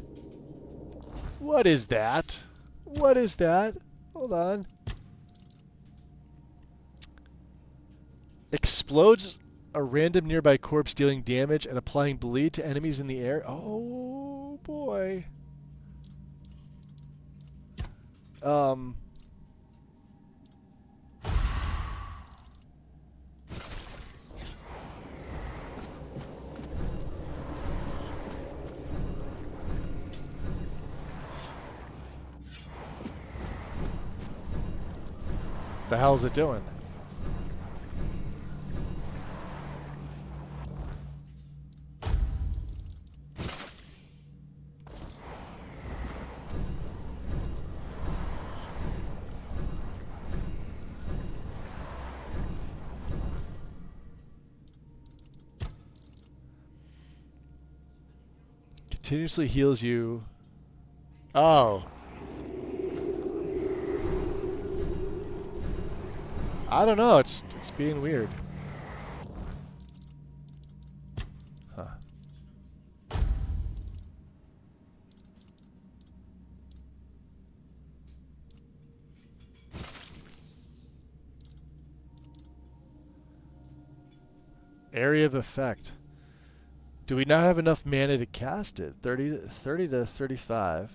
What is that? What is that? Hold on. Explodes a random nearby corpse, dealing damage and applying bleed to enemies in the air. Oh boy. The hell is it doing? Continuously heals you. Oh. I don't know. It's being weird. Huh. Area of effect. Do we not have enough mana to cast it? 30 to 35.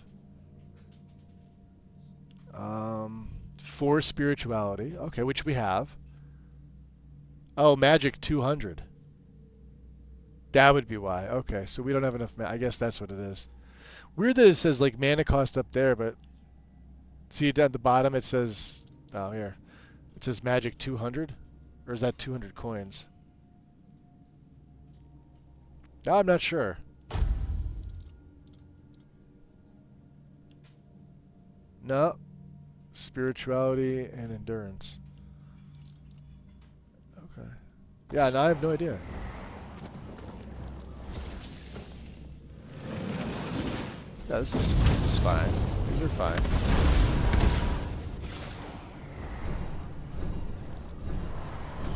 4 spirituality. Okay, which we have. Oh, magic 200. That would be why. Okay, so we don't have enough I guess that's what it is. Weird that it says like mana cost up there, but see it at the bottom it says, oh here. It says magic 200? Or is that 200 coins? I'm not sure. No. Spirituality and endurance. Okay. Yeah, no, I have no idea. Yeah, this is fine. These are fine.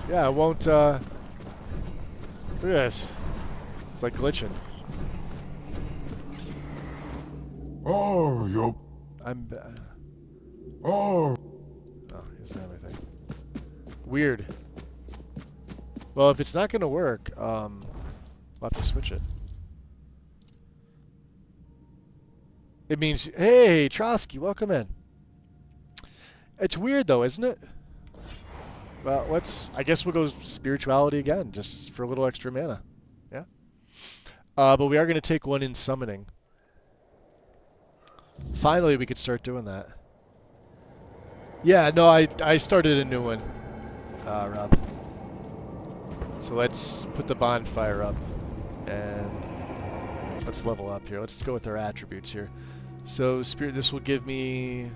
Yeah, it won't look at this. It's like glitching. Oh, yup. I'm. Oh. Oh, he doesn't have anything. Weird. Well, if it's not gonna work, we'll have to switch it. It means, hey, Trotsky, welcome in. It's weird though, isn't it? Well, I guess we'll go spirituality again, just for a little extra mana. Yeah. But we are going to take one in summoning. Finally, we could start doing that. Yeah, no, I started a new one, Rob. So let's put the bonfire up, and let's level up here. Let's go with our attributes here. So spirit, this will give me.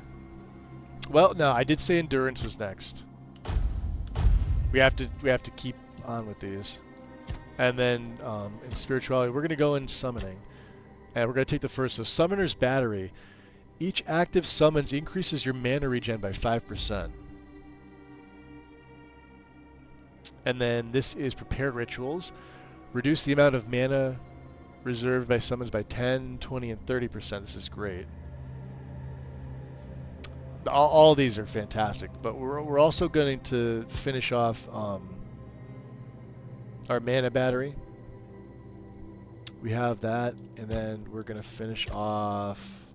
Well, no, I did say endurance was next. We have to keep on with these. And then in spirituality, we're going to go in summoning. And we're going to take the first. So Summoner's Battery. Each active summons increases your mana regen by 5%. And then this is Prepared Rituals. Reduce the amount of mana reserved by summons by 10, 20, and 30%. This is great. All these are fantastic. But we're also going to finish off our mana battery. We have that, and then we're going to finish off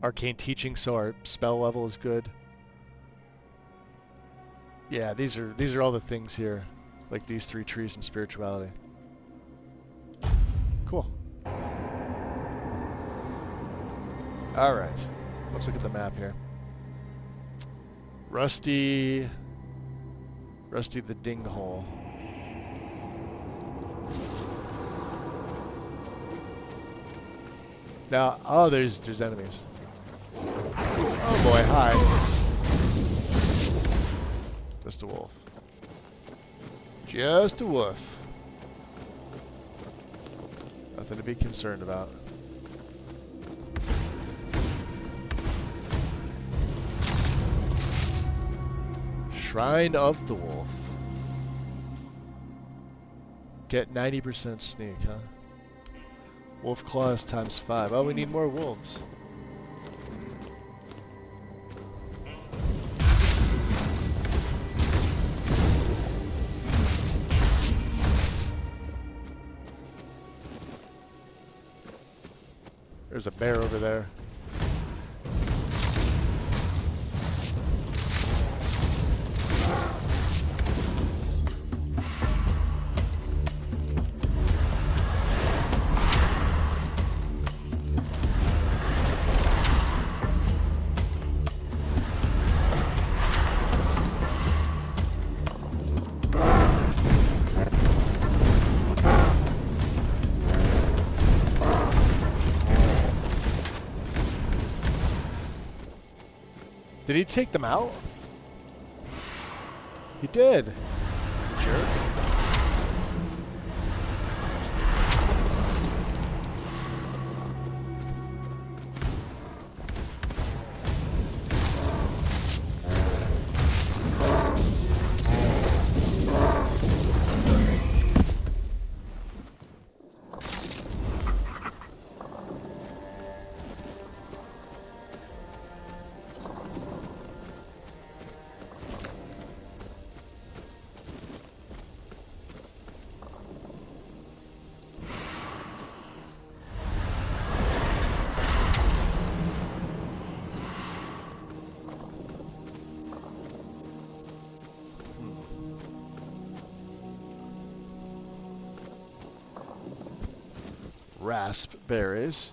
Arcane Teaching, so our spell level is good. Yeah, these are all the things here, like these 3 trees and spirituality. Cool. All right, let's look at the map here. Rusty the Dinghole. Now, oh, there's enemies. Oh boy, hi. Just a wolf. Just a wolf. Nothing to be concerned about. Shrine of the Wolf. Get 90% sneak, huh? Wolf claws times 5. Oh, we need more wolves. There's a bear over there. Did he take them out? He did. Jerk. Raspberries.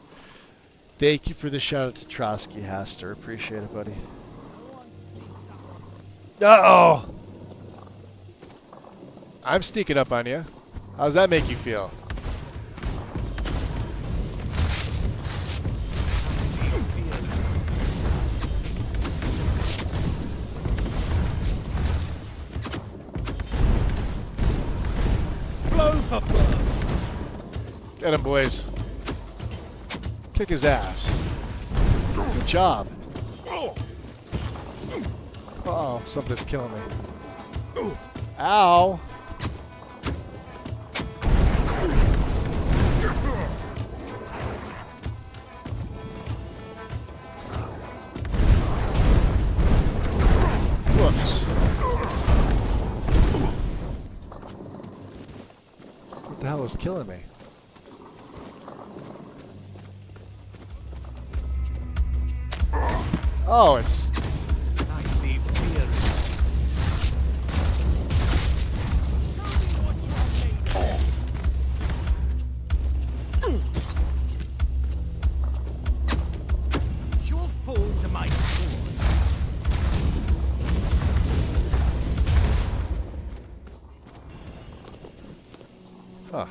Thank you for the shout out to Trotsky Haster. Appreciate it, buddy. Uh-oh! I'm sneaking up on you. How does that make you feel? Blow for blow. Get him, boys. Kick his ass. Good job. Uh-oh, something's killing me. Ow! Whoops. What the hell is killing me? Oh, it's... You'll fall to my sword. Huh.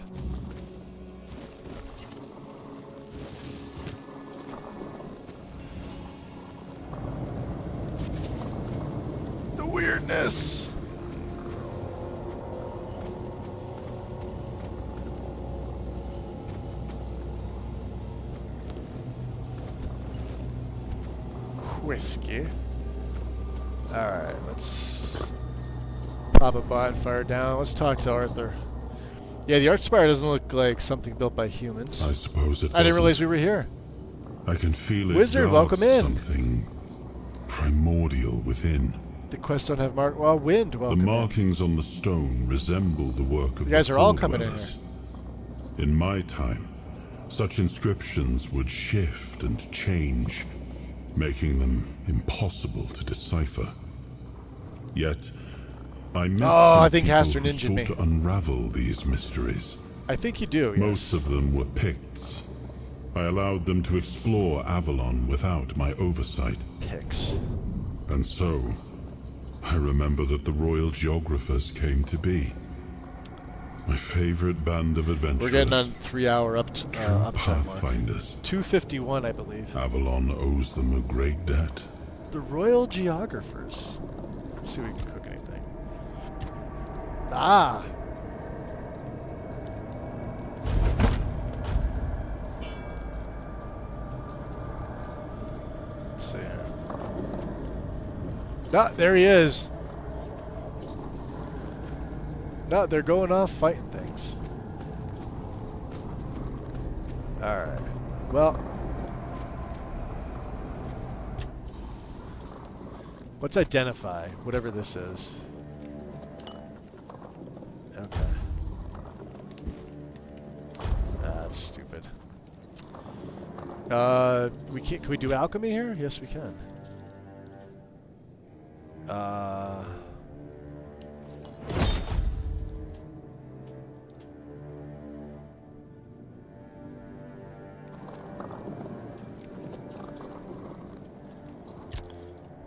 The weirdness. Whiskey. Alright, let's pop a bonfire down. Let's talk to Arthur. Yeah, the Archspire doesn't look like something built by humans. I suppose it I didn't wasn't. realize we were here. I can feel it. Wizard, guards welcome in. Something primordial within. The quests don't have mark. Well, wind. Welcome. The markings on the stone resemble the work of You guys the are all Full coming in Dwellers. In my time, such inscriptions would shift and change, making them impossible to decipher. Yet, I met some I think people Haster who ninja'd sought me. to unravel these mysteries. I think you do. Most Yes. of them were Picts. I allowed them to explore Avalon without my oversight. Picts. And so, I remember that the royal geographers came to be. My favorite band of adventurers. We're getting on 3-hour uptime mark. Pathfinders. 251, I believe. Avalon owes them a great debt. The Royal Geographers. Let's see if we can cook anything. Ah! Let's see here. Ah, there he is. No, they're going off fighting things. Alright. Well. Let's identify whatever this is. Okay. That's stupid. We can't. Can we do alchemy here? Yes, we can.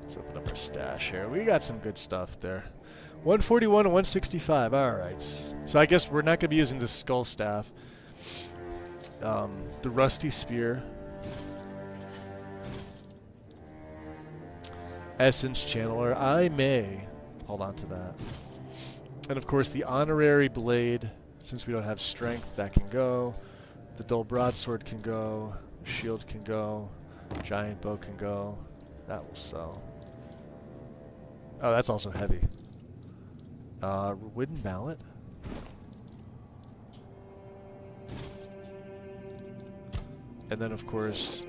Let's open up our stash here. We got some good stuff there. 141 and 165. All right. So I guess we're not going to be using the skull staff. The rusty spear. Essence Channeler. I may hold on to that. And of course the Honorary Blade, since we don't have strength, that can go. The Dull Broadsword can go. Shield can go. Giant Bow can go. That will sell. Oh, that's also heavy. Wooden Mallet. And then of course,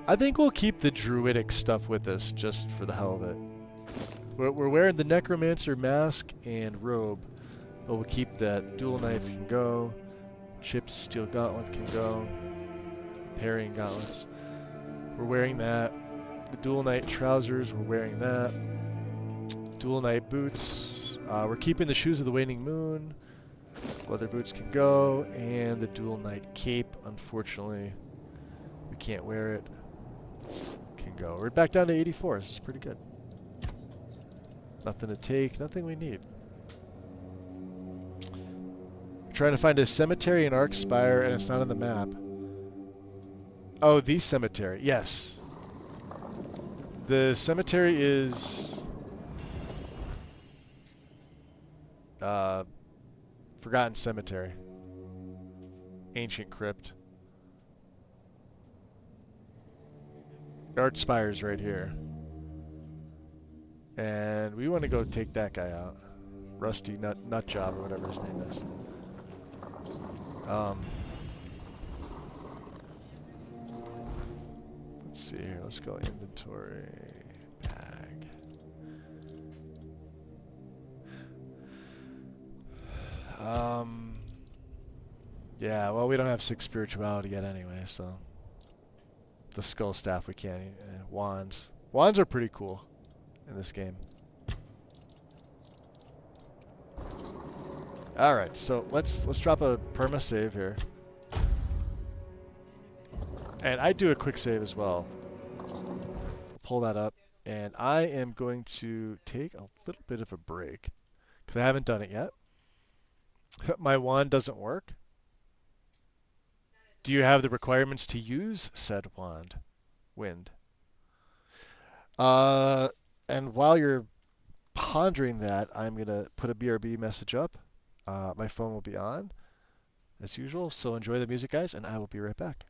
I think we'll keep the druidic stuff with us just for the hell of it. We're wearing the Necromancer mask and robe, but we'll keep that. Dual Knights can go. Chipped Steel Gauntlet can go. Parrying Gauntlets. We're wearing that. The Dual Knight trousers, we're wearing that. Dual Knight boots. We're keeping the Shoes of the Waning Moon. Leather boots can go. And the Dual Knight cape, unfortunately, we can't wear it. Can go. We're back down to 84. This is pretty good. Nothing to take. Nothing we need. We're trying to find a cemetery in Arkspire, and it's not on the map. Oh, the cemetery. Yes. The cemetery is... Forgotten Cemetery. Ancient Crypt. Arkspire's right here. And we want to go take that guy out. Rusty Nutjob, or whatever his name is. Let's see here. Let's go inventory. Bag. Yeah, well, we don't have 6 spirituality yet anyway, so... The skull staff we can't eat. Wands. Wands are pretty cool in this game. Alright, so let's drop a perma save here. And I do a quick save as well. Pull that up. And I am going to take a little bit of a break. Because I haven't done it yet. My wand doesn't work. Do you have the requirements to use said wand? Wind. And while you're pondering that, I'm going to put a BRB message up. My phone will be on, as usual. So enjoy the music, guys, and I will be right back.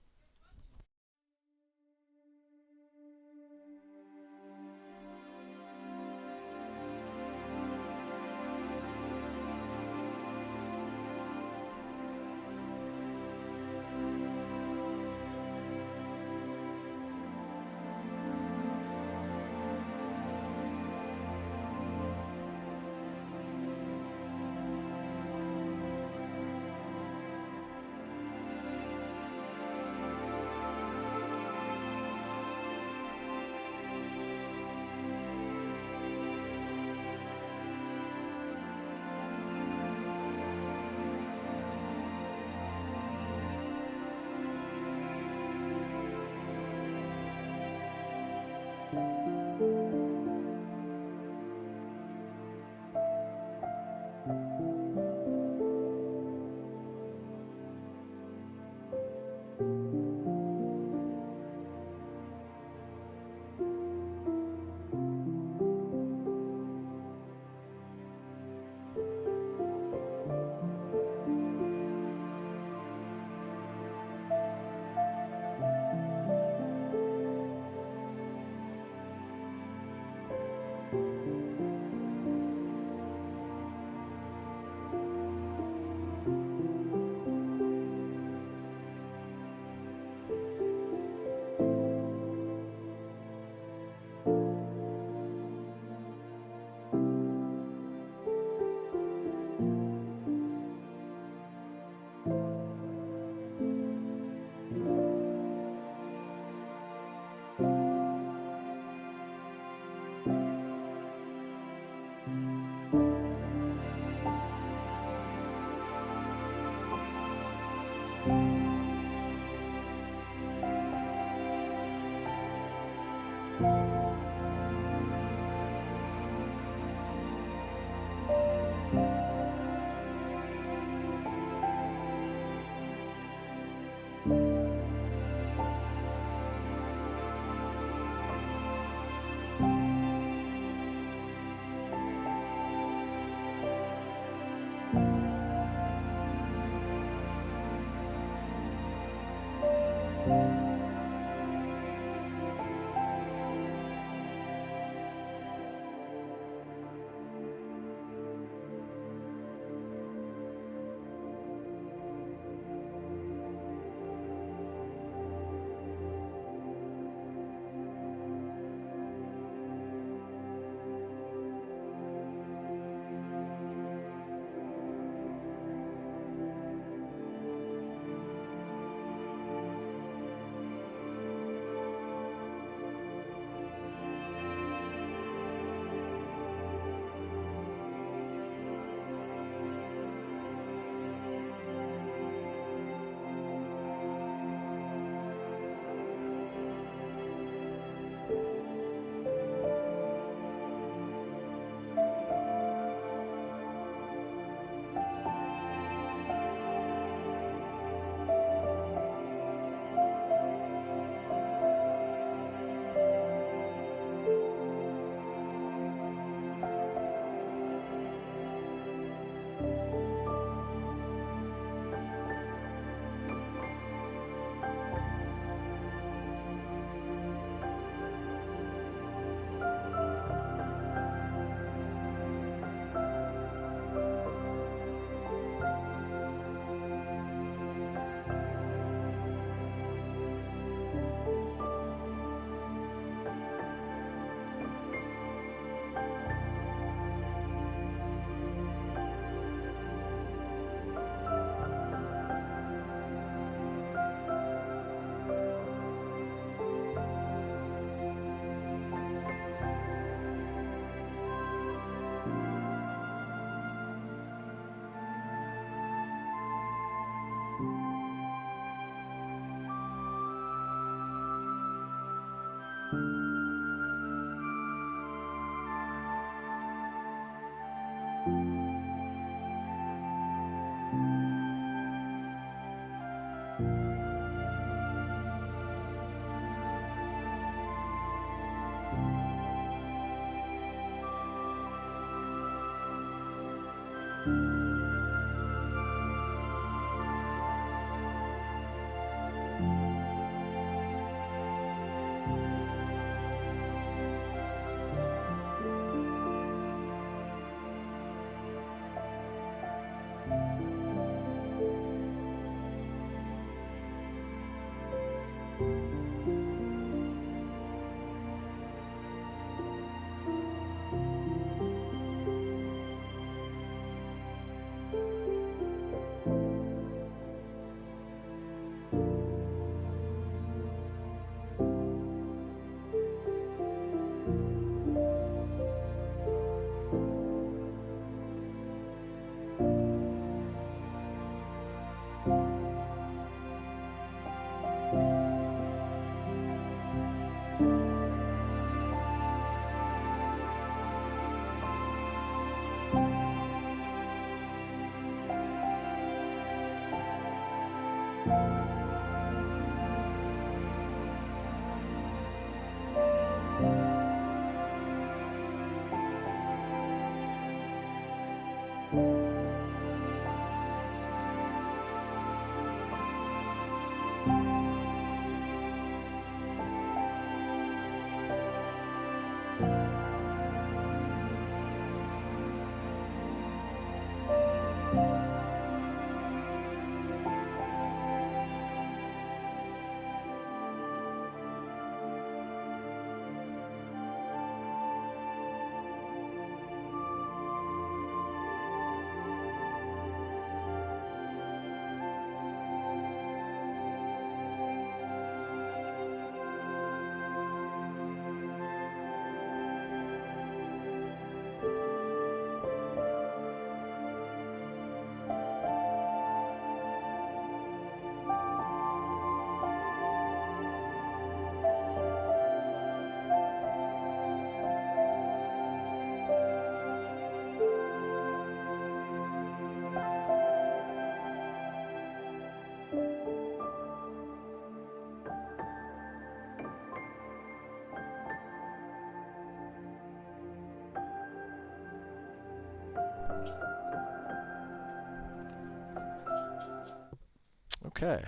Okay.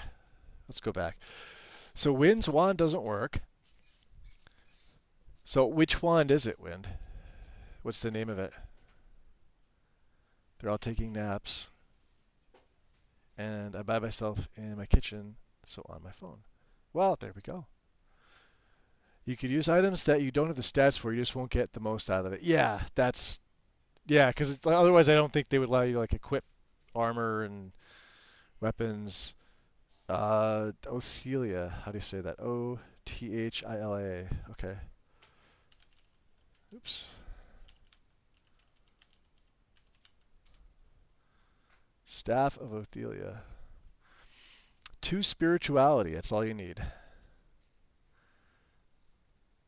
Let's go back. So Wind's wand doesn't work. So which wand is it, Wind? What's the name of it? They're all taking naps. And I'm by myself in my kitchen, so on my phone. Well, there we go. You could use items that you don't have the stats for. You just won't get the most out of it. Yeah, that's... Yeah, because otherwise I don't think they would allow you to like equip armor and weapons. Othelia. How do you say that? O-T-H-I-L-A. Okay. Oops. Staff of Othelia. 2 spirituality. That's all you need.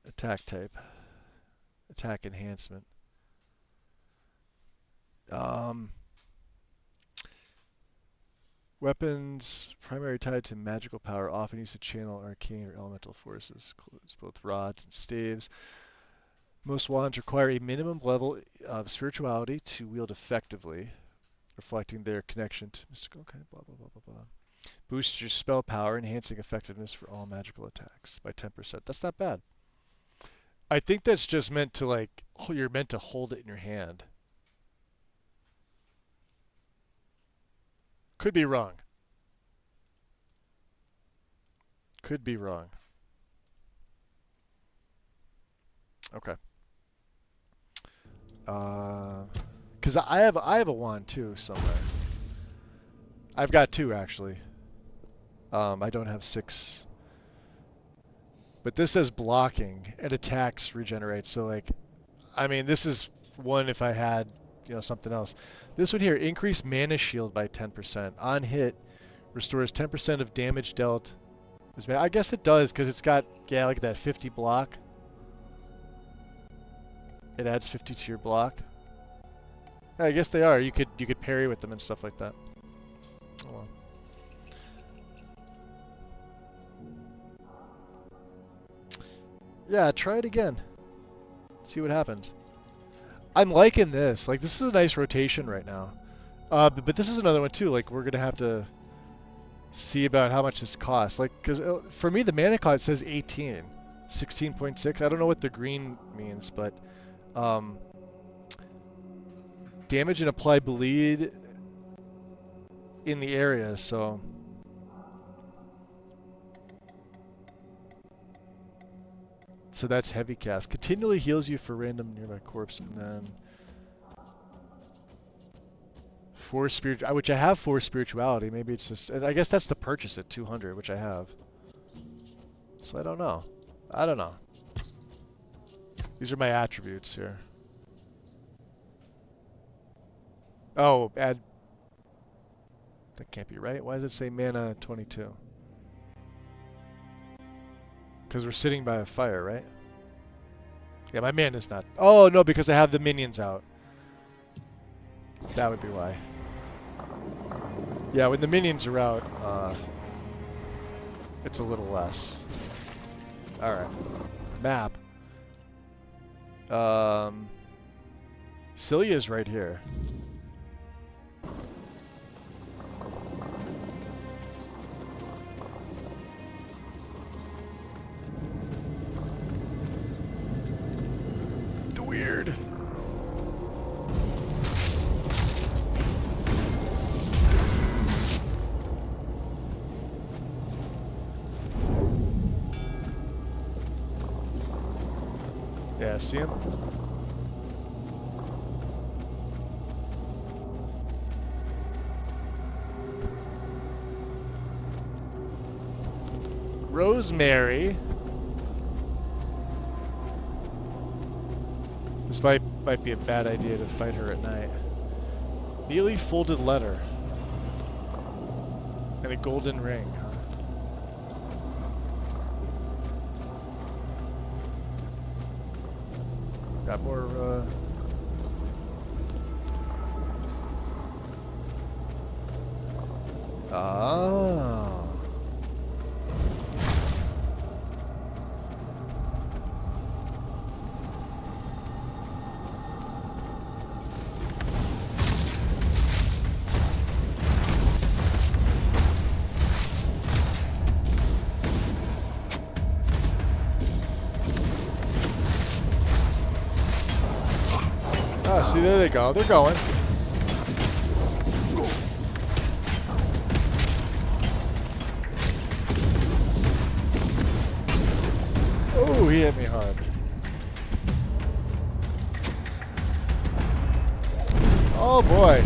Attack type. Attack enhancement. Weapons primary tied to magical power, often used to channel arcane or elemental forces, includes both rods and staves. Most wands require a minimum level of spirituality to wield effectively, reflecting their connection to mystical. Okay, blah blah blah blah blah. Boosts your spell power, enhancing effectiveness for all magical attacks by 10%. That's not bad. I think that's just meant to like you're meant to hold it in your hand. Could be wrong. Could be wrong. Okay. Because I have a wand too somewhere. I've got 2 actually. I don't have 6. But this says blocking and attacks regenerate. So like, I mean, this is one if I had, you know, something else. This one here, increase mana shield by 10%. On hit, restores 10% of damage dealt. I guess it does because it's got, yeah, like that 50 block. It adds 50 to your block. Yeah, I guess they are. You could parry with them and stuff like that. Oh well. Yeah, try it again. See what happens. I'm liking this. Like, this is a nice rotation right now. But this is another one, too. Like, we're going to have to see about how much this costs. Like, because for me, the mana cost says 18. 16.6. I don't know what the green means, but... damage and apply bleed in the area, so... So that's heavy cast. Continually heals you for random nearby corpse, and then 4 spiritual, which I have 4 spirituality. Maybe it's just, and I guess that's the purchase at 200, which I have. So I don't know. I don't know. These are my attributes here. Oh, add. That can't be right. Why does it say mana 22? Because we're sitting by a fire, right? Yeah, my mana's not. Oh, no, because I have the minions out. That would be why. Yeah, when the minions are out, it's a little less. Alright. Map. Celia's right here. Weird. Yeah, see him? Rosemary. This might be a bad idea to fight her at night. Neatly folded letter. And a golden ring. Got more, Ah. Oh, see, there they go. They're going. Oh, he hit me hard. Oh, boy.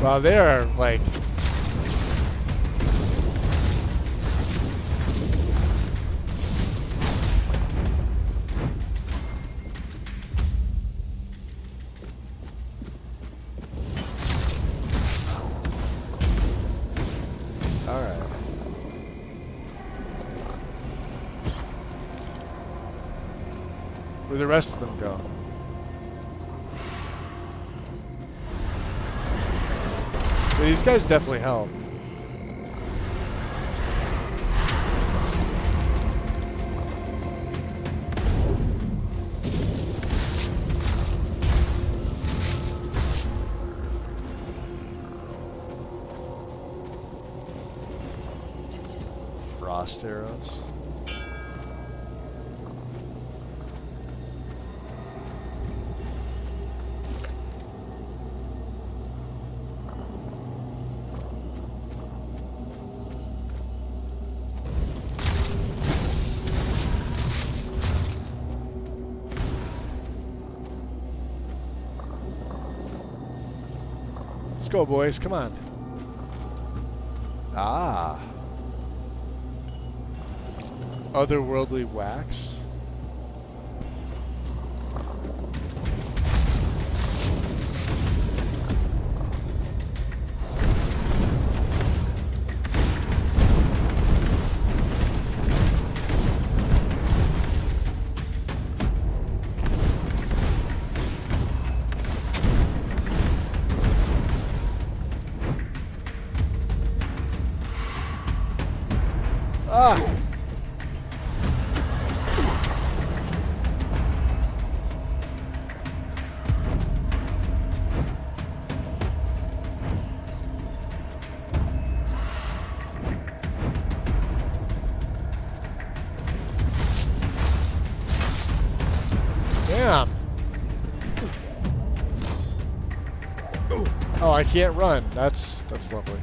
Wow, they are like... Alright. Where'd the rest of them go? But these guys definitely help. Frost arrows. Let's go, boys. Come on. Ah. Otherworldly wax. Ah! Damn! Oh, I can't run. That's lovely.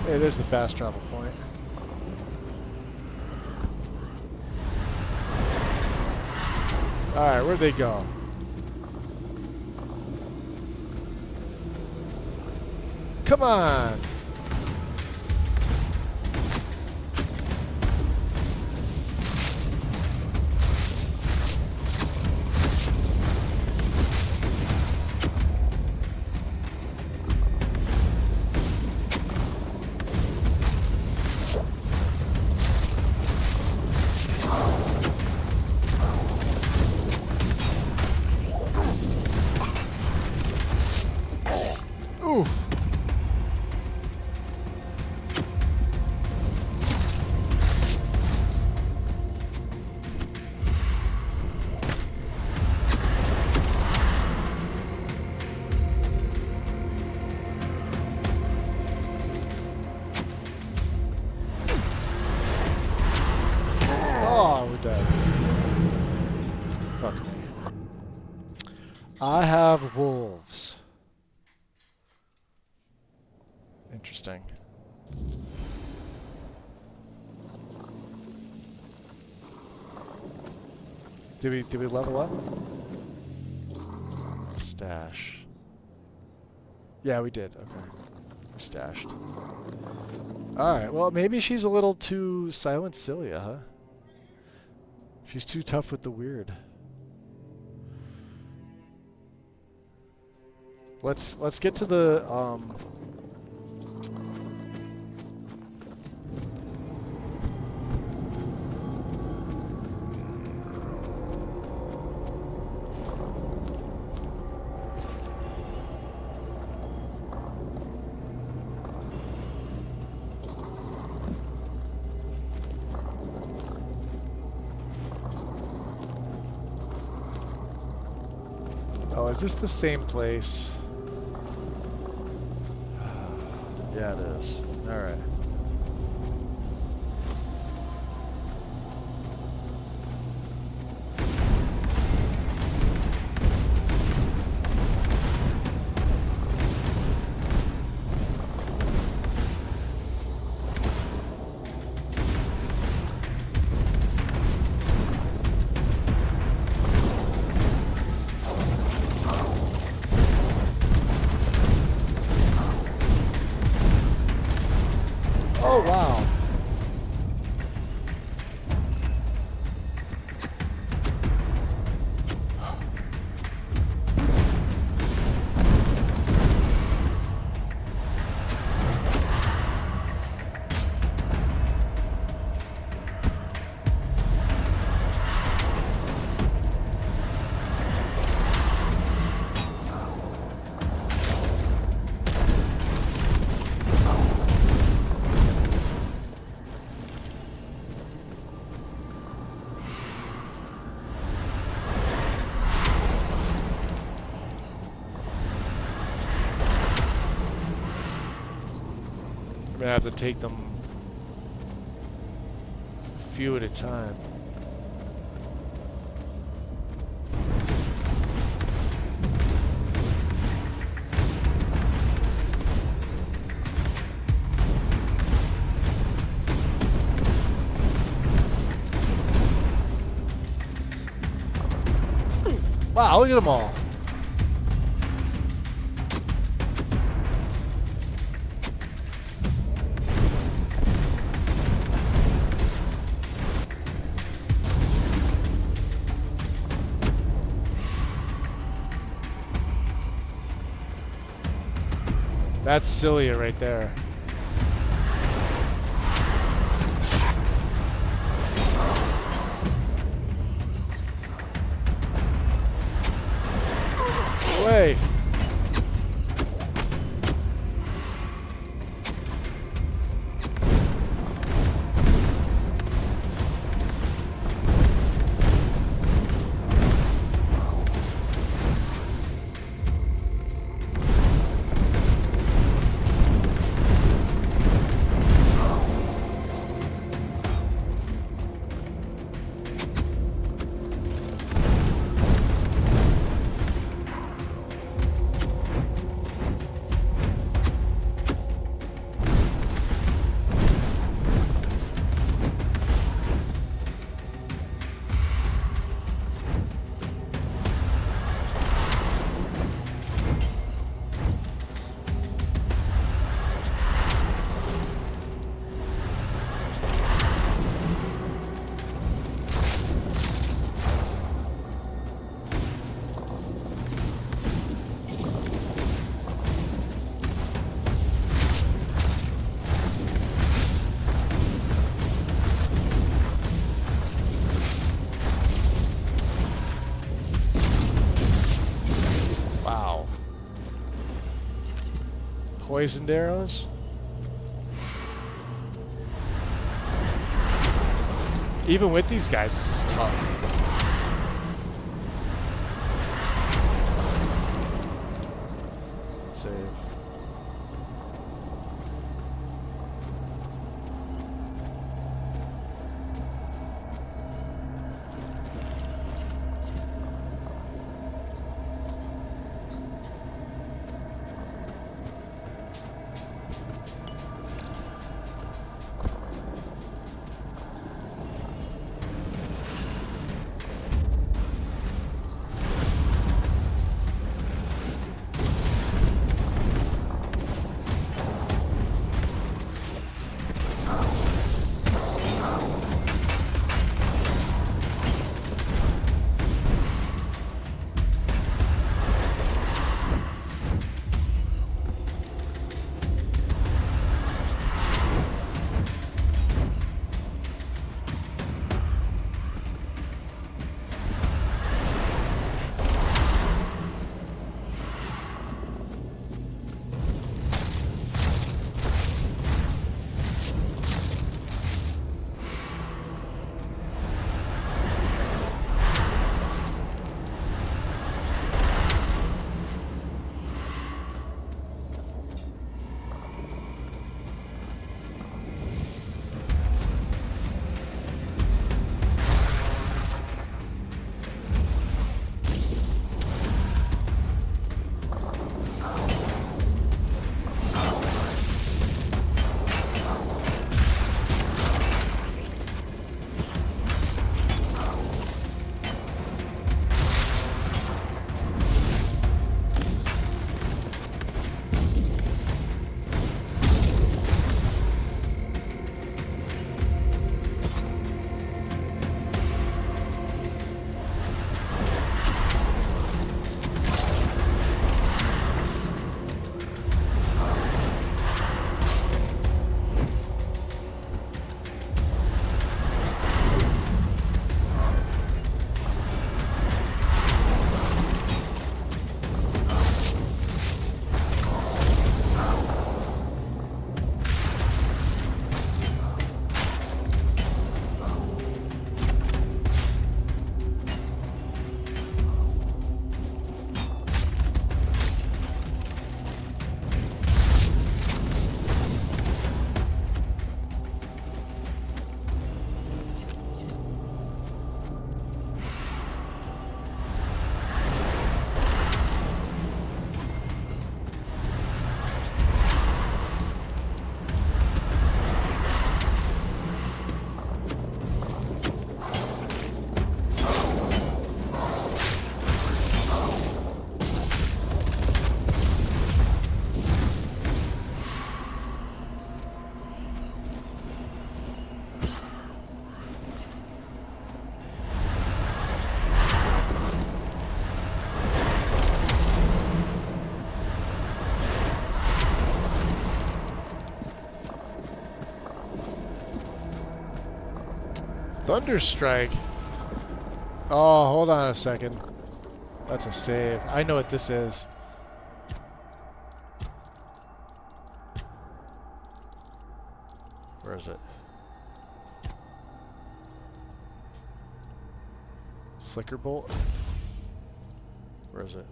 Hey, there's the fast travel point. Alright, where'd they go? Come on! Oof. Oh, we're dead. Fuck me. I have wolves. Interesting. Did we level up? Stash. Yeah, we did. Okay. We're stashed. Alright, well, maybe she's a little too Silent Cilia, huh? She's too tough with the weird. Let's get to the oh, is this the same place? Yeah, it is. All right. Oh, wow. I'm gonna have to take them a few at a time. Wow, look at them all. That's Cilia right there. Away. Poisoned arrows? Even with these guys, it's tough. Save. Thunderstrike. Oh, hold on a second. That's a save. I know what this is. Where is it? Flicker bolt? Where is it?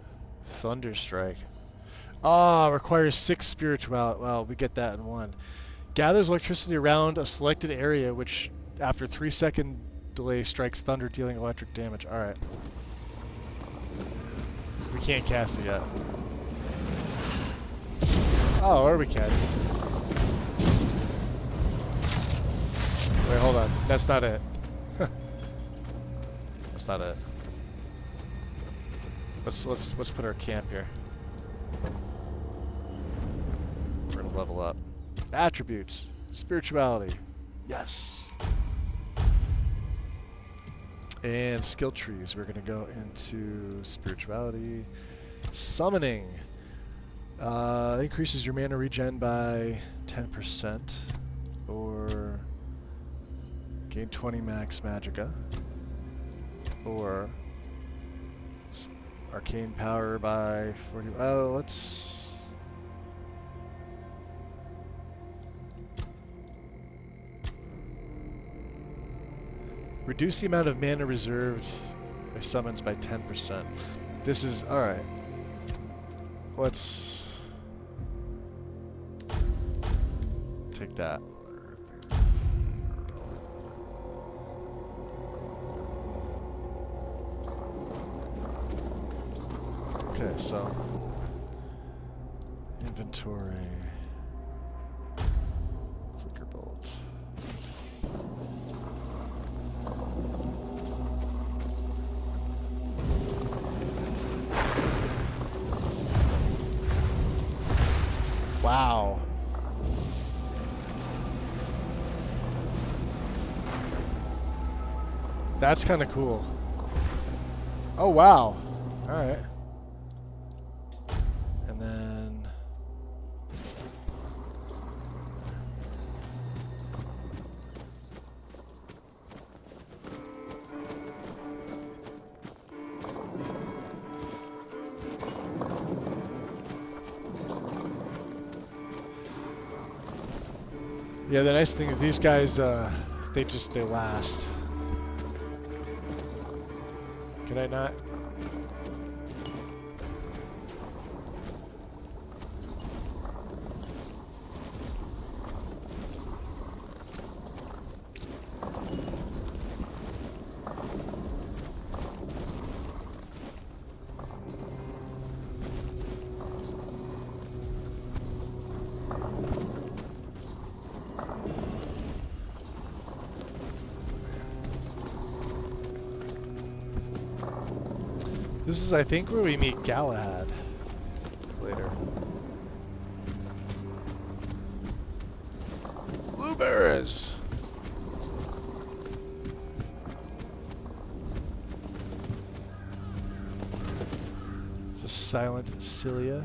Thunderstrike. Ah, requires 6 spirituality. Well, we get that in 1. Gathers electricity around a selected area, which after 3-second delay strikes thunder, dealing electric damage. Alright. We can't cast it yet. Oh, or we can. Wait, hold on. That's not it. That's not it. Let's put our camp here. We're gonna level up. Attributes. Spirituality. Yes. And skill trees. We're gonna go into spirituality. Summoning. Increases your mana regen by 10%. Or gain 20 max magicka. Or arcane power by 40. Oh, let's. Reduce the amount of mana reserved by summons by 10%. This is alright. Let's take that. Okay, so inventory, flicker bolt. Wow. That's kind of cool. Oh wow. All right. And then yeah, the nice thing is these guys they last. Can I not? This is, I think, where we meet Galahad later. Blueberries! This is Silent Cilia.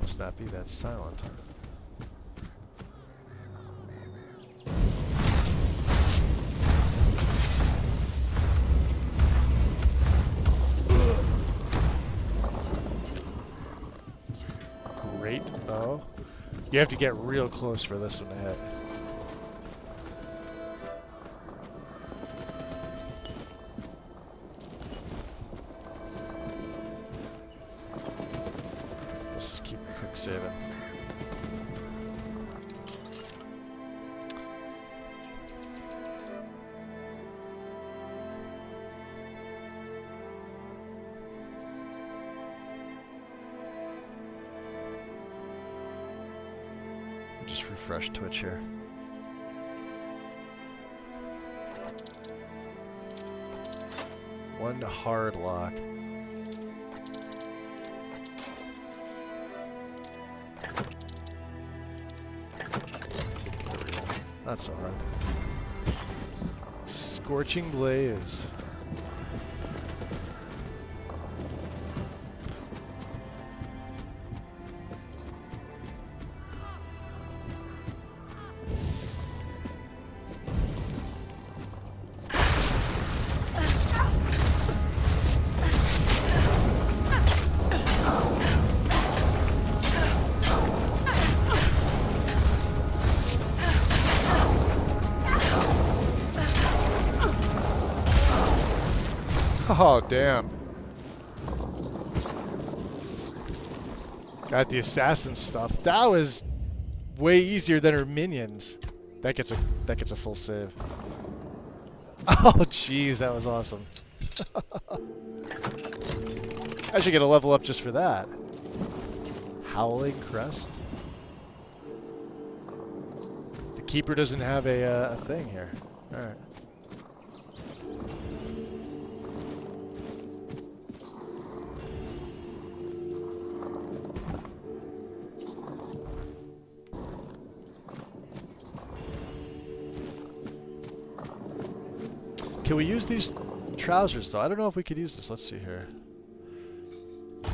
Must not be that silent. Great bow. You have to get real close for this one to hit. Let's just keep quick saving. Just refresh Twitch here. One hard lock. Not so hard. Scorching Blaze. Oh, damn. Got the assassin stuff. That was way easier than her minions. That gets a full save. Oh, jeez, that was awesome. I should get a level up just for that. Howling Crest. The Keeper doesn't have a thing here. All right. Can we use these trousers, though? I don't know if we could use this. Let's see here.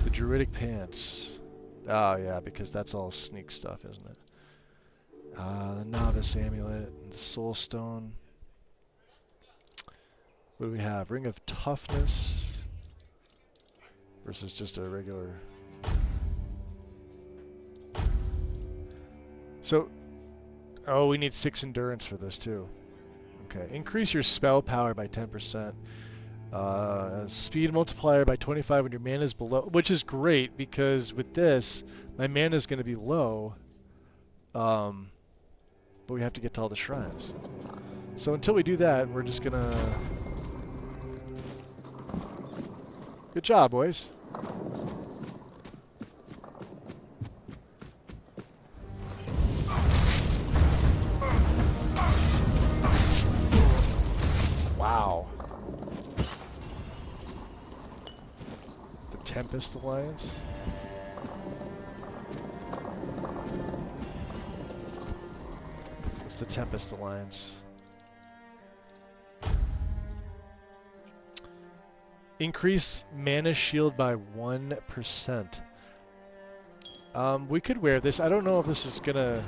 The Druidic Pants. Oh, yeah, because that's all sneak stuff, isn't it? The Novice Amulet, and the Soul Stone. What do we have? Ring of Toughness versus just a regular... So, oh, we need 6 endurance for this, too. Okay, increase your spell power by 10%. Speed multiplier by 25 when your mana is below, which is great because with this, my mana is going to be low. But we have to get to all the shrines. So until we do that, we're just gonna... Good job, boys. Wow. The Tempest Alliance. What's the Tempest Alliance? Increase mana shield by 1%. We could wear this. I don't know if this is gonna...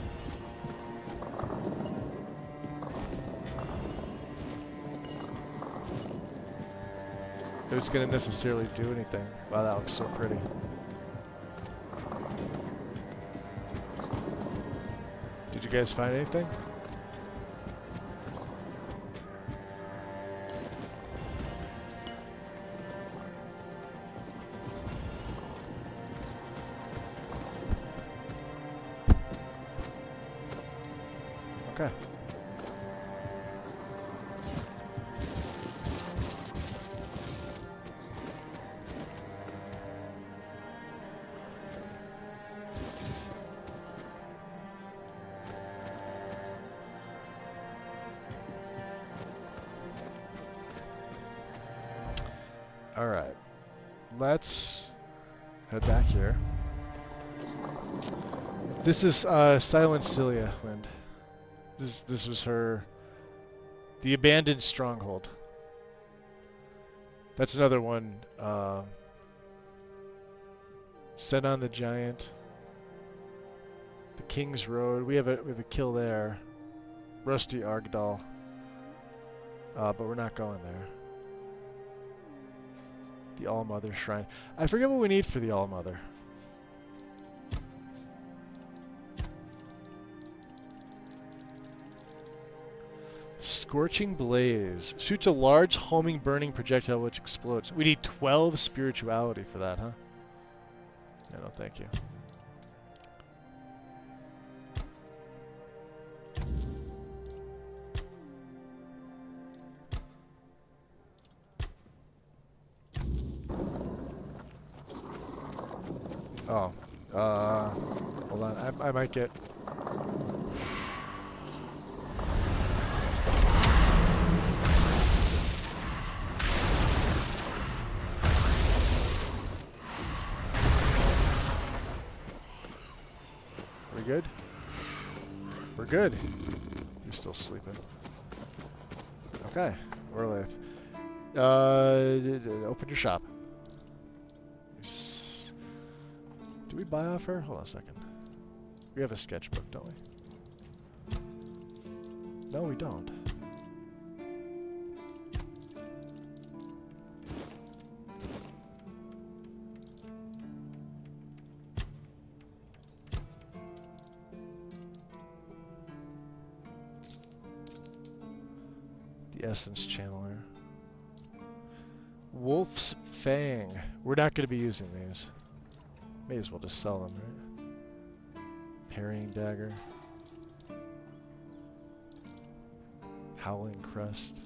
If it's gonna necessarily do anything. Wow, that looks so pretty. Did you guys find anything? Okay. All right. Let's head back here. This is Silent Cilia Wind. This was her... The Abandoned Stronghold. That's another one. Set on the Giant. The King's Road. We have a kill there. Rusty Argdal. But we're not going there. The All-Mother Shrine. I forget what we need for the All-Mother. Scorching Blaze. Shoots a large, homing, burning projectile which explodes. We need 12 spirituality for that, huh? Yeah, no, thank you. Oh. Hold on. I might get... We good? We're good. You're still sleeping. Okay. We're alive. Open your shop. Do we buy off her? Hold on a second. We have a sketchbook, don't we? No, we don't. The Essence Channeler. Wolf's Fang. We're not going to be using these. May as well just sell them, right? Parrying Dagger. Howling Crest.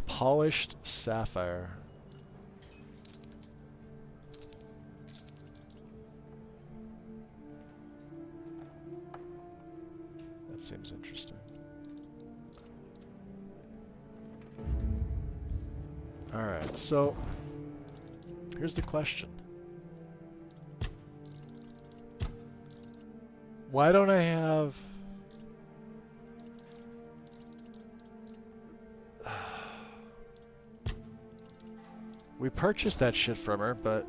Polished sapphire. That seems interesting. Alright, so here's the question. Why don't I have... We purchased that shit from her, but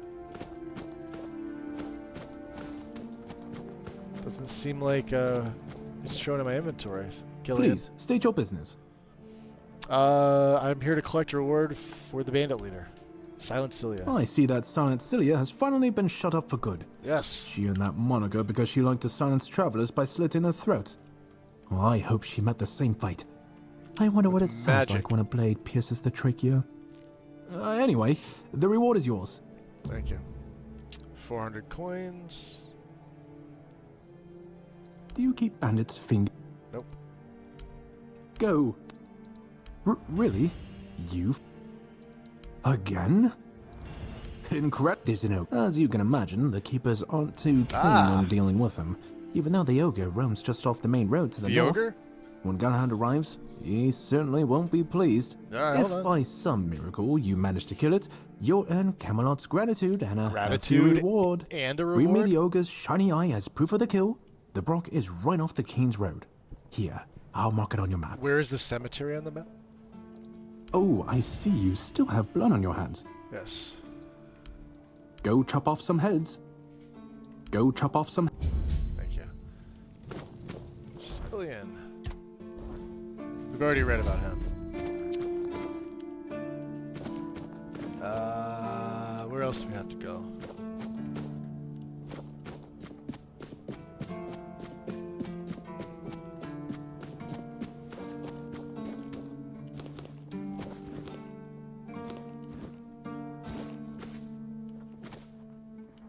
doesn't seem like it's showing in my inventory. Gillian. Please, state your business. I'm here to collect a reward for the bandit leader, Silent Cilia. I see that Silent Cilia has finally been shut up for good. Yes. She earned that moniker because she liked to silence travelers by slitting their throats. Well, I hope she met the same fate. I wonder what it sounds like when a blade pierces the trachea. Anyway, the reward is yours. Thank you. 400 coins. Do you keep bandits' finger? Nope. Go. Really? You? Again? Incorrect, Isino. As you can imagine, the keepers aren't too keen on dealing with them, even though the ogre roams just off the main road to the north. Ogre? When Galahad arrives, he certainly won't be pleased. If by some miracle you manage to kill it, you'll earn Camelot's gratitude and a hefty reward. And a Bring reward? me the ogre's shiny eye as proof of the kill. The Brock is right off the Keen's Road. Here, I'll mark it on your map. Where is the cemetery on the map? Oh, I see you still have blood on your hands. Yes. Go chop off some heads. Go chop off some... Thank you. Cillian. We've already read about him. Where else do we have to go?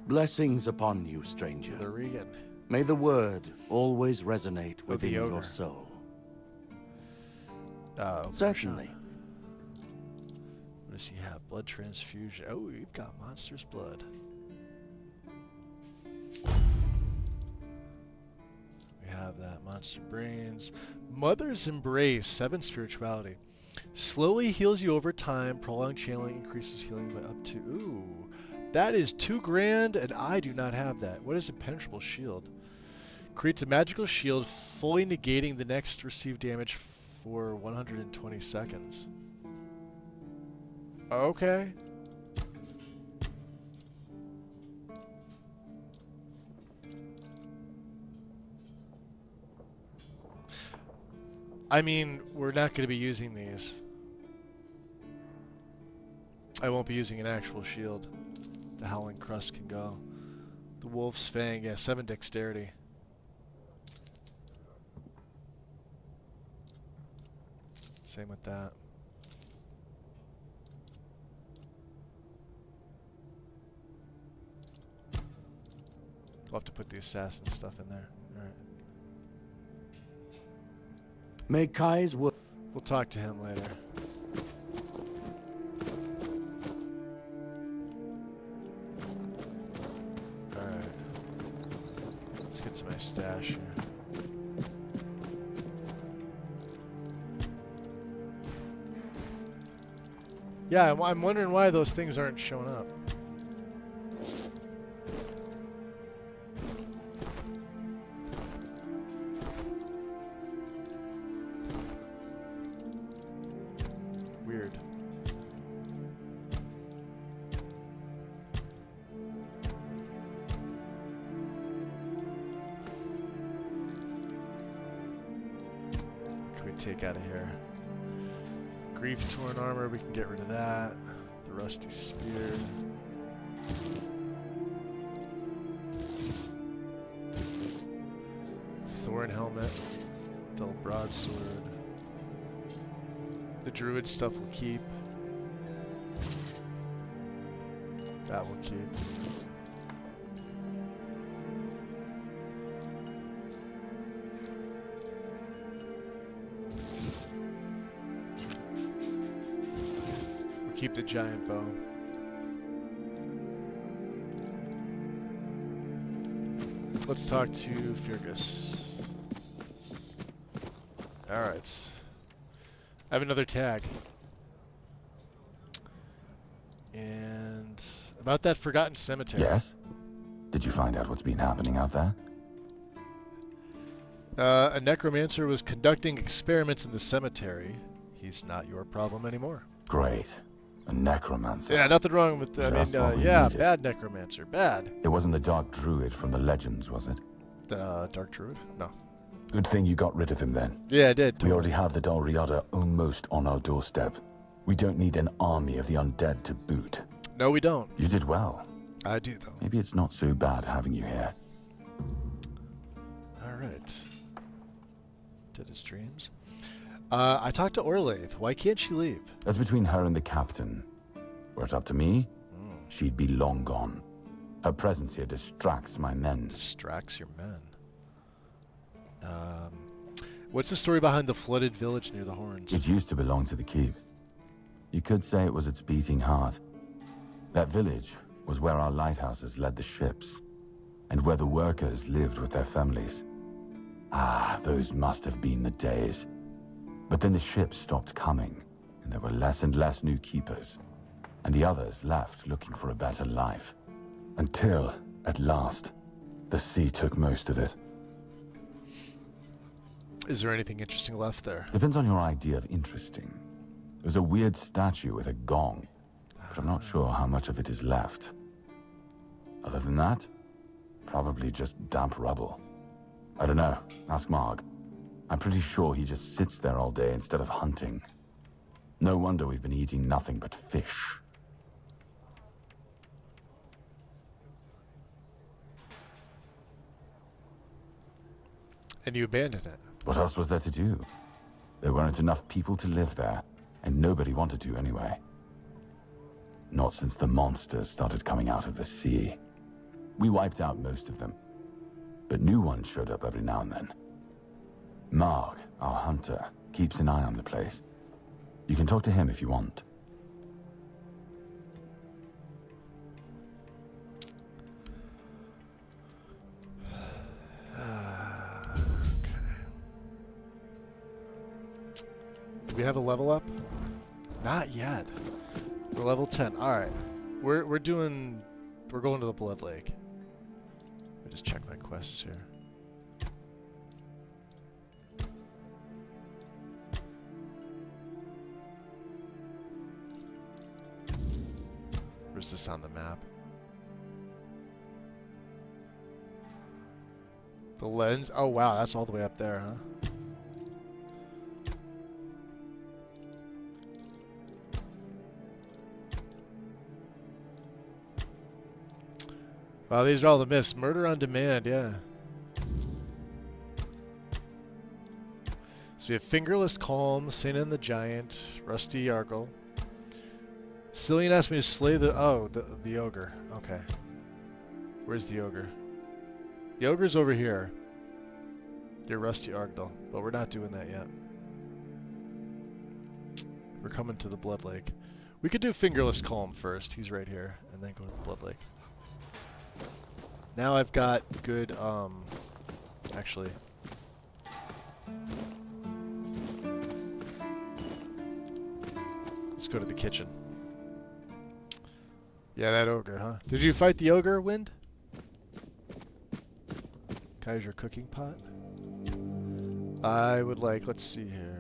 Blessings upon you, stranger. The Regan. May the word always resonate within the ogre. your soul. Certainly. What does he have? Blood transfusion. Oh, you've got monster's blood. We have that. Monster brains. Mother's Embrace. 7 spirituality. Slowly heals you over time. Prolonged channeling increases healing by up to... Ooh. That is $2,000, and I do not have that. What is Impenetrable Shield? Creates a magical shield, fully negating the next received damage for 120 seconds. Okay. I mean, we're not going to be using these. I won't be using an actual shield. The Howling Crust can go. The Wolf's Fang, yeah, 7 dexterity. Same with that. We'll have to put the assassin stuff in there. Alright. May Kai's work. We'll talk to him later. Alright. Let's get to my stash here. Yeah, I'm wondering why those things aren't showing up. Weird. What can we take out of here? Grief-torn armor, we can get rid of that. The rusty spear. Thorn helmet. Dull broadsword. The druid stuff we'll keep. That we'll keep. Keep the giant bow. Let's talk to Fergus. Alright. I have another tag. And about that forgotten cemetery. Yes? Did you find out what's been happening out there? A necromancer was conducting experiments in the cemetery. He's not your problem anymore. Great. A necromancer. Yeah, nothing wrong with that. Just what we Yeah, needed. bad necromancer. Bad. It wasn't the Dark Druid from the legends, was it? The Dark Druid? No. Good thing you got rid of him then. Yeah, I did. We already have the Dalriada almost on our doorstep. We don't need an army of the undead to boot. No, we don't. You did well. I do, though. Maybe it's not so bad having you here. Alright. Did his dreams. I talked to Orlaith. Why can't she leave? That's between her and the captain. Were it up to me, she'd be long gone. Her presence here distracts my men. Distracts your men. What's the story behind the flooded village near the Horns? It used to belong to the keep. You could say it was its beating heart. That village was where our lighthouses led the ships, and where the workers lived with their families. Ah, those must have been the days. But then the ships stopped coming, and there were less and less new keepers, and the others left looking for a better life. Until, at last, the sea took most of it. Is there anything interesting left there? Depends on your idea of interesting. There's a weird statue with a gong, but I'm not sure how much of it is left. Other than that, probably just damp rubble. I don't know. Ask Marg. I'm pretty sure he just sits there all day instead of hunting. No wonder we've been eating nothing but fish. And you abandoned it. What else was there to do? There weren't enough people to live there, and nobody wanted to anyway. Not since the monsters started coming out of the sea. We wiped out most of them, but new ones showed up every now and then. Marg, our hunter, keeps an eye on the place. You can talk to him if you want. Do we have a level up? Not yet. We're level 10. All right. We're going to the Blood Lake. Let me just check my quests here. Where's this on the map? The lens. Oh wow, that's all the way up there, huh? Wow, these are all the myths. Murder on demand, yeah. So we have Fingerless Calm, Saint and the Giant, Rusty Argle. Cillian asked me to slay the ogre. Okay. Where's the ogre? The ogre's over here. Dear Rusty Argdal, but we're not doing that yet. We're coming to the Blood Lake. We could do Fingerless Calm first. He's right here. And then go to the Blood Lake. Now I've got good, actually. Let's go to the kitchen. Yeah, that ogre, huh? Did you fight the ogre, Wind? Can I use your cooking pot? I would like, let's see here.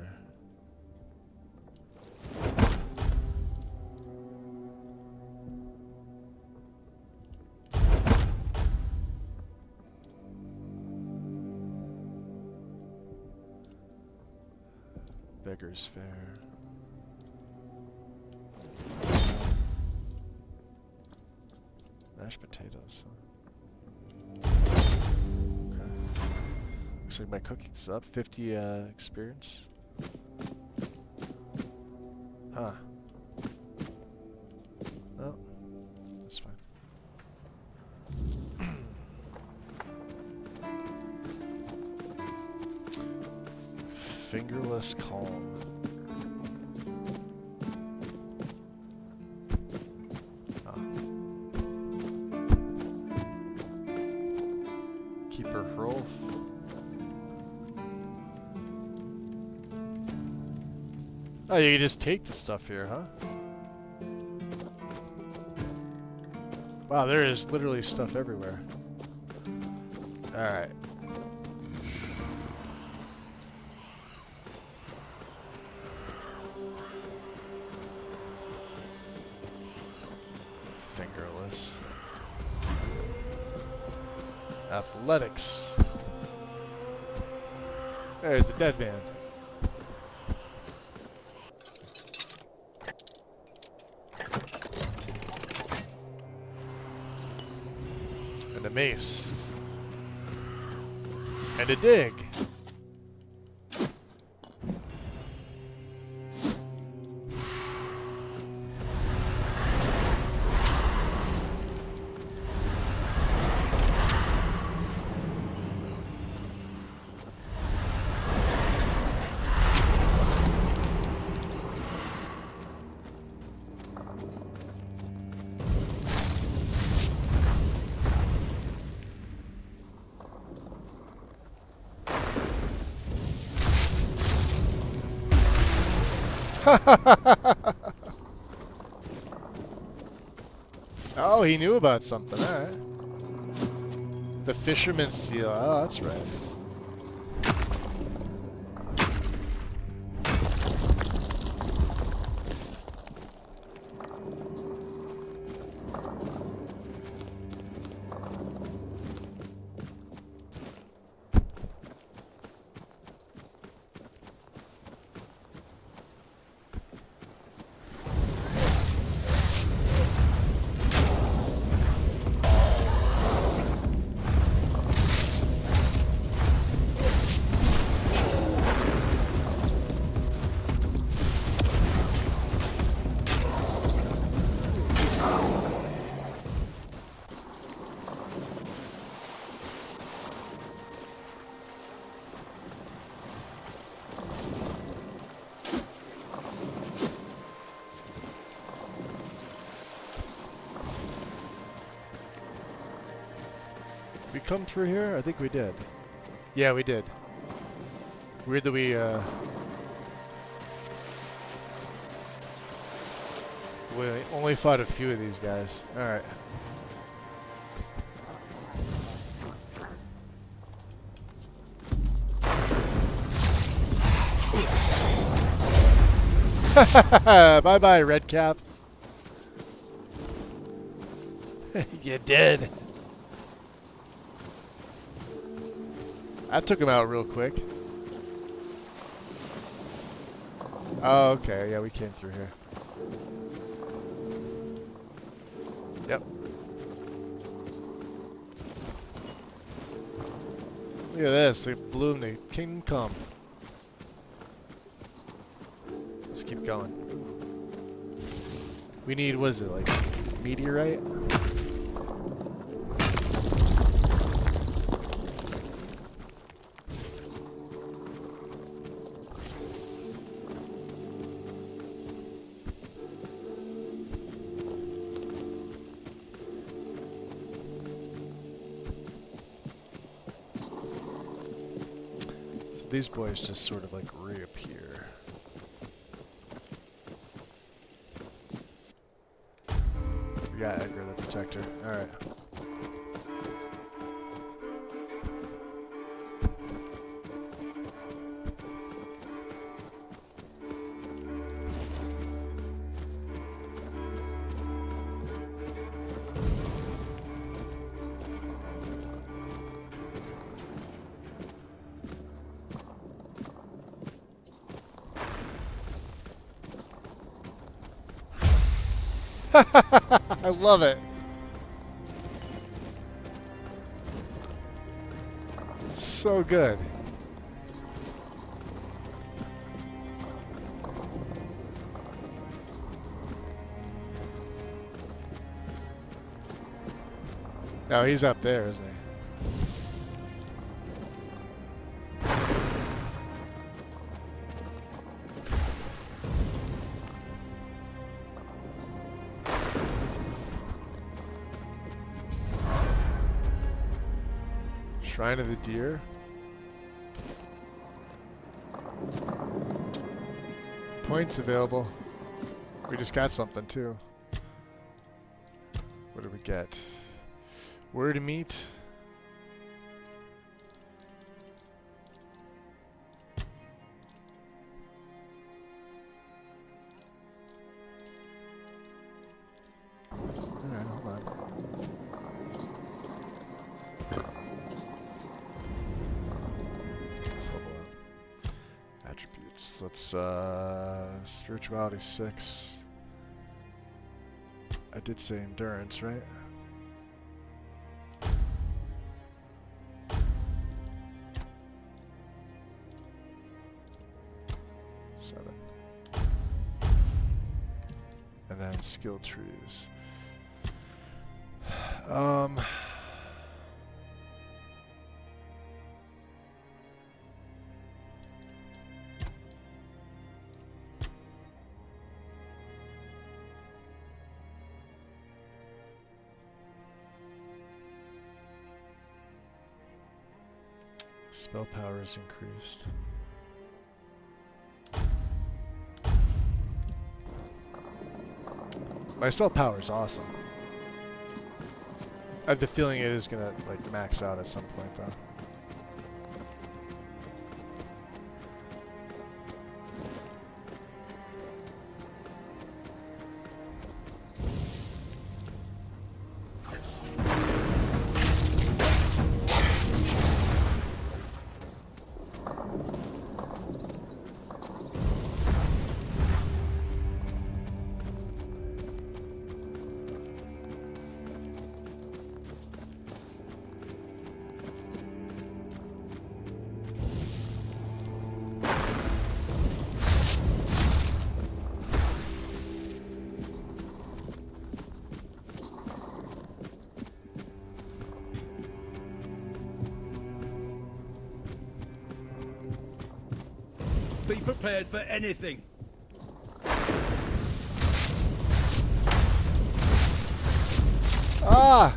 Beggar's Fare. Mashed potatoes, huh? Okay. Looks like my cooking's up. 50 experience. Huh. Well, that's fine. Fingerless Calm. Keeper Hurl. Oh, you can just take the stuff here, huh? Wow, there is literally stuff everywhere. Alright. Fingerless. Athletics. There's the dead man. And a mace. And a dig. Oh, he knew about something. All right. The fisherman's seal. Oh, that's right. We come through here? I think we did. Yeah, we did. Weird that we only fought a few of these guys. Alright. Bye-bye, Red Cap. You did. That took him out real quick. Oh, okay. Yeah, we came through here. Yep. Look at this. They blew the Kingdom Come. Let's keep going. We need, what is it, like, meteorite? these boys just sort of like reappear. We got Edgar the Protector. Alright. I love it. So good. No, he's up there, isn't he? Shrine of the Deer. Points available. We just got something too. What did we get? Word meat. Alright, hold on. Let's level up. Attributes. Let's spirituality 6. I did say endurance, right? And then skill trees. Spell power is increased. My spell power is awesome. I have the feeling it is gonna like max out at some point though. Be prepared for anything. Ah!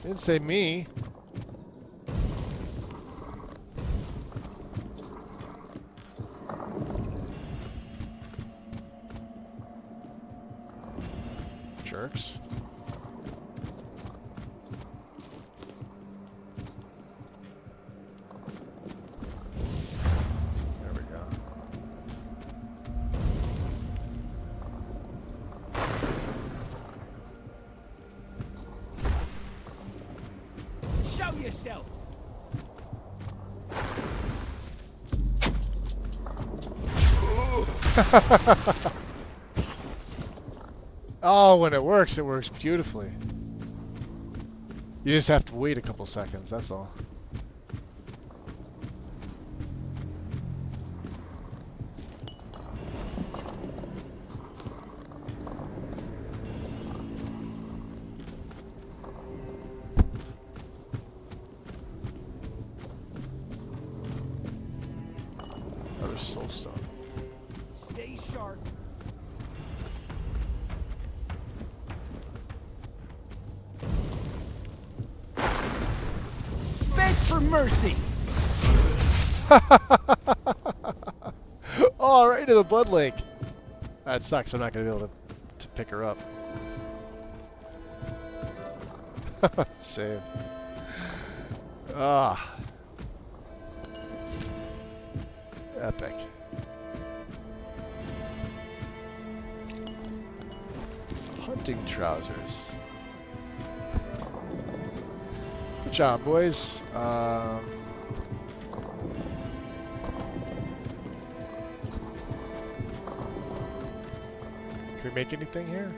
Didn't say me. Jerks. There we go. Show yourself. Oh, when it works beautifully. You just have to wait a couple seconds, that's all. Another soul stone. Stay sharp. Beg for mercy! Oh, right into the blood lake. That sucks. I'm not going to be able to pick her up. Save. Ah. Epic. Hunting trousers. Good job, boys. Can we make anything here?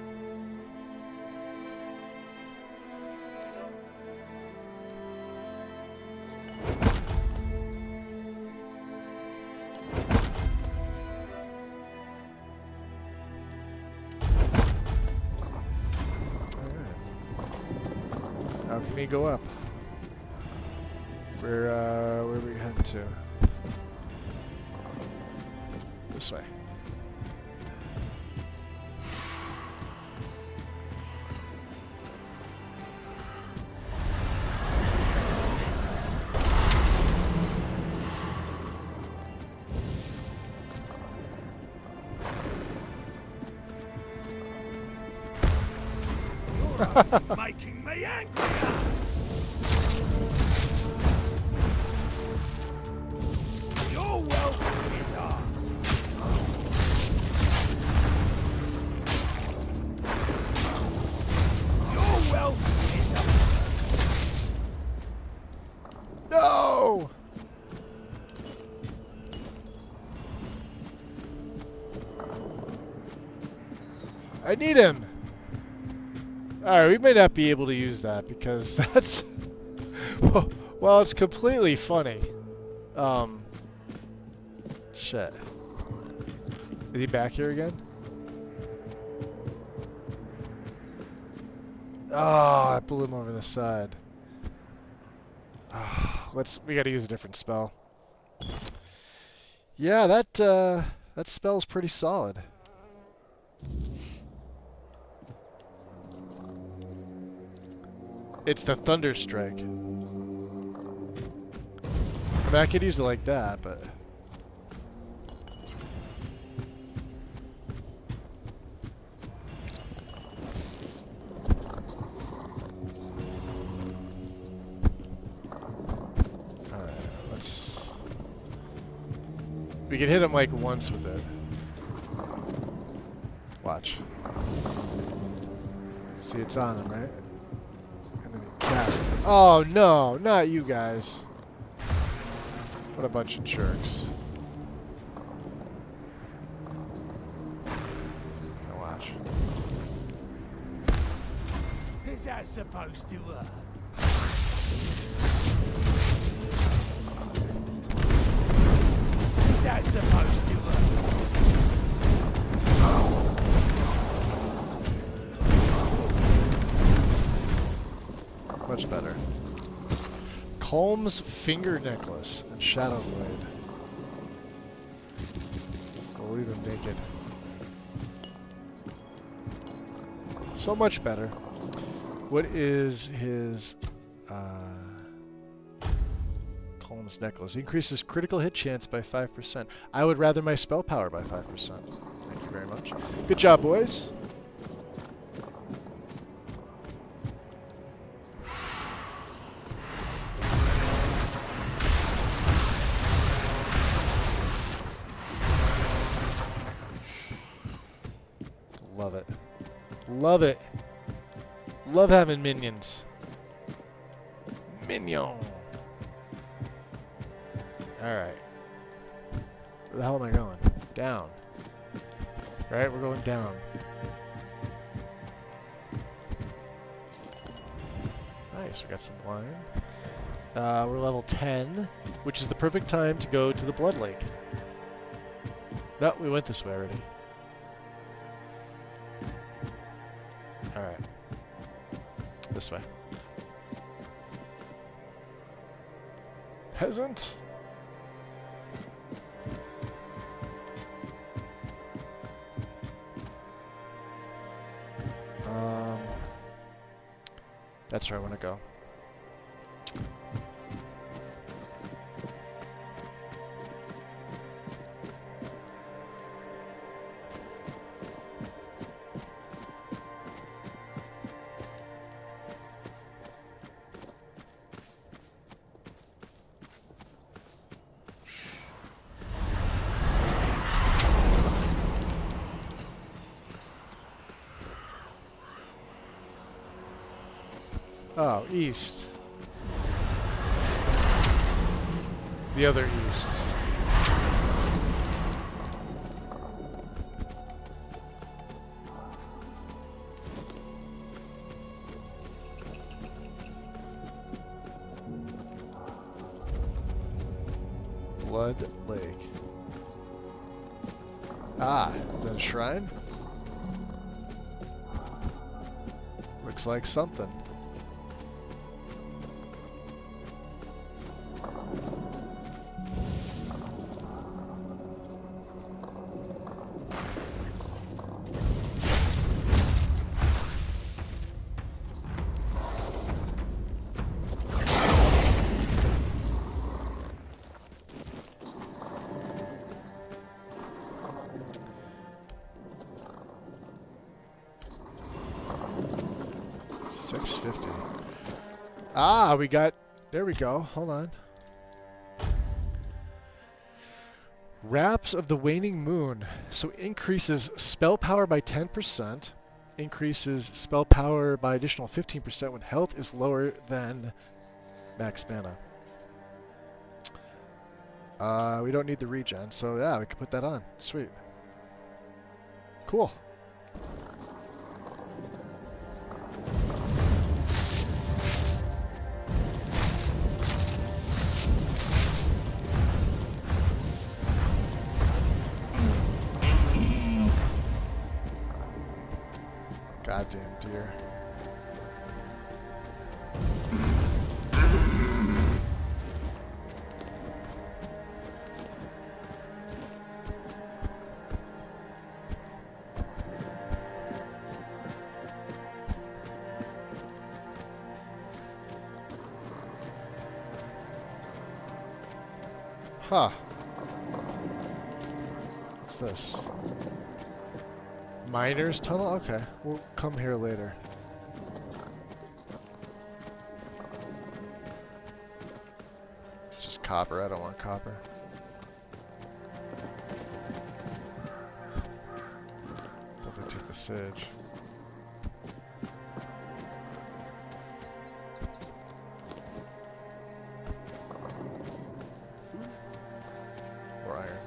How can we go up? Where are we heading to? This way. Making me angry! Your welcome is ours! Your welcome is ours! No! I need him! Alright, we may not be able to use that because that's... well, it's completely funny. Shit. Is he back here again? Oh, I blew him over the side. We gotta use a different spell. Yeah, that spell's pretty solid. It's the Thunder Strike. I mean, I could use it like that, but... Alright, let's... We can hit him like once with it. Watch. See, it's on him, right? Cast. Oh no, not you guys. What a bunch of jerks. Now watch. Is that supposed to hurt? Is that supposed to hurt? Much better. Colm's Finger Necklace and Shadow Blade. We'll leave him naked. So much better. What is his Colm's Necklace? Increases critical hit chance by 5%. I would rather my spell power by 5%. Thank you very much. Good job, boys. Love it. Love it. Love having minions. Minion. Alright. Where the hell am I going? Down. Right, we're going down. Nice, we got some wine. We're level 10, which is the perfect time to go to the Blood Lake. No, we went this way already. Alright. This way. Peasant? That's where I want to go. Oh, east. The other east. Blood Lake. Ah, the shrine? Looks like something. Ah, we got... There we go. Hold on. Wraps of the Waning Moon. So increases spell power by 10%. Increases spell power by additional 15% when health is lower than max mana. We don't need the regen, so yeah, we can put that on. Sweet. Cool. Goddamn deer. Huh. What's this? Miner's tunnel? Okay. We'll come here later. It's just copper. I don't want copper. Definitely take the sage. Or iron.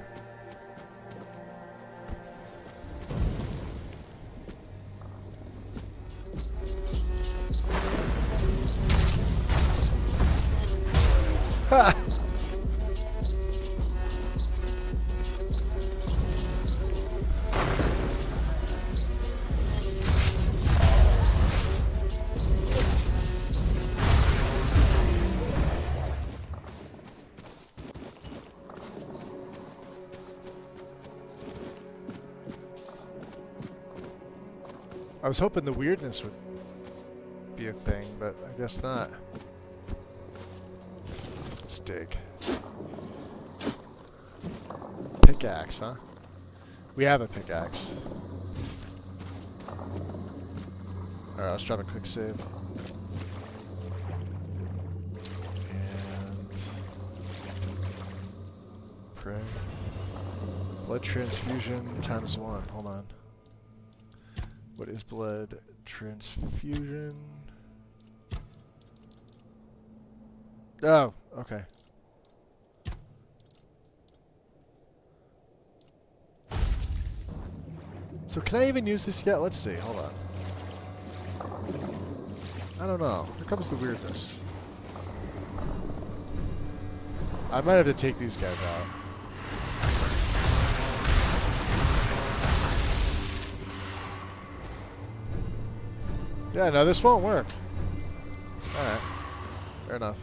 Ha! I was hoping the weirdness would be a thing, but I guess not. Let's dig. Pickaxe, huh? We have a pickaxe. Alright, let's drop a quick save. And... pray. Blood transfusion ×1. Hold on. What is blood transfusion? Oh, okay. So can I even use this yet? Let's see. Hold on. I don't know. Here comes the weirdness. I might have to take these guys out. Yeah, no, this won't work. Alright. Fair enough.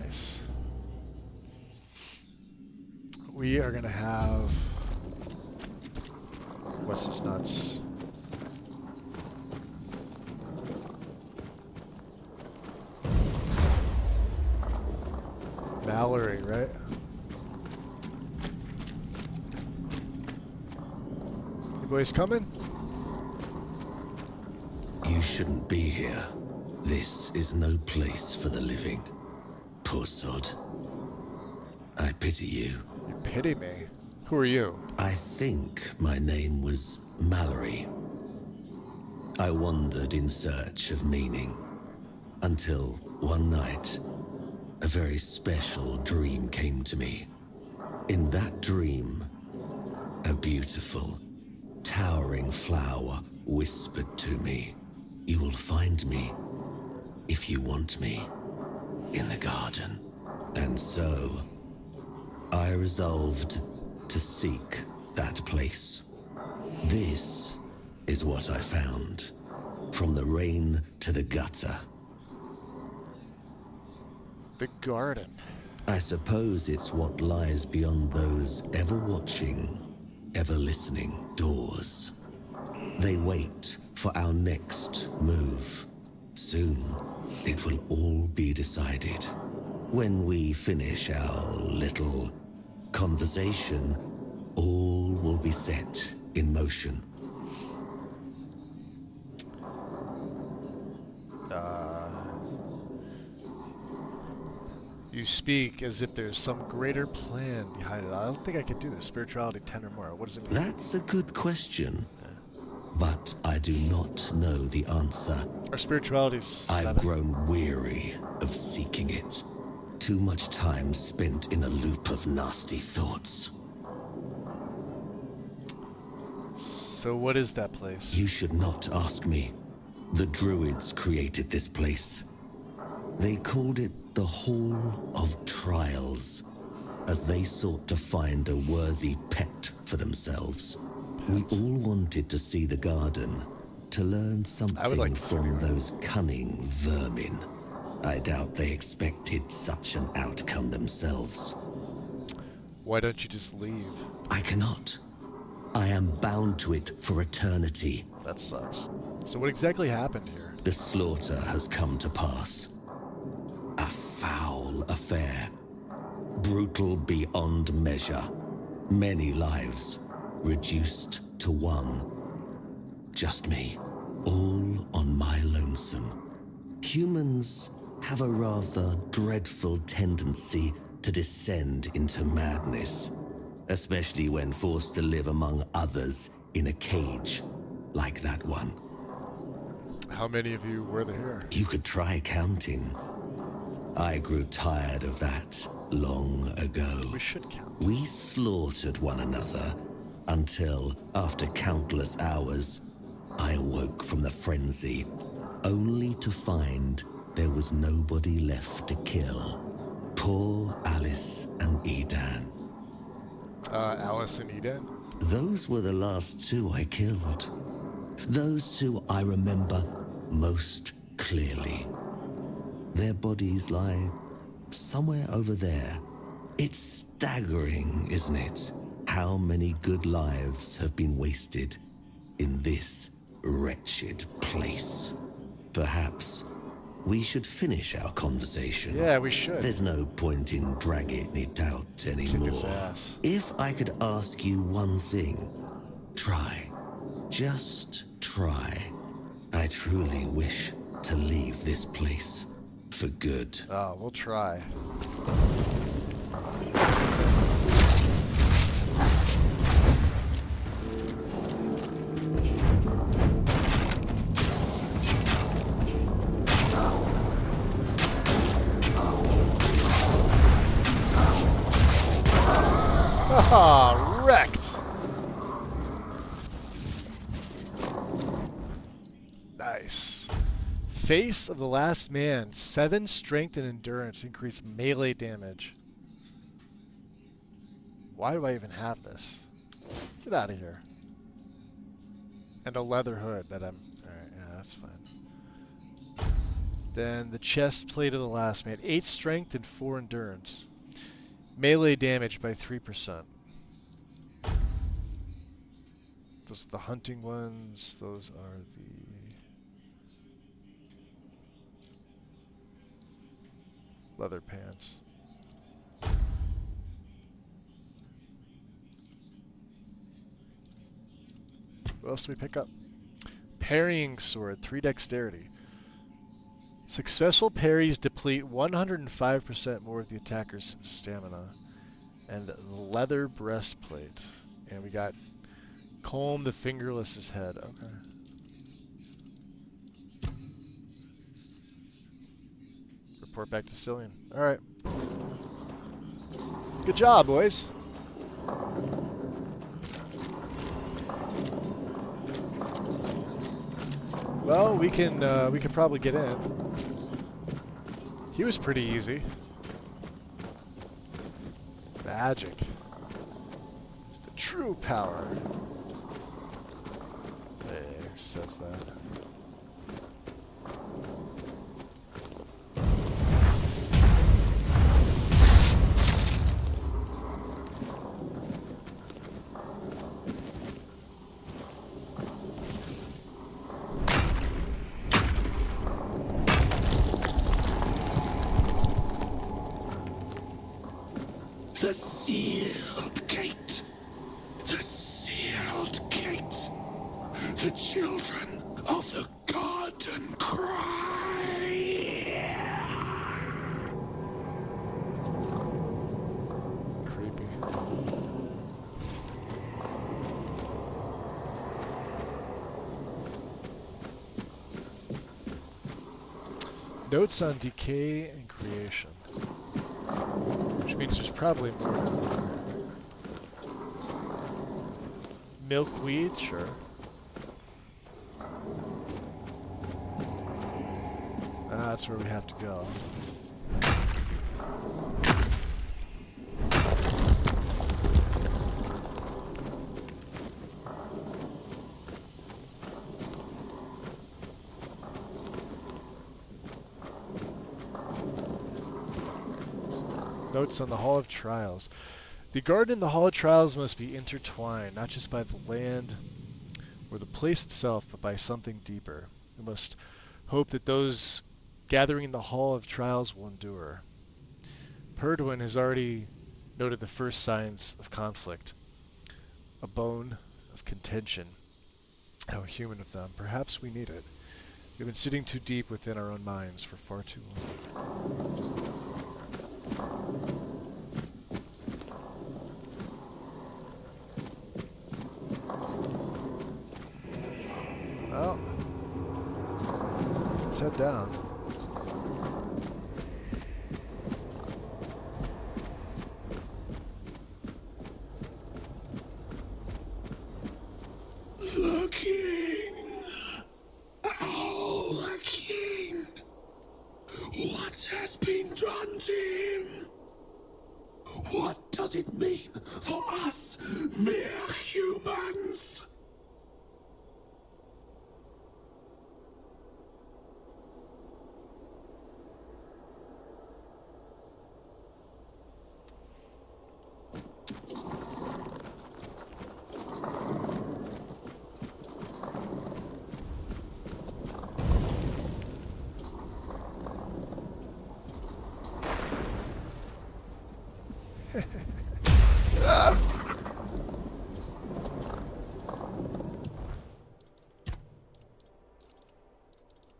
Nice. We are gonna have... What's this nuts? Mallory, right? You boys coming? You shouldn't be here. This is no place for the living. Poor sod. I pity you. You pity me? Who are you? I think my name was Mallory. I wandered in search of meaning, until one night, a very special dream came to me. In that dream, a beautiful, towering flower whispered to me, "You will find me, if you want me, in the garden." And so, I resolved to seek that place. This is what I found, from the rain to the gutter. The garden. I suppose it's what lies beyond those ever-watching, ever-listening doors. They wait for our next move. Soon, it will all be decided. When we finish our little conversation, all will be set in motion. You speak as if there's some greater plan behind it. I don't think I could do this. Spirituality 10 or more. What does it mean? That's a good question, but I do not know the answer. Our spirituality is 7. I've grown weary of seeking it. Too much time spent in a loop of nasty thoughts. So what is that place? You should not ask me. The Druids created this place. They called it the Hall of Trials, as they sought to find a worthy pet for themselves. We all wanted to see the garden, to learn something from those cunning vermin. I doubt they expected such an outcome themselves. Why don't you just leave? I cannot. I am bound to it for eternity. That sucks. So what exactly happened here? The slaughter has come to pass. A foul affair. Brutal beyond measure. Many lives reduced to one. Just me. All on my lonesome. Humans have a rather dreadful tendency to descend into madness, especially when forced to live among others in a cage like that one. How many of you were there? You could try counting. I grew tired of that long ago. We should count. We slaughtered one another until, after countless hours, I awoke from the frenzy, only to find there was nobody left to kill. Poor Alice and Edan. Alice and Edan? Those were the last two I killed. Those two I remember most clearly. Their bodies lie somewhere over there. It's staggering, isn't it? How many good lives have been wasted in this wretched place. Perhaps we should finish our conversation. Yeah, we should. There's no point in dragging it out anymore. Kick his ass. If I could ask you one thing, try. Just try. I truly wish to leave this place for good. Oh, we'll try. Ah, wrecked. Nice. Face of the Last Man. 7 strength and endurance. Increase melee damage. Why do I even have this? Get out of here. And a leather hood that I'm... Alright, yeah, that's fine. Then the chest plate of the last man. 8 strength and 4 endurance. Melee damage by 3%. Those are the hunting ones. Those are the leather pants. What else do we pick up? Parrying sword, 3 dexterity. Successful parries deplete 105% more of the attacker's stamina. And the leather breastplate. And we got comb the fingerless's head. Okay. Report back to Cillian. Alright. Good job, boys. Well, we can probably get in. He was pretty easy. Magic. It's the true power. There, says that. The sealed gate. The sealed gate. The children of the garden cry. Creepy. Notes on decay and creation. Which means there's probably more down there. Milkweed, sure. That's where we have to go. Notes on the Hall of Trials. The garden and the Hall of Trials must be intertwined, not just by the land or the place itself, but by something deeper. We must hope that those gathering in the Hall of Trials will endure. Perdwin has already noted the first signs of conflict. A bone of contention. How human of them. Perhaps we need it. We've been sitting too deep within our own minds for far too long. Well, let's head down. The king. Oh, the king. What has been done to him? What does it mean for us, mere humans?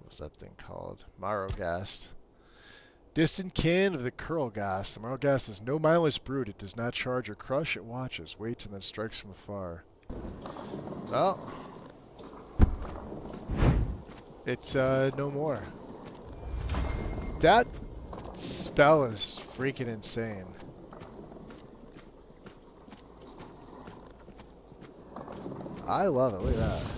What's that thing called? Marrowgast. Distant kin of the Curlgast. The Marrowgast is no mindless brute. It does not charge or crush. It watches, waits, and then strikes from afar. Well, it's no more. That spell is freaking insane. I love it. Look at that.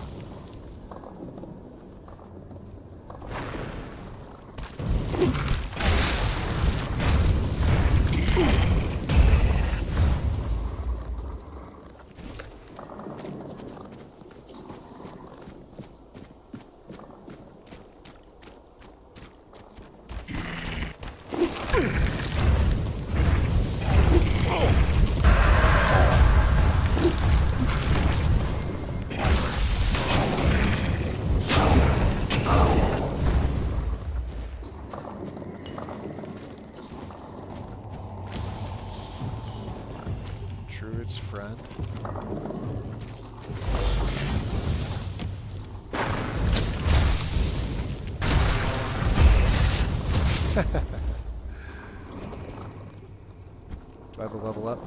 Druid's friend. Do I have a level up?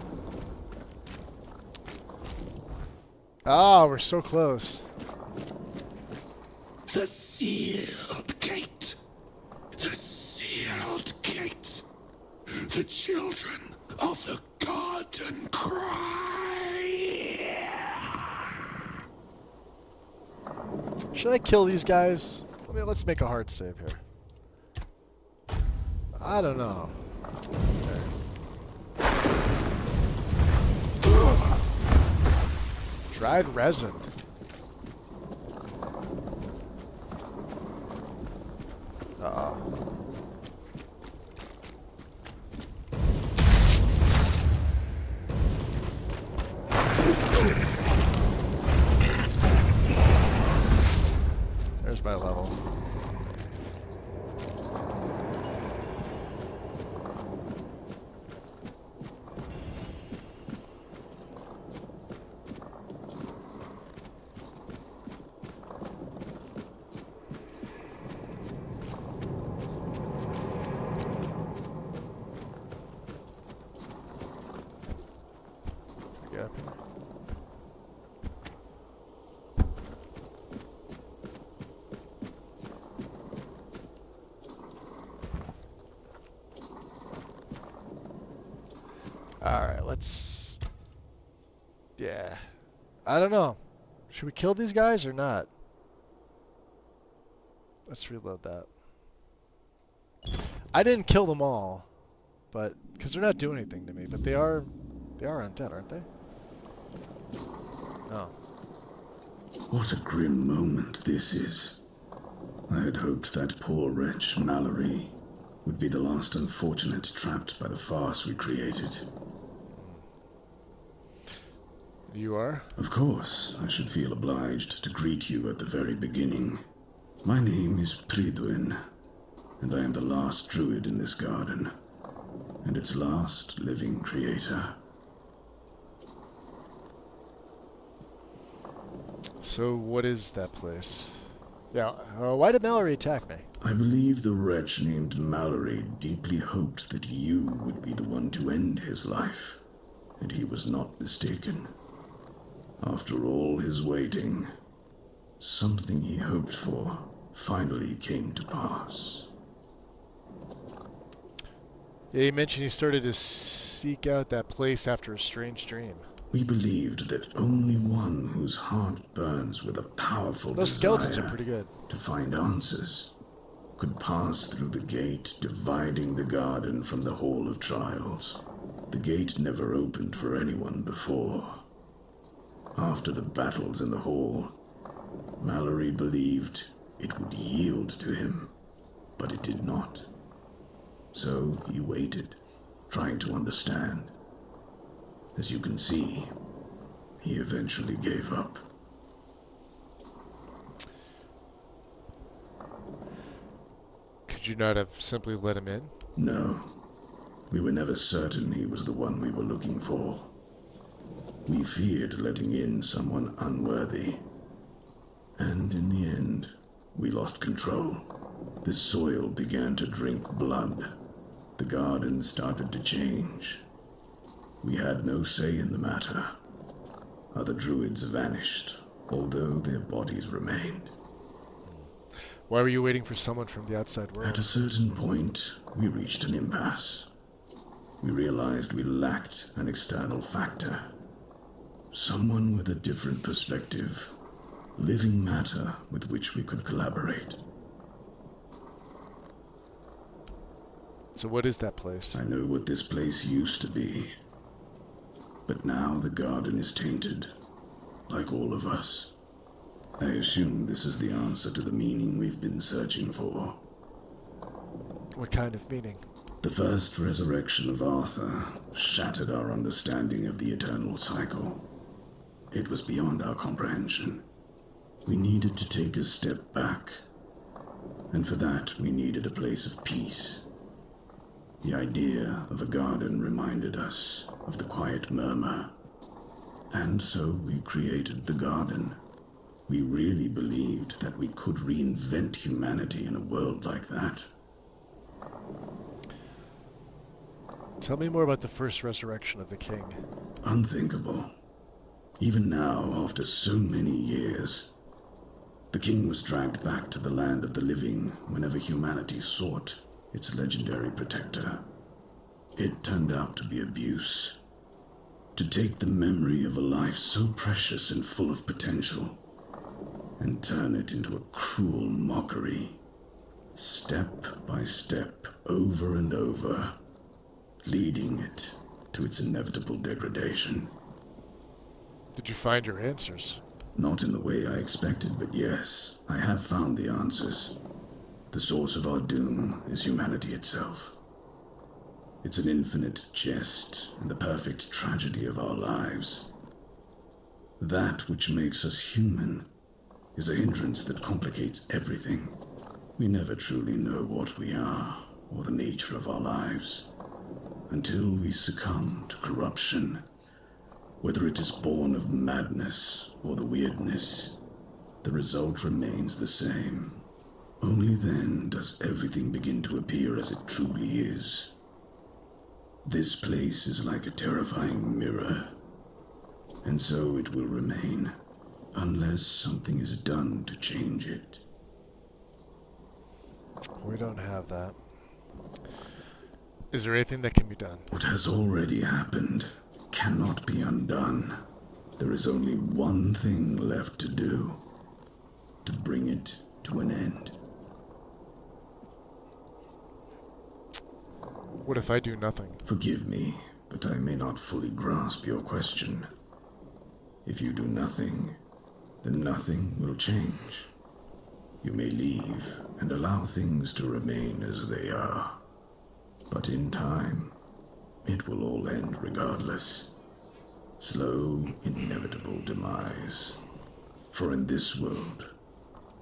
Ah, we're so close. The sealed gate. The sealed gate. The children of the garden cry. Should I kill these guys? Let's make a hard save here. I don't know. Dried resin. Uh-oh. There's my level. Alright, let's... Yeah. I don't know. Should we kill these guys or not? Let's reload that. I didn't kill them all, but... Because they're not doing anything to me, but they are undead, aren't they? Oh. What a grim moment this is. I had hoped that poor wretch, Mallory, would be the last unfortunate trapped by the farce we created. You are? Of course, I should feel obliged to greet you at the very beginning. My name is Pridwin, and I am the last druid in this garden, and its last living creator. So what is that place? Yeah, why did Mallory attack me? I believe the wretch named Mallory deeply hoped that you would be the one to end his life, and he was not mistaken. After all his waiting, something he hoped for finally came to pass. Yeah, he mentioned he started to seek out that place after a strange dream. We believed that only one whose heart burns with a powerful Those skeletons are desire pretty good. to find answers could pass through the gate dividing the garden from the Hall of Trials. The gate never opened for anyone before. After the battles in the hall, Mallory believed it would yield to him, but it did not. So he waited, trying to understand. As you can see, he eventually gave up. Could you not have simply let him in? No. We were never certain he was the one we were looking for. We feared letting in someone unworthy. And in the end, we lost control. The soil began to drink blood. The garden started to change. We had no say in the matter. Other druids vanished, although their bodies remained. Why were you waiting for someone from the outside world? At a certain point, we reached an impasse. We realized we lacked an external factor. Someone with a different perspective. Living matter with which we could collaborate. So what is that place? I know what this place used to be. But now the garden is tainted, like all of us. I assume this is the answer to the meaning we've been searching for. What kind of meaning? The first resurrection of Arthur shattered our understanding of the eternal cycle. It was beyond our comprehension. We needed to take a step back, and for that we needed a place of peace. The idea of a garden reminded us of the quiet murmur, and so we created the garden. We really believed that we could reinvent humanity in a world like that. Tell me more about the first resurrection of the king. Unthinkable. Even now, after so many years, the king was dragged back to the land of the living whenever humanity sought its legendary protector. It turned out to be abuse. To take the memory of a life so precious and full of potential and turn it into a cruel mockery, step by step, over and over, leading it to its inevitable degradation. Did you find your answers? Not in the way I expected, but yes, I have found the answers. The source of our doom is humanity itself. It's an infinite jest and the perfect tragedy of our lives. That which makes us human is a hindrance that complicates everything. We never truly know what we are or the nature of our lives until we succumb to corruption. Whether it is born of madness or the weirdness, the result remains the same. Only then does everything begin to appear as it truly is. This place is like a terrifying mirror, and so it will remain, unless something is done to change it. We don't have that. Is there anything that can be done? What has already happened cannot be undone. There is only one thing left to do, to bring it to an end. What if I do nothing? Forgive me, but I may not fully grasp your question. If you do nothing, then nothing will change. You may leave and allow things to remain as they are. But in time, it will all end regardless. Slow, inevitable demise. For in this world,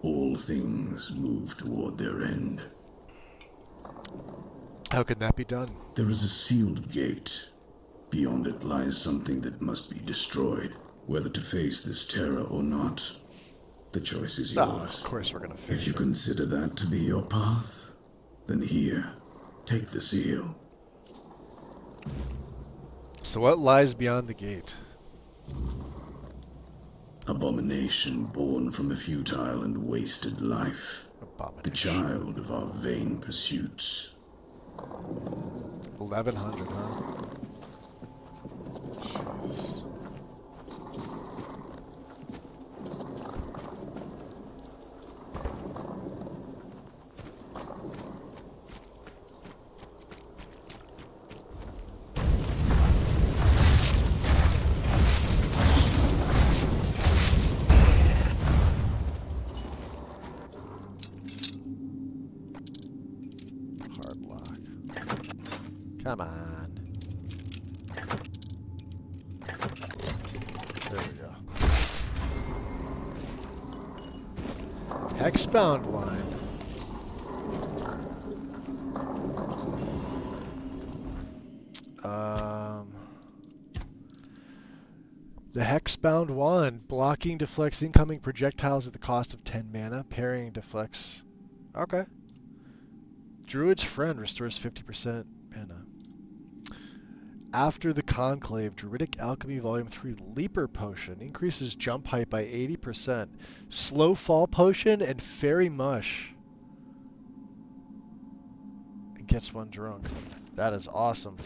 all things move toward their end. How can that be done? There is a sealed gate. Beyond it lies something that must be destroyed. Whether to face this terror or not, the choice is yours. Of course we're gonna face If you it. consider that to be your path, then here, take the seal. So what lies beyond the gate? Abomination born from a futile and wasted life. The child of our vain pursuits. 1100, huh? Jeez. Come on. There we go. Hexbound wine. The Hexbound wand. Blocking deflects incoming projectiles at the cost of 10 mana. Parrying deflects. Okay. Druid's Friend restores 50% mana. After the Conclave, Druidic Alchemy Volume 3 Leaper Potion increases jump height by 80%. Slow Fall Potion and Fairy Mush. It gets one drunk. That is awesome.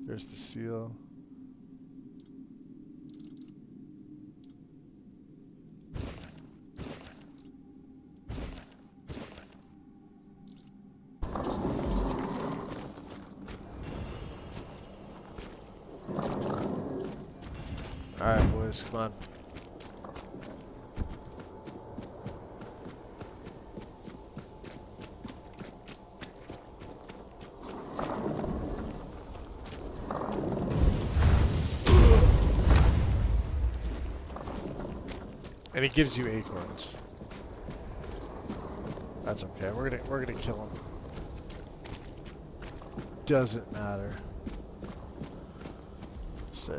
There's the seal. Alright, boys, come on. And he gives you acorns. That's okay. We're gonna kill him. Doesn't matter. Save.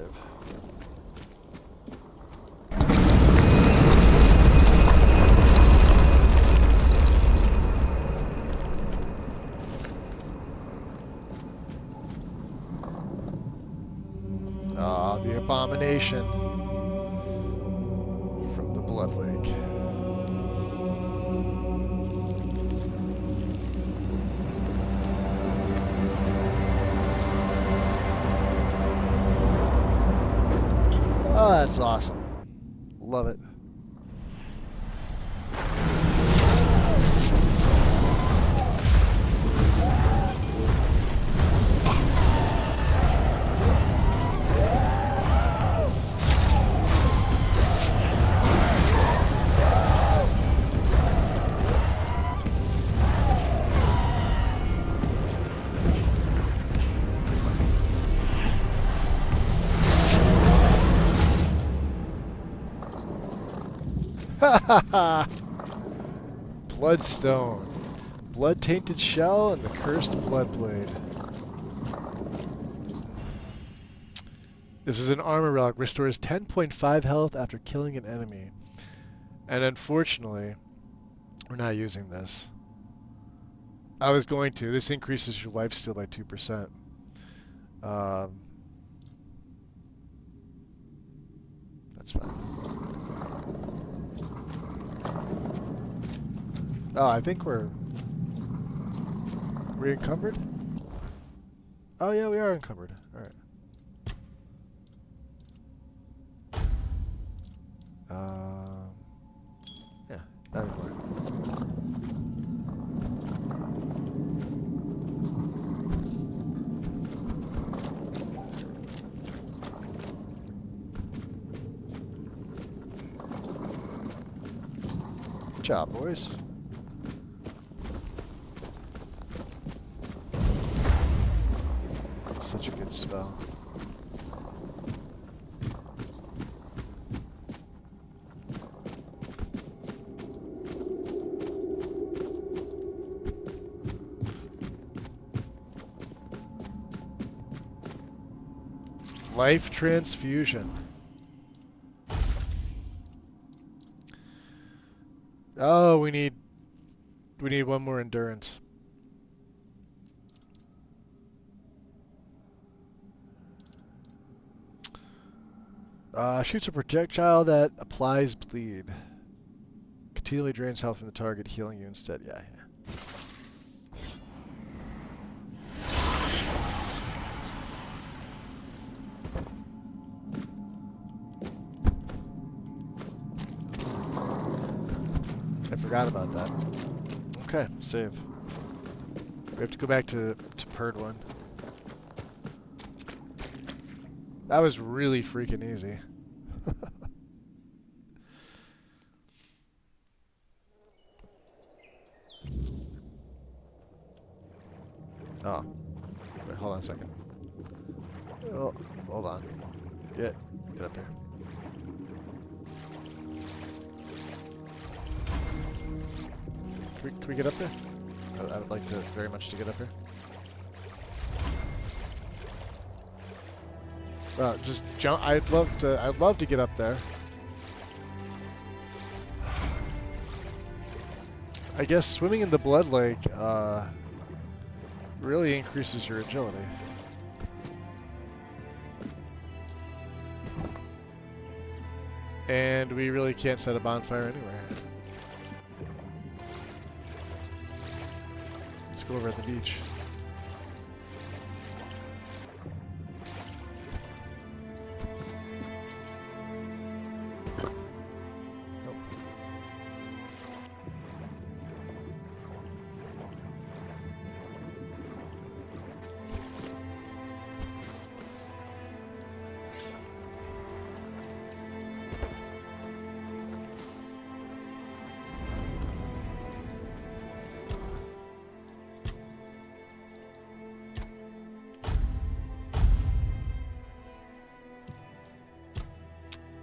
Ah, the abomination from the Blood Lake. Oh, that's awesome. Love it. Bloodstone. Blood-tainted shell and the cursed bloodblade. This is an armor relic. Restores 10.5 health after killing an enemy. And unfortunately, we're not using this. I was going to. This increases your lifesteal by 2%. That's fine. Oh, I think we're encumbered? Oh yeah, we are encumbered. Alright. Yeah, that'll work. Good job, boys. Such a good spell. Life transfusion. Oh, we need one more endurance. Shoots a projectile that applies bleed. Continually drains health from the target, healing you instead. Yeah. I forgot about that. Okay, save. We have to go back to Perd 1. That was really freaking easy. Oh. Wait, hold on a second. Oh, hold on. Get up here. Can we get up there? I would like to very much to get up here. Just jump. I'd love to get up there. I guess swimming in the Blood Lake really increases your agility. And we really can't set a bonfire anywhere. Let's go over at the beach.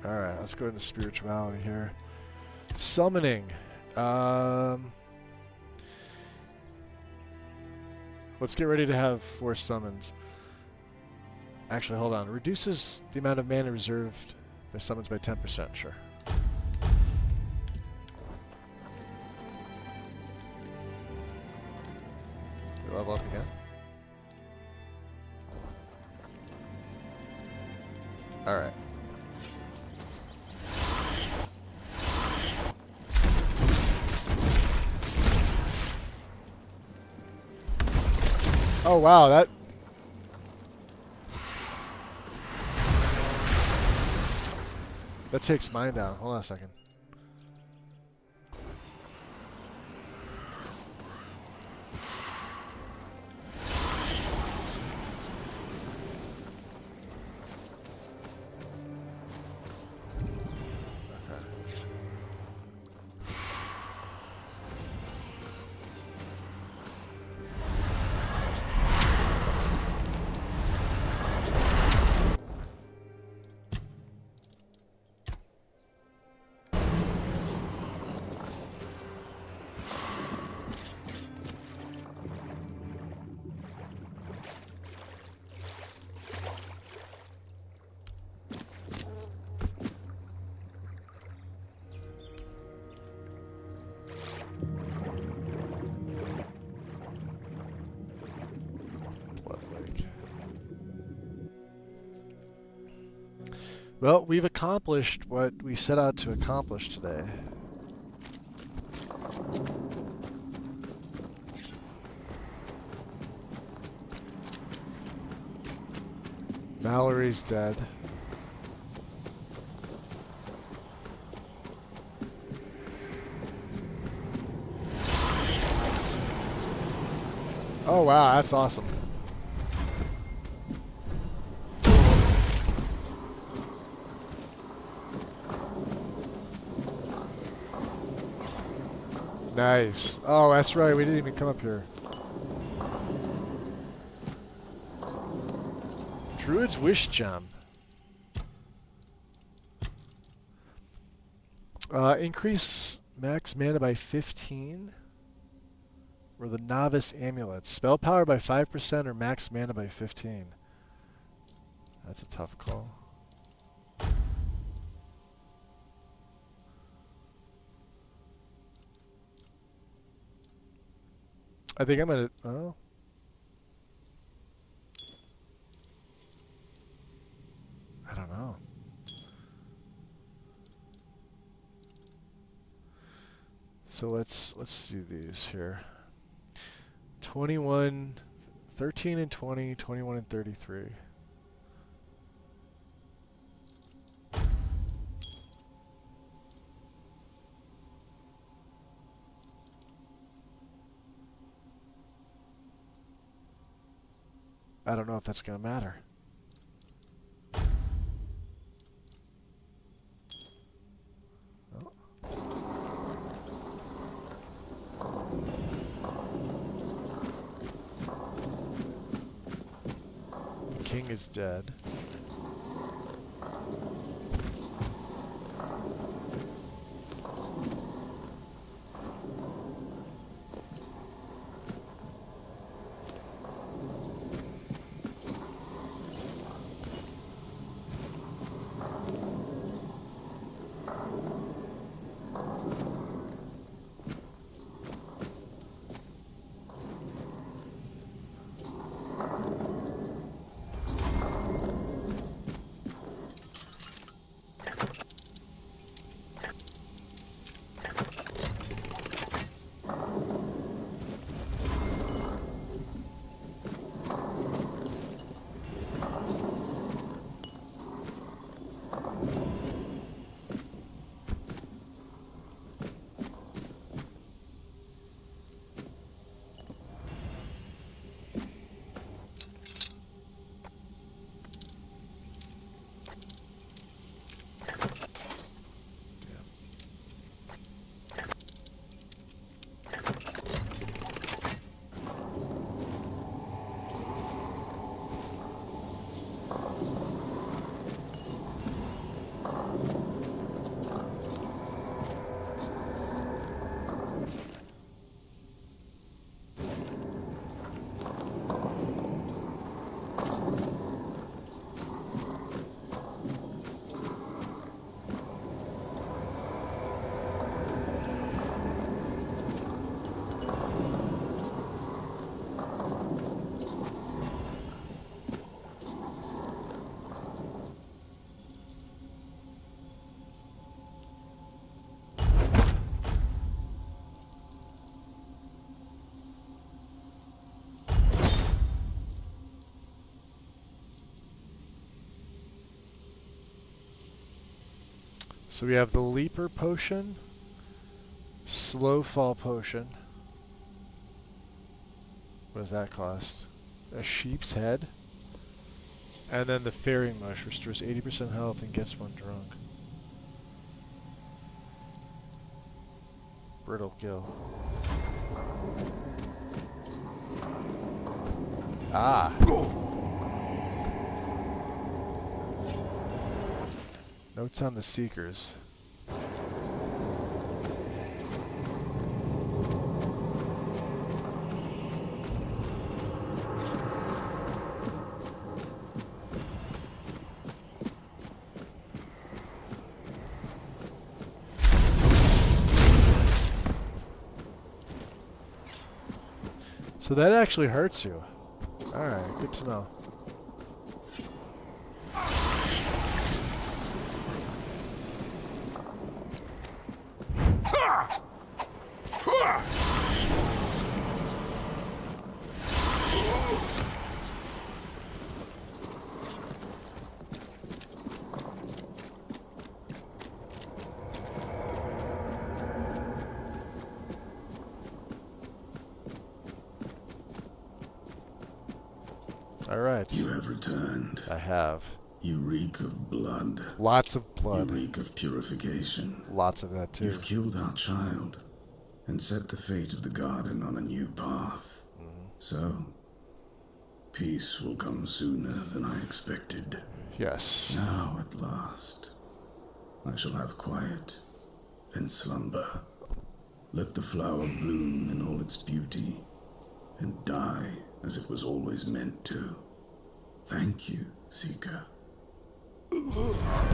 Alright, let's go into spirituality here. Summoning. Let's get ready to have 4 summons. Actually, hold on. Reduces the amount of mana reserved by summons by 10%. Sure. We level up again. Alright. Oh wow, that takes mine down. Hold on a second. Well, we've accomplished what we set out to accomplish today. Mallory's dead. Oh wow, that's awesome. Nice. Oh, that's right. We didn't even come up here. Druid's Wish Gem. Increase max mana by 15. Or the Novice Amulet. Spell power by 5% or max mana by 15. That's a tough call. I think I'm gonna. Oh. I don't know. So let's do these here. 21, 13 and 20, 21 and 33. I don't know if that's going to matter. Oh. The king is dead. So we have the Leaper Potion, Slow Fall Potion. What does that cost? A Sheep's Head. And then the Fairy Mush restores 80% health and gets one drunk. Brittle Gill. Ah! Notes on the Seekers. So that actually hurts you. Alright, good to know. Alright. You have returned. I have. You reek of blood. Lots of blood. You reek of purification. Lots of that too. You've killed our child and set the fate of the garden on a new path. So, peace will come sooner than I expected. Yes. Now, at last, I shall have quiet and slumber. Let the flower bloom in all its beauty and die as it was always meant to. Thank you, Seeker.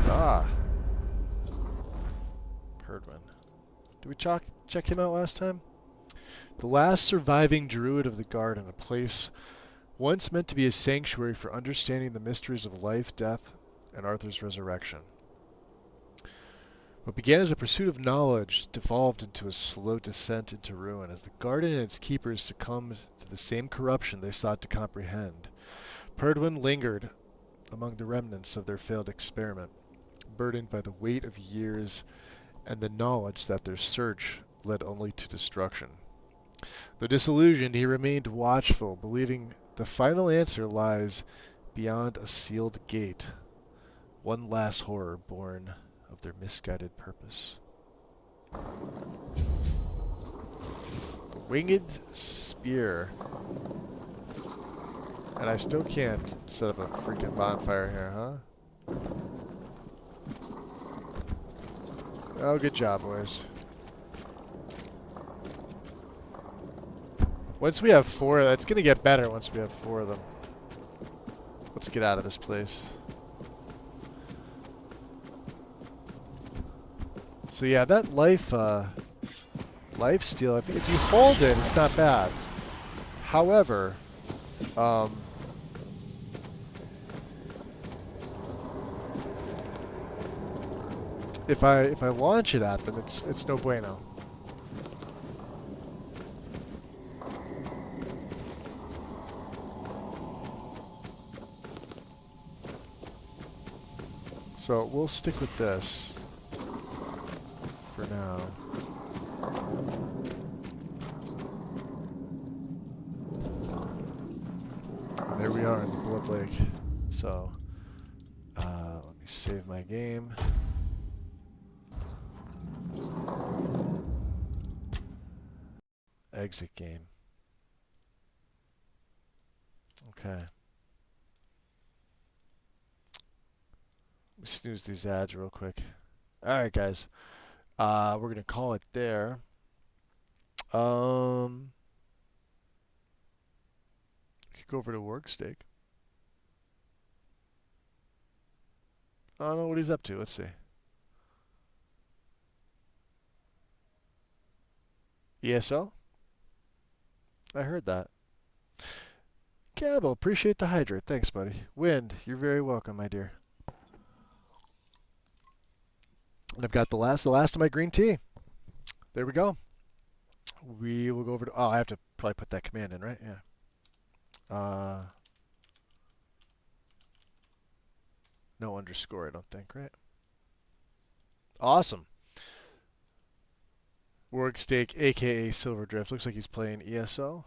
Ah. Perdwin. Did we check him out last time? The last surviving druid of the garden, a place once meant to be a sanctuary for understanding the mysteries of life, death, and Arthur's resurrection. What began as a pursuit of knowledge devolved into a slow descent into ruin as the garden and its keepers succumbed to the same corruption they sought to comprehend. Perdwin lingered among the remnants of their failed experiment, burdened by the weight of years and the knowledge that their search led only to destruction. Though disillusioned, he remained watchful, believing the final answer lies beyond a sealed gate, one last horror born of their misguided purpose. Winged Spear. And I still can't set up a freaking bonfire here, huh? Oh, good job, boys. Once we have 4, that's gonna get better once we have 4 of them. Let's get out of this place. So yeah, that life steal, if you hold it, it's not bad. However, if I launch it at them, it's no bueno. So we'll stick with this for now. And there we are in the Blood Lake. So let me save my game. Exit game. Okay. Snooze these ads real quick. Alright, guys. We're going to call it there. Could go over to Worksteak. I don't know what he's up to. Let's see. ESO? I heard that. Campbell, appreciate the hydrate. Thanks, buddy. Wind, you're very welcome, my dear. And I've got the last of my green tea. There we go. We will go over to... Oh, I have to probably put that command in, right? Yeah. No underscore, I don't think, right? Awesome. Workstake, aka Silver Drift. Looks like he's playing ESO.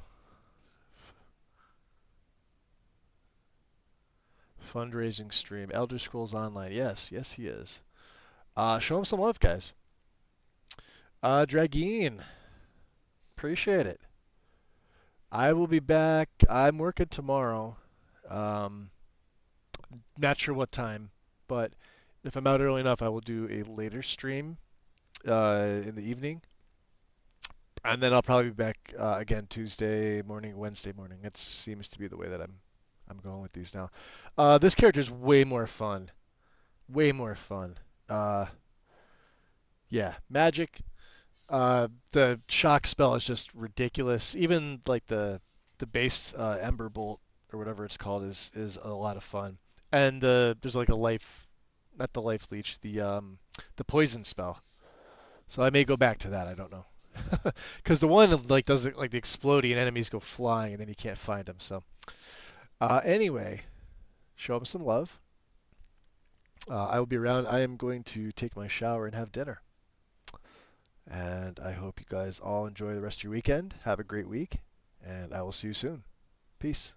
Fundraising stream. Elder Scrolls Online. Yes, yes he is. Show him some love, guys. Drageen. Appreciate it. I will be back. I'm working tomorrow. Not sure what time, but if I'm out early enough, I will do a later stream in the evening. And then I'll probably be back again Tuesday morning, Wednesday morning. It seems to be the way that I'm going with these now. This character is way more fun. Way more fun. Yeah, magic. The shock spell is just ridiculous. Even like the base Ember Bolt or whatever it's called is a lot of fun. And there's like a life, not the life leech, the poison spell. So I may go back to that. I don't know. Because the one like does it like the exploding and enemies go flying and then you can't find them. So anyway, show them some love. I will be around. I am going to take my shower and have dinner. And I hope you guys all enjoy the rest of your weekend. Have a great week, and I will see you soon. Peace.